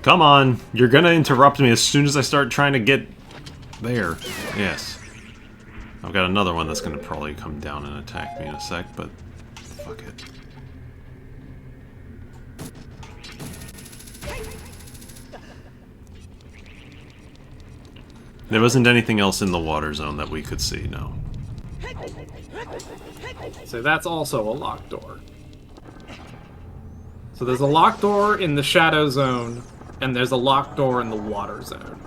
Come on, you're gonna interrupt me as soon as I start trying to get there. Yes. I've got another one that's gonna probably come down and attack me in a sec, but fuck it. There wasn't anything else in the water zone that we could see, no. So that's also a locked door. So there's a locked door in the shadow zone, and there's a locked door in the water zone.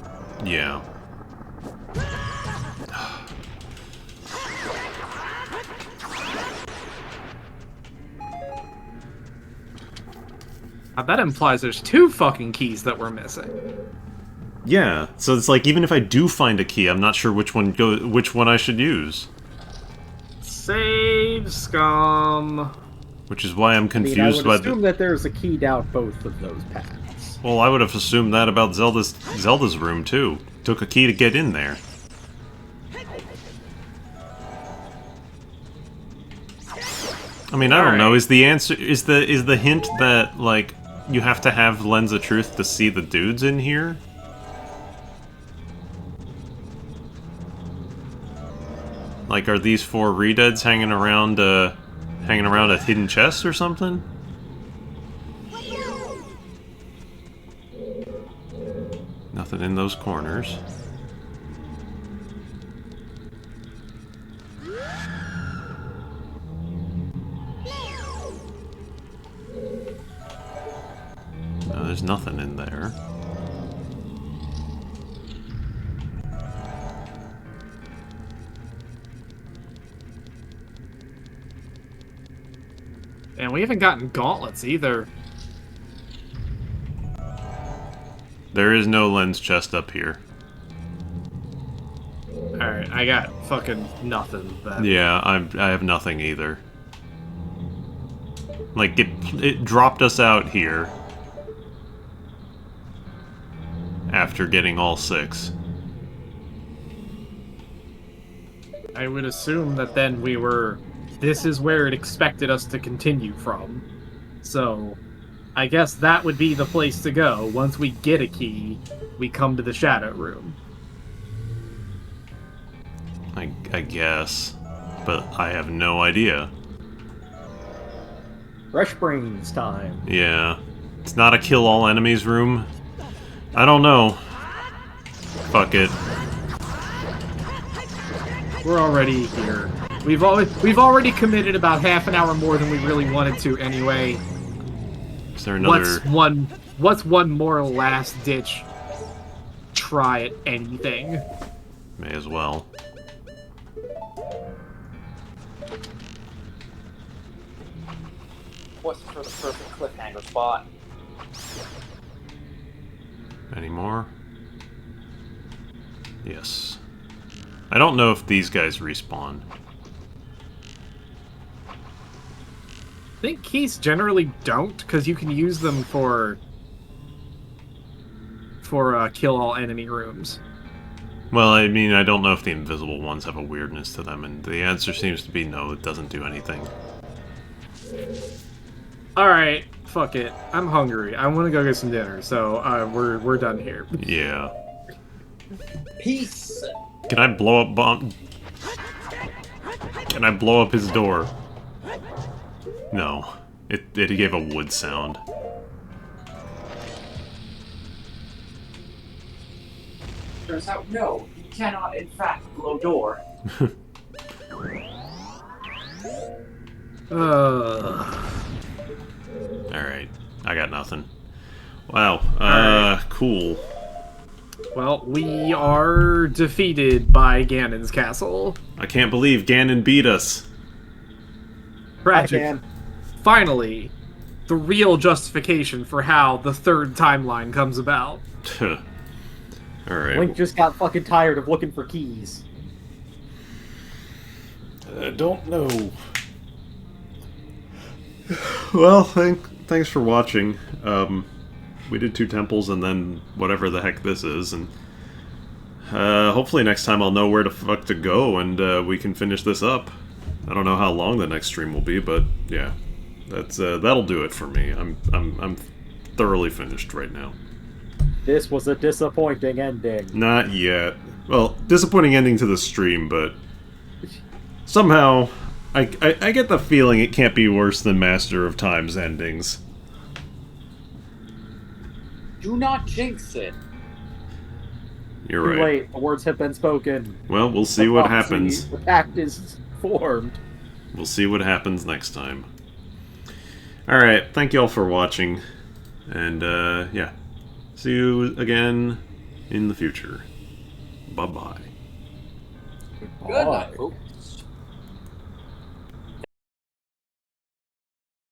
Yeah. Now that implies there's 2 fucking keys that we're missing. Yeah, so it's like, even if I do find a key, I'm not sure which one I should use. Save scum. Which is why I'm I confused mean, I would by assume that there's a key down both of those paths. Well, I would have assumed that about Zelda's room too. Took a key to get in there. I mean, I don't know. Is the answer is the hint that like you have to have Lens of Truth to see the dudes in here? Like, are these 4 redeads hanging around a hidden chest or something? Nothing in those corners. No, there's nothing in there. And we haven't gotten gauntlets either. There is no lens chest up here. Alright, I got fucking nothing then. Yeah, I have nothing either. Like, it dropped us out here after getting all 6. I would assume that then we were... This is where it expected us to continue from. So, I guess that would be the place to go. Once we get a key, we come to the shadow room. I guess. But I have no idea. Fresh brains time. Yeah. It's not a kill all enemies room. I don't know. Fuck it. We're already here. We've already committed about half an hour more than we really wanted to anyway. Is there another... What's one more last ditch try at anything? May as well. What's for the perfect cliffhanger spot? Any more? Yes. I don't know if these guys respawn. I think keys generally don't, because you can use them for kill all enemy rooms. Well, I mean, I don't know if the invisible ones have a weirdness to them, and the answer seems to be no, it doesn't do anything. Alright, fuck it. I'm hungry. I want to go get some dinner, so we're done here. Yeah. Peace! Can I blow up bomb? Can I blow up his door? No. It gave a wood sound. Turns out, no, you cannot, in fact, blow door. Alright. I got nothing. Wow. Alright. Cool. Well, we are defeated by Ganon's castle. I can't believe Ganon beat us. Tragic. Finally, the real justification for how the third timeline comes about. Alright. Link just got fucking tired of looking for keys. I don't know. Well, thanks for watching. We did 2 temples and then whatever the heck this is, and hopefully next time I'll know where the fuck to go and we can finish this up. I don't know how long the next stream will be, but yeah, that'll do it for me. I'm thoroughly finished right now. This was a disappointing ending. Not yet. Well, disappointing ending to the stream, but somehow I get the feeling it can't be worse than Master of Time's endings. Do not jinx it. You're Too right. late. The words have been spoken. Well, we'll see The what prophecy- happens. The pact is formed. We'll see what happens next time. Alright, thank you all for watching. And, yeah. See you again in the future. Bye-bye. Good night, folks.